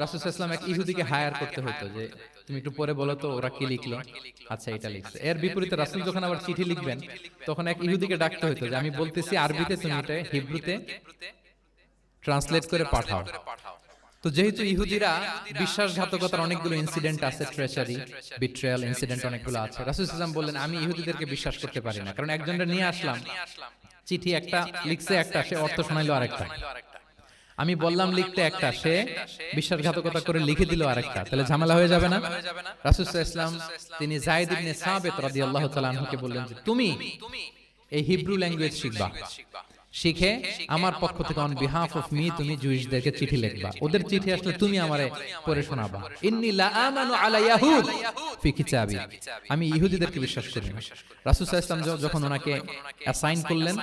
রাসূল সাল্লাল্লাহু আলাইহি ওয়াসাল্লাম এক ইহুদিকে হায়ার করতে হতো, যে তুমি একটু পরে বলো তো ওরা কি লিখলো। আচ্ছা, এটা লিখছে। এর বিপরীতে রাসূল যখন আবার চিঠি লিখবেন, তখন এক ইহুদিকে ডাকতে হতো যে আমি বলতেছি আরবিতে, তুমি এটা হিব্রুতে ট্রান্সলেট করে পাঠাও। তো যেহেতু ইহুদিরা বিশ্বাসঘাতকতার অনেকগুলো ইনসিডেন্ট আছে, ট্রেচারি, বিট্রেয়াল ইনসিডেন্ট অনেকগুলো আছে, রাসূল সাল্লাল্লাহু আলাইহি ওয়াসাল্লাম বললেন আমি ইহুদিদেরকে বিশ্বাস করতে পারি না, কারণ একজনটা নিয়ে আসলাম, চিঠি একটা লিখছে, একটা সে অর্থ শোনাইলো আরেকটা, আমি বললাম লিখতে একটা, সে বিশ্বাসঘাতকতা করে লিখে দিল আরেকটা, তাহলে ঝামেলা হয়ে যাবে না? রাসূল সাল্লাল্লাহু আলাইহি ওয়াসাল্লাম তিনি যায়েদ ইবনে সাবিত রাদিয়াল্লাহু তাআলা আনহুকে বললেন যে তুমি এই হিব্রু ল্যাঙ্গুয়েজ শিখবা, শিখে আমার পক্ষ থেকে অন বিহাফ অফ মি তুমি জুইশদেরকে চিঠি লিখবা, ওদের চিঠি আসলে তুমি আমারে পড়ে শোনাবা। ইন্নী লা আমানু আলা ইয়াহুদ ফি কিতাবি, আমি ইহুদিদেরকে বিশ্বাস করি না। রাসূল সাল্লাল্লাহু আলাইহি ওয়াসাল্লাম যখন ওনাকে অ্যাসাইন করলেন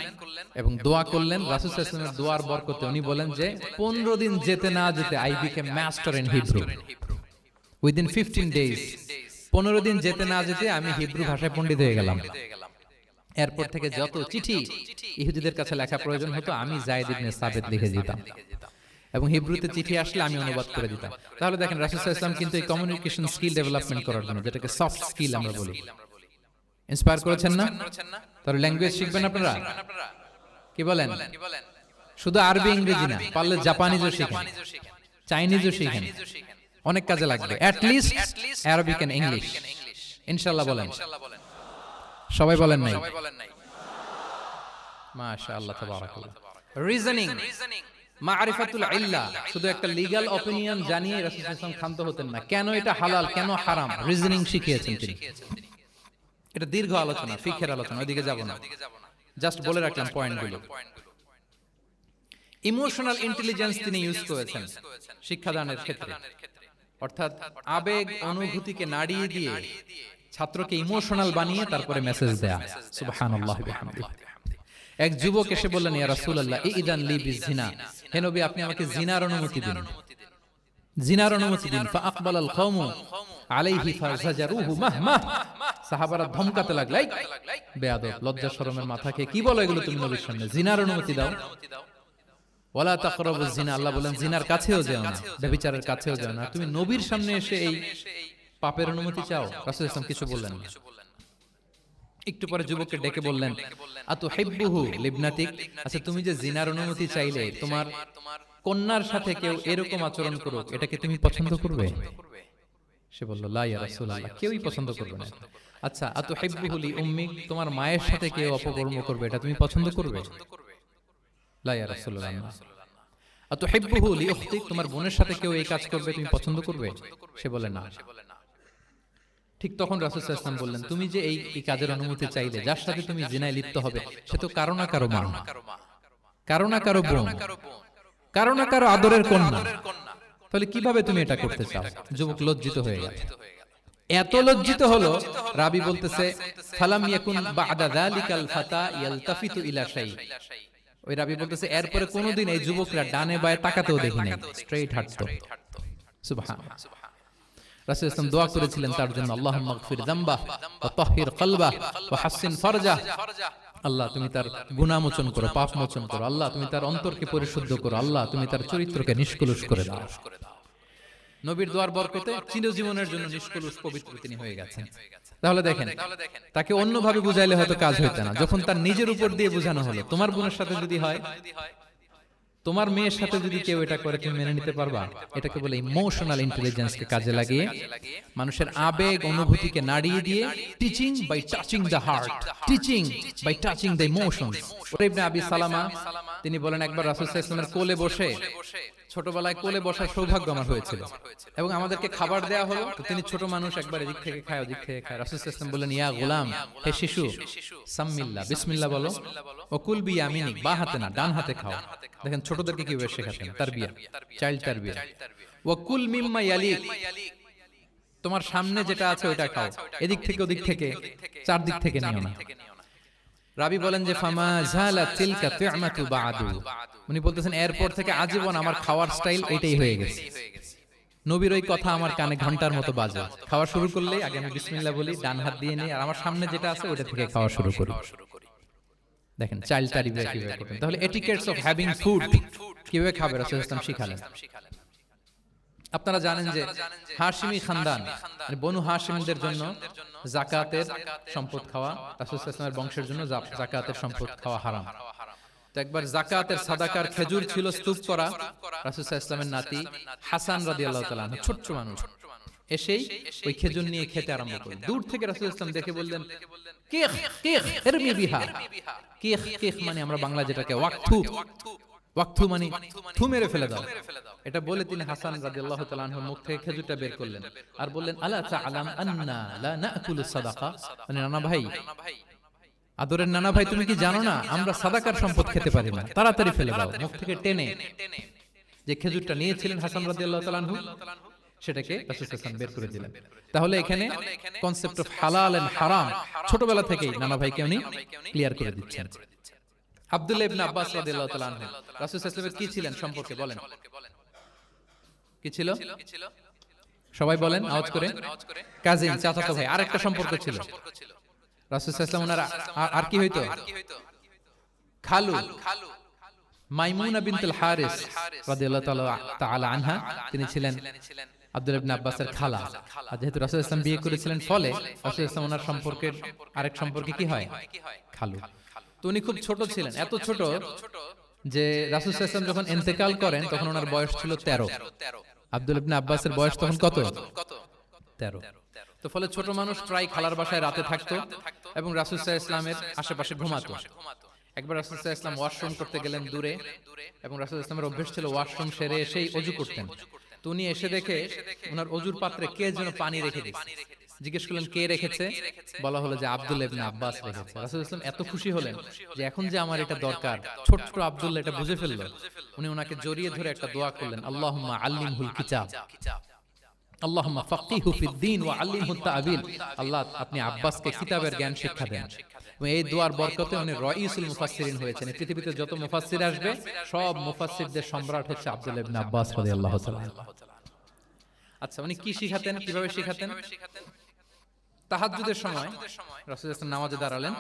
এবং দোয়া করলেন, রাসূল সাল্লাল্লাহু আলাইহি ওয়াসাল্লামের দোয়ার বরকতে উনি বলেন যে 15 দিন যেতে না যেতে I became master in Hebrew within 15 days. 15 দিন যেতে না যেতে আমি হিব্রু ভাষায় পণ্ডিত হয়ে গেলাম। এরপর থেকে যত চিঠি ইহুদিদের কাছে লেখা প্রয়োজন হতো, আমি যায়েদ ইবনে সাবিত লিখে দিতাম, এবং হিব্রুতে চিঠি আসলে আমি অনুবাদ করে দিতাম। তাহলে দেখেন রাসূল সাল্লাল্লাহু আলাইহি ওয়াসাল্লাম কিন্তু এই কমিউনিকেশন স্কিল ডেভেলপমেন্ট করার জন্য, যেটাকে সফট স্কিল আমরা বলি, ইন্সপায়ার করেছেন না? তাহলে ল্যাঙ্গুয়েজ শিখবেন আপনারা, কি বলেন? শুধু আরবি ইংরেজি না, পারলে জাপানিজও শিখেন, চাইনিজও শিখেন, অনেক কাজে লাগবে। At least Arabic and English ইনশাআল্লাহ বলেন। সবাই বলেন নাই? মাশাআল্লাহ, তাবারাকাল্লাহ। রিজনিং, মারিফাতুল ইল্লা, শুধু একটা লিগ্যাল অপিনিয়ন জানিয়ে রাসূল সাল্লাল্লাহু আলাইহি ওয়াসাল্লাম ক্ষান্ত হতেন না। কেন এটা হালাল, কেন হারাম, রিজনিং শিখিয়েছেন তিনি। এটা দীর্ঘ আলোচনা, ফিকহের আলোচনা, ওইদিকে যাব না, জাস্ট বলে রাখলাম পয়েন্টগুলো। ইমোশনাল ইন্টেলিজেন্স তিনি ইউজ করেছেন শিক্ষাদানের ক্ষেত্রে, অর্থাৎ আবেগ অনুভূতিকে নাড়িয়ে দিয়ে ছাত্রকে ইমোশনাল বানিয়ে তারপরে মেসেজ দেয়া। সুবহানাল্লাহ বিহামদিহি। এক যুবক এসে বললেন ইয়া রাসূলুল্লাহ ইদান লি বিজিনা, হে নবী আপনি আমাকে জিনার অনুমতি দিন, জিনার অনুমতি দিন। ফাআকবালাল কওমু আলাইহি ফাজাজারুহু মাহমা, সাহাবারা ধমকাতে লাগলেন, বেয়াদব, লজ্জা শরমের মাথা খেয়ে কি বলো এগুলো তুমি নবীর সামনে, জিনার অনুমতি দাও। ওয়ালা তাকরাবুজ জিনা, আল্লাহ বলেন জিনার কাছেও যেও না, ব্যভিচারের কাছেও যেও না। তুমি নবীর সামনে এসে এই পাপের অনুমতি চাও? রাসূল সাল্লাল্লাহু আলাইহি ওয়াসাল্লাম কিছু বললেন না। একটু পরে যুবককে ডেকে বললেন আতুহিব্বুহু লিবনাতিক, আচ্ছা তুমি যে জিনার অনুমতি চাইলে তোমার কন্যার সাথে কেউ এরকম আচরণ করুক, এটাকে তুমি পছন্দ করবে? সে বলল লা ইয়া রাসূলুল্লাহ, কেউই পছন্দ করবে না। আচ্ছা আতুহিব্বুহু লি উম্মিক, তোমার মায়ের সাথে কেউ অপকর্ম করবে, এটা তুমি পছন্দ করবে? লা ইয়া রাসূলুল্লাহ। আতুহিব্বুহু লি উখতিক, তোমার বোনের সাথে কেউ এই কাজ করবে, তুমি পছন্দ করবে? সে বলে না। ঠিক তখন রাসূল সাল্লাল্লাহু আলাইহি ওয়াসাল্লাম বললেন তুমি যে এই কাজের অনুমতি চাইলে, যার সাথে তুমি জিনায় লিপ্ত হবে সে তো কারো না কারো মা, কারো না কারো বোন, কারো না কারো আদরের কন্যা, তাহলে কিভাবে তুমি এটা করতে চাও? যুবক লজ্জিত হয়ে গেল, এত লজ্জিত হলো, রাবি বলতেছে ফালাম ইয়াকুন বা'দা যালিকাল ফাতা ইয়ালতাফিতু ইলা শাই, ওই রাবি বলতেছে এরপরে কোনোদিন এই যুবকরা ডানে বায়ে তাকাতেও দেখি নাই, স্ট্রেইট হাঁটতো। সুবহানাল্লাহ। রাসূল সাল্লাল্লাহু আলাইহি ওয়াসাল্লাম দোয়া করেছিলেন তার জন্য, আল্লাহুম্মা গফির যামবাহ ওয়া তাহহির কলবাহ ওয়া হাসসিন ফারজাহ, আল্লাহ তুমি তার গুনাহ মোচন করো, পাপ মোচন করো, আল্লাহ তুমি তার অন্তরকে পরিশুদ্ধ করো, আল্লাহ তুমি তার চরিত্রকে নিষ্কলুষ করে দাও। নবীর দোয়ার বরকতে চিরজীবনের জন্য নিষ্কলুষ পবিত্র তিনি হয়ে গেছেন। তাহলে দেখেন, তাকে অন্যভাবে বুঝাইলে হয়তো কাজ হইতো না, যখন তার নিজের উপর দিয়ে বোঝানো হলো। তোমার বোনের সাথে যদি হয়, তোমার মেয়ের সাথে যদি কেউ এটা করে, তুমি মেনে নিতে পারবা? এটাকে বলে ইমোশনাল ইন্টেলিজেন্সকে কাজে লাগিয়ে মানুষের আবেগ অনুভূতিকে নাড়িয়ে দিয়ে teaching by touching the heart, teaching by touching the emotions. ইবনে আবি সালামা তিনি বলেন, একবার রাসূল সাল্লাল্লাহু আলাইহি ওয়াসাল্লামের কোলে বসে, ছোটবেলায় কোলে বসার সৌভাগ্য আমার হয়েছিল এবং আমাদেরকে খাবার দেয়া হলো, তো তিনি ছোট মানুষ, একবার এদিক থেকে খায় ওদিক থেকে খায়। রাসূল সাল্লাল্লাহু আলাইহি ওয়াসাল্লাম বললেন, ইয়া গোলাম, হে শিশু, সাম্মিল্লাহ, বিসমিল্লাহ বলো, ওকুল বিয়ামিনিক, বা হাতে না ডান হাতে খাও। দেখেন ছোটদেরকে কিভাবে শেখাতেন, তারবিয়া, চাইল্ড তারবিয়া। ওয়াকুল মিম্মা ইয়ালিক, তোমার সামনে যেটা আছে ওটা খাও, এদিক থেকে ওদিক থেকে, চারদিক থেকে নিও না। রাবি বলেন যে ফামা জালা তিলকা তু'মাতু বাদু, উনি বলতেছেন এরপর থেকে আজীবন আমার খাওয়ার স্টাইল এটাই হয়ে গেছে। নবীর ওই কথা আমার কানে ঘন্টার মতো বাজে। খাওয়া শুরু করলেই আগে আমি বিসমিল্লাহ বলি, ডান হাত দিয়ে নিই, আর আমার সামনে যেটা আছে ওটা থেকে খাওয়া শুরু করি। দেখেন চাইল্ড তারবিয়া কিভাবে করবেন। তাহলে এটিকেটস অফ হ্যাভিং ফুড কিভাবে খাবে রাসূল সাল্লাল্লাহু আলাইহি ওয়াসাল্লাম শিখালেন। আপনারা জানেন যে হাশিমি খানদান, মানে বনু হাশিমদের জন্য যাকাতের সম্পদ খাওয়া, রাসূল সাল্লাল্লাহু আলাইহি ওয়াসাল্লামের বংশের জন্য যাকাতের সম্পদ খাওয়া হারাম। তো একবার যাকাতের সাদাকার খেজুর ছিল স্তূপ করা, রাসূল সাল্লাল্লাহু আলাইহি ওয়াসাল্লামের নাতি হাসান রাদিয়াল্লাহু তাআলা আনহু, ছোট্ট মানুষ, এসেই ওই খেজুর নিয়ে খেতে আরম্ভ করলেন। দূর থেকে রাসূল সাল্লাল্লাহু আলাইহি ওয়াসাল্লাম দেখে বললেন, কিখ কিখ ইরমি বিহা, কিখ কিখ মানে আমরা বাংলা যেটাকে ওয়াক্তু, ওয়াক্তু মানে থু মেরে ফেলে দাও। এটা বলে তিনি হাসান রাদিয়াল্লাহু তাআলা আনহুর মুখ থেকে খেজুরটা বের করলেন আর বললেন, আলা তা'লাম আন্না লা নাকুলু সাদাকা, মানে নানা ভাই, আদরের নানা ভাই, তুমি কি জানো না আমরা সাদাকার সম্পদ খেতে পারি না, তাড়াতাড়ি ফেলে দাও। মুখ থেকে টেনে যে খেজুরটা নিয়েছিলেন হাসান রাদিয়াল্লাহু তাআলা আনহু, সেটাকে রাসূল সাল্লাল্লাহু আলাইহি ওয়াসাল্লাম বের করে দিলেন। তাহলে এখানে কনসেপ্ট অফ হালাল এন্ড হারাম ছোটবেলা থেকেই নানা ভাইকে উনি ক্লিয়ার করে দিচ্ছেন। আব্দুল্লাহ ইবনে আব্বাস রাদিয়াল্লাহু তাআলা আনহু রাসূল সাল্লাল্লাহু আলাইহি ওয়াসাল্লামের কি ছিলেন সম্পর্কে বলেন, কি ছিল? সবাই বলেন আওয়াজ করে। কাজিন, চাচাতো ভাই। আরেকটা সম্পর্ক ছিল রাসূল সাল্লাল্লাহু আলাইহি ওয়াসাল্লাম ওনার, আর কি হইতো? খালু মাইমুনা বিনতুল হারিস রাদিয়াল্লাহু তাআলা আনহা, তিনি ছিলেন আব্দুল্লাহ ইবনে আব্বাসের খালা। আর যেহেতু রাসূল সাল্লাল্লাহু আলাইহি ওয়াসাল্লাম বিয়ে করেছিলেন, ফলে রাসূল সাল্লাল্লাহু আলাইহি ওয়াসাল্লাম ওনার সম্পর্কের আরেক সম্পর্কে কি হয়? খালু। তো উনি খুব ছোট ছিলেন, এত ছোট যে রাসূল সাল্লাল্লাহু আলাইহি ওয়াসাল্লাম যখন ইন্তেকাল করেন তখন ওনার বয়স ছিল 13। আব্দুল্লাহ ইবনে আব্বাসের বয়স তখন কত? 13। তো ফলে ছোট মানুষ প্রায় খালার বাসায় রাতে থাকতো এবং রাসূল সাল্লাল্লাহু আলাইহি ওয়াসাল্লামের আশেপাশে ঘুমাতো। একবার রাসূল সাল্লাল্লাহু আলাইহি ওয়াসাল্লাম ওয়াশরুম করতে গেলেন দূরে, এবং রাসূল সাল্লাল্লাহু আলাইহি ওয়াসাল্লামের অভ্যাস ছিল ওয়াশরুম সেরে এসেই ওযু করতেন। তো উনি এসে দেখে ওনার ওযুর পাত্রে কে যেন পানি রেখে দিয়েছে। জিজ্ঞেস করলেন কে রেখেছে? বলা হলো যে আব্দুল্লাহ ইবনে আব্বাস রেখেছে। রাসূল সাল্লাল্লাহু আলাইহি ওয়াসাল্লাম এত খুশি হলেন যে এখন যে আমার এটা দরকার, ছোট্ট আব্দুল্লাহ এটা বুঝে ফেললো। উনি ওনাকে জড়িয়ে ধরে একটা দোয়া করলেন, আল্লাহুম্মা আল্লিমহুল কিতাব, আল্লাহুম্মা ফাক্কিহু ফিদ-দীন ওয়া আল্লিমহুত তা'বীল। আল্লাহ আপনি আব্বাসকে কিতাবের জ্ঞান শিক্ষা দেন। এবং এই দোয়ার বরকতে উনি রাইসুল মুফাসসিরিন হয়েছেন। পৃথিবীতে যত মুফাসসির আসবে সব মুফাসসিরদের সম্রাট হচ্ছে আব্দুল্লাহ ইবনে আব্বাস রাদিয়াল্লাহু তাআলা। আচ্ছা, উনি কি শিখাতেন, কিভাবে শিখাতেন? তাহাজ্জুদের সময় রাসূল সাল্লাল্লাহু আলাইহি ওয়াসাল্লাম নামাজে দাঁড়ালেন,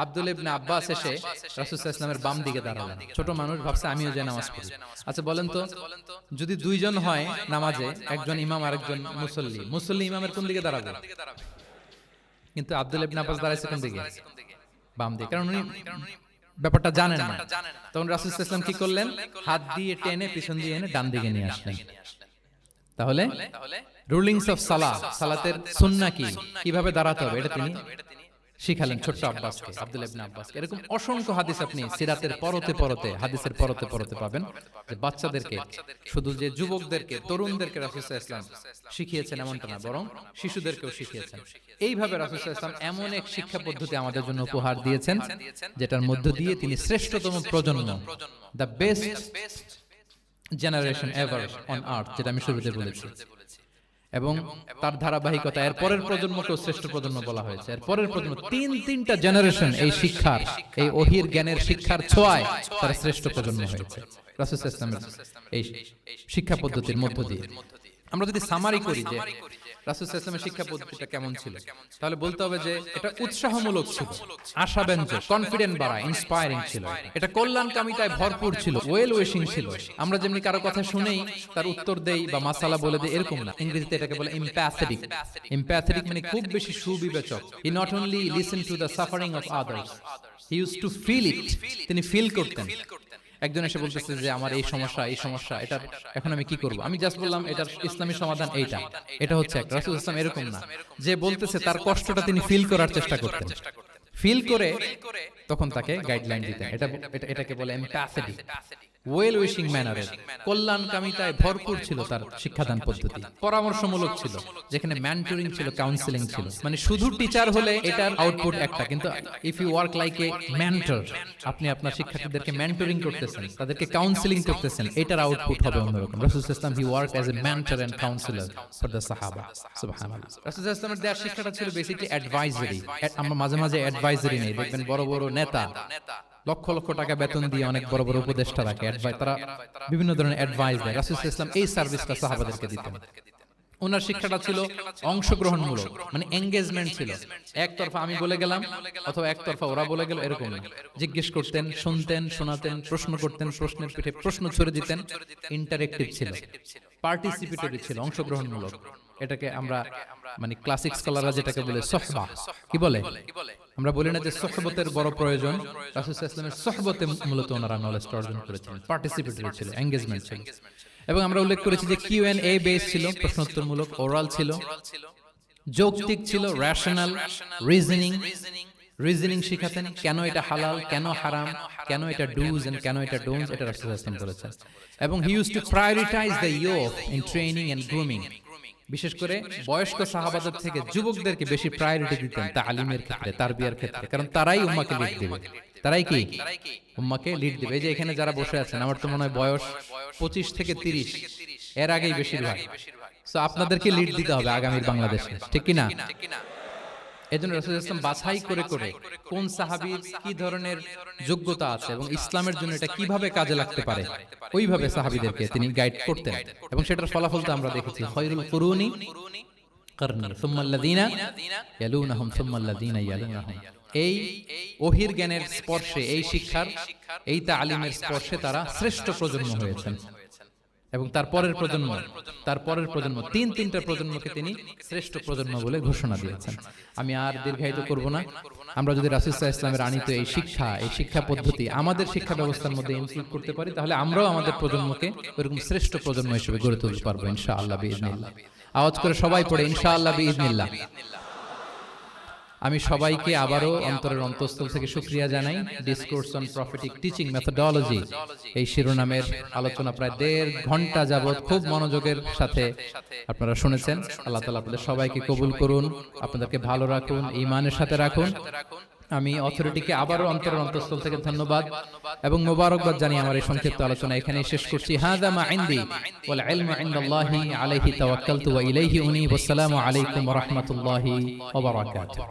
আব্দুল্লাহ ইবনে আব্বাস এসে রাসূল সাল্লাল্লাহু আলাইহি ওয়াসাল্লামের বাম দিকে দাঁড়ালেন। ছোট মানুষ ভাবছে আমিও যে নামাজ পড়ি। আচ্ছা বলেন তো, যদি দুইজন হয় নামাজে, একজন ইমাম আর একজন মুসল্লি, মুসল্লি ইমামের কোন দিকে দাঁড়াবে? কিন্তু আব্দুল্লাহ ইবনে আব্বাস দাঁড়াইছে কোন দিকে? বাম দিকে, কারণ উনি ব্যাপারটা জানেন না। তখন রাসূল সাল্লাল্লাহু আলাইহি ওয়াসাল্লাম কি করলেন? হাত দিয়ে টেনে পিছন দিয়ে এনে ডান দিকে নিয়ে আসলেন। তাহলে রুলিংস অফ সালাহ, সালাতের সুন্নাহ কি, কিভাবে দাঁড়াতে হবে, এটা তিনি শিখালেন ছোট্ট আব্বাসকে, আব্দুল্লাহ ইবনে আব্বাসকে। এরকম অসংখ্য হাদিস আপনি সিরাতের পরতে পরতে, হাদিসের পরতে পরতে পাবেন, যে বাচ্চাদেরকে, শুধু যে যুবকদেরকে, তরুণদেরকে রাসূল সাল্লাল্লাহু আলাইহি ওয়াসাল্লাম শিখিয়েছেন এমনটা না, বরং শিশুদেরকেও শিখিয়েছেন। এইভাবে রাসূল সাল্লাল্লাহু আলাইহি ওয়াসাল্লাম এমন এক শিক্ষা পদ্ধতি আমাদের জন্য উপহার দিয়েছেন, যেটার মধ্য দিয়ে তিনি শ্রেষ্ঠতম প্রজন্ম, the best generation ever on আর্থ, যেটা আমি শুরুতে বলেছি, এবং তার ধারাবাহিকতা এর পরের প্রজন্মকেও শ্রেষ্ঠ প্রজন্ম বলা হয়েছে। এর পরের প্রজন্ম, তিনটা জেনারেশন এই শিক্ষার, এই ওহীর জ্ঞানের শিক্ষার ছোঁয়ায় তারা শ্রেষ্ঠ প্রজন্ম হয়েছে রাসূল সাল্লাল্লাহু আলাইহি ওয়াসাল্লামের এই শিক্ষা পদ্ধতির মধ্য দিয়ে। আমরা যদি সামারি করি যে রাসূল সাল্লাল্লাহু আলাইহি ওয়াসাল্লামের শিক্ষা পদ্ধতিটা কেমন ছিল? তাহলে বলতে হবে যে এটা উৎসাহমূলক ছিল, আশাব্যঞ্জক, কনফিডেন্ট বাড়ায়, ইন্সপায়ারিং ছিল। এটা কল্যাণকামিতায় ভরপুর ছিল, ওয়েল উইশিং ছিল। আমরা যেমনি কারো কথা শুনেই তার উত্তর দেই বা মাসালা বলে দেই, এরকম না। ইংরেজিতে এটাকে বলে এমপ্যাথেটিক। এমপ্যাথেটিক মানে খুব বেশি সুবিবেচক। He not only listen to the suffering of others, he use to feel it. তিনি ফিল করতেন। একজন এসে বলতেছে যে আমার এই সমস্যা, এটা এখন আমি কি করব? আমি জাস্ট বললাম এটার ইসলামী সমাধান এইটা। এটা হচ্ছে একটা। রাসূল সাল্লাল্লাহু আলাইহি ওয়াসাল্লাম এরকম না, যে বলতেছে তার কষ্টটা তিনি ফিল করার চেষ্টা করতেন, ফিল করে তখন তাকে গাইডলাইন দিতেন। এটাকে বলে এমপ্যাথেটিক, ওয়েল উইশিং ম্যানারে, কল্যাণকামিতায় ভরপুর ছিল তার শিক্ষাদান পদ্ধতি। পরামর্শমূলক ছিল, যেখানে মেন্টরিং ছিল, কাউন্সেলিং ছিল। মানে শুধু টিচার হলে এটার আউটপুট একটা, কিন্তু if you work like a mentor, আপনি আপনার শিক্ষার্থীদেরকে মেন্টরিং করতেছেন, তাদেরকে কাউন্সেলিং করতেছেন, এটার আউটপুট হবে অন্যরকম। রাসূল সাল্লাল্লাহু আলাইহি ওয়াসাল্লাম he worked as a mentor and counsellor for the সাহাবা। সুবহানাল্লাহ। রাসূল সাল্লাল্লাহু আলাইহি ওয়াসাল্লামের দেওয়ার শিক্ষাটা ছিল বেসিক্যালি অ্যাডভাইজারি। আমরা মাঝে মাঝে অ্যাডভাইজারি নেই, দেখবেন বড় বড় নেতা লক্ষ লক্ষ টাকা বেতন দিয়ে অনেক বড় বড় উপদেষ্টা রাখে, তারা বিভিন্ন ধরনের অ্যাডভাইস দেয়। রাসূল সাল্লাল্লাহু আলাইহি ওয়াসাল্লাম এই সার্ভিসটা সাহাবাদেরকে দিতেন। ওনার শিক্ষাটা ছিল অংশগ্রহণমূলক, মানে এঙ্গেজমেন্ট ছিল। একতরফা আমি বলে গেলাম অথবা একতরফা ওরা বলে গেল, এরকম না। জিজ্ঞেস করতেন, শুনতেন, শোনাতেন, প্রশ্ন করতেন, প্রশ্নের পিঠে প্রশ্ন ছুড়ে দিতেন। ইন্টারেক্টিভ ছিল, পার্টিসিপেটরি ছিল, অংশগ্রহণমূলক। এটাকে আমরা মানে ক্লাসিক স্কলাররা যেটাকে বলে সোহবা, কি বলে? আমরা বলি না যে সোহবতের বড় প্রয়োজন? রাসূল সাল্লাল্লাহু আলাইহি ওয়াসাল্লামের সোহবতে মূলত ওনারা নলেজ অর্জন করেছেন, পার্টিসিপেটরি ছিল, এঙ্গেজমেন্ট ছিল। এবং আমরা উল্লেখ করেছি যে কিউ&এ বেস ছিল, প্রশ্নোত্তরমূলক, ওরাল ছিল, যৌক্তিক ছিল, রেশনাল, রিজনিং শিখাতেন। কেন এটা হালাল, কেন হারাম, কেন এটা ডুজ এন্ড কেন এটা ডোন্টস, এটা রাসূল সাল্লাল্লাহু আলাইহি ওয়াসাল্লাম বলেছেন। এবং he used to prioritise the youth in training and grooming. বিশেষ করে বয়স্ক সাহাবাদের থেকে যুবকদেরকে বেশি প্রায়োরিটি দিতেন তালিমের ক্ষেত্রে, তারবিয়ার ক্ষেত্রে, কারণ তারাই উম্মাহকে লিড দেবে। তারাই কি উম্মাহকে লিড দেবে। এই যে এখানে যারা বসে আছেন, আমার তো মনে হয় বয়স 25 থেকে 30, এর আগেই বেশিরভাগ। সো আপনাদেরকে লিড দিতে হবে আগামীর বাংলাদেশে, ঠিক কি না? এজন্য রাসূল সাল্লাল্লাহু আলাইহি ওয়াসাল্লাম বাছাই করে করে কোন সাহাবীর কি ধরনের যোগ্যতা আছে এবং ইসলামের জন্য এটা কিভাবে কাজে লাগতে পারে, ওইভাবে সাহাবীদেরকে তিনি গাইড করতেন। এবং সেটার ফলাফল তো আমরা দেখেছি, খায়রুল কুরুনি কারনি সুম্মা আল্লাযিনা ইয়ালুনাহুম সুম্মা আল্লাযিনা ইয়ালুনাহুম। এই ওহির জ্ঞানের স্পর্শে, এই শিক্ষার, এই তালিমের স্পর্শে তারা শ্রেষ্ঠ প্রজন্ম হয়েছেন। এবং তার পরের প্রজন্ম, তিনটা প্রজন্মকে তিনি শ্রেষ্ঠ প্রজন্ম বলে ঘোষণা দিয়েছেন। আমি আর দীর্ঘায়িত করব না। আমরা যদি রাসূল সাল্লাল্লাহু আলাইহি ওয়াসাল্লামের আনিত এই শিক্ষা পদ্ধতি আমাদের শিক্ষা ব্যবস্থার মধ্যে ইনক্লুড করতে পারি, তাহলে আমরাও আমাদের প্রজন্মকে এরকম শ্রেষ্ঠ প্রজন্ম হিসেবে গড়ে তুলতে পারবো ইনশাআল্লাহ বিইজনিল্লাহ। আওয়াজ করে সবাই পড়ে ইনশাআল্লাহ বিইজনিল্লাহ। আমি সবাইকে আবারও অন্তরের অন্তঃস্থল থেকে শুকরিয়া জানাই। Discourse on prophetic teaching methodology, এই শিরোনামের আলোচনা প্রায় 1.5 ঘন্টা যাবত খুব মনোযোগের সাথে আপনারা শুনেছেন। আল্লাহ তাআলা আপনাদের সবাইকে কবুল করুন, আপনাদেরকে ভালো রাখুন, ঈমানের সাথে রাখুন। আমি অথরিটিকে আবারও অন্তরের অন্তঃস্থল থেকে ধন্যবাদ এবং মোবারকবাদ জানিয়ে আমার এই সংক্ষিপ্ত আলোচনা এখানেই শেষ করছি। হাযা মা ইনদি ওয়াল ইলমু ইনদাল্লাহি আলাইহি তাওয়াক্কালতু ওয়া ইলাইহি উনীব। আসসালামু আলাইকুম ওয়া রাহমাতুল্লাহি ওয়া বারাকাতুহু।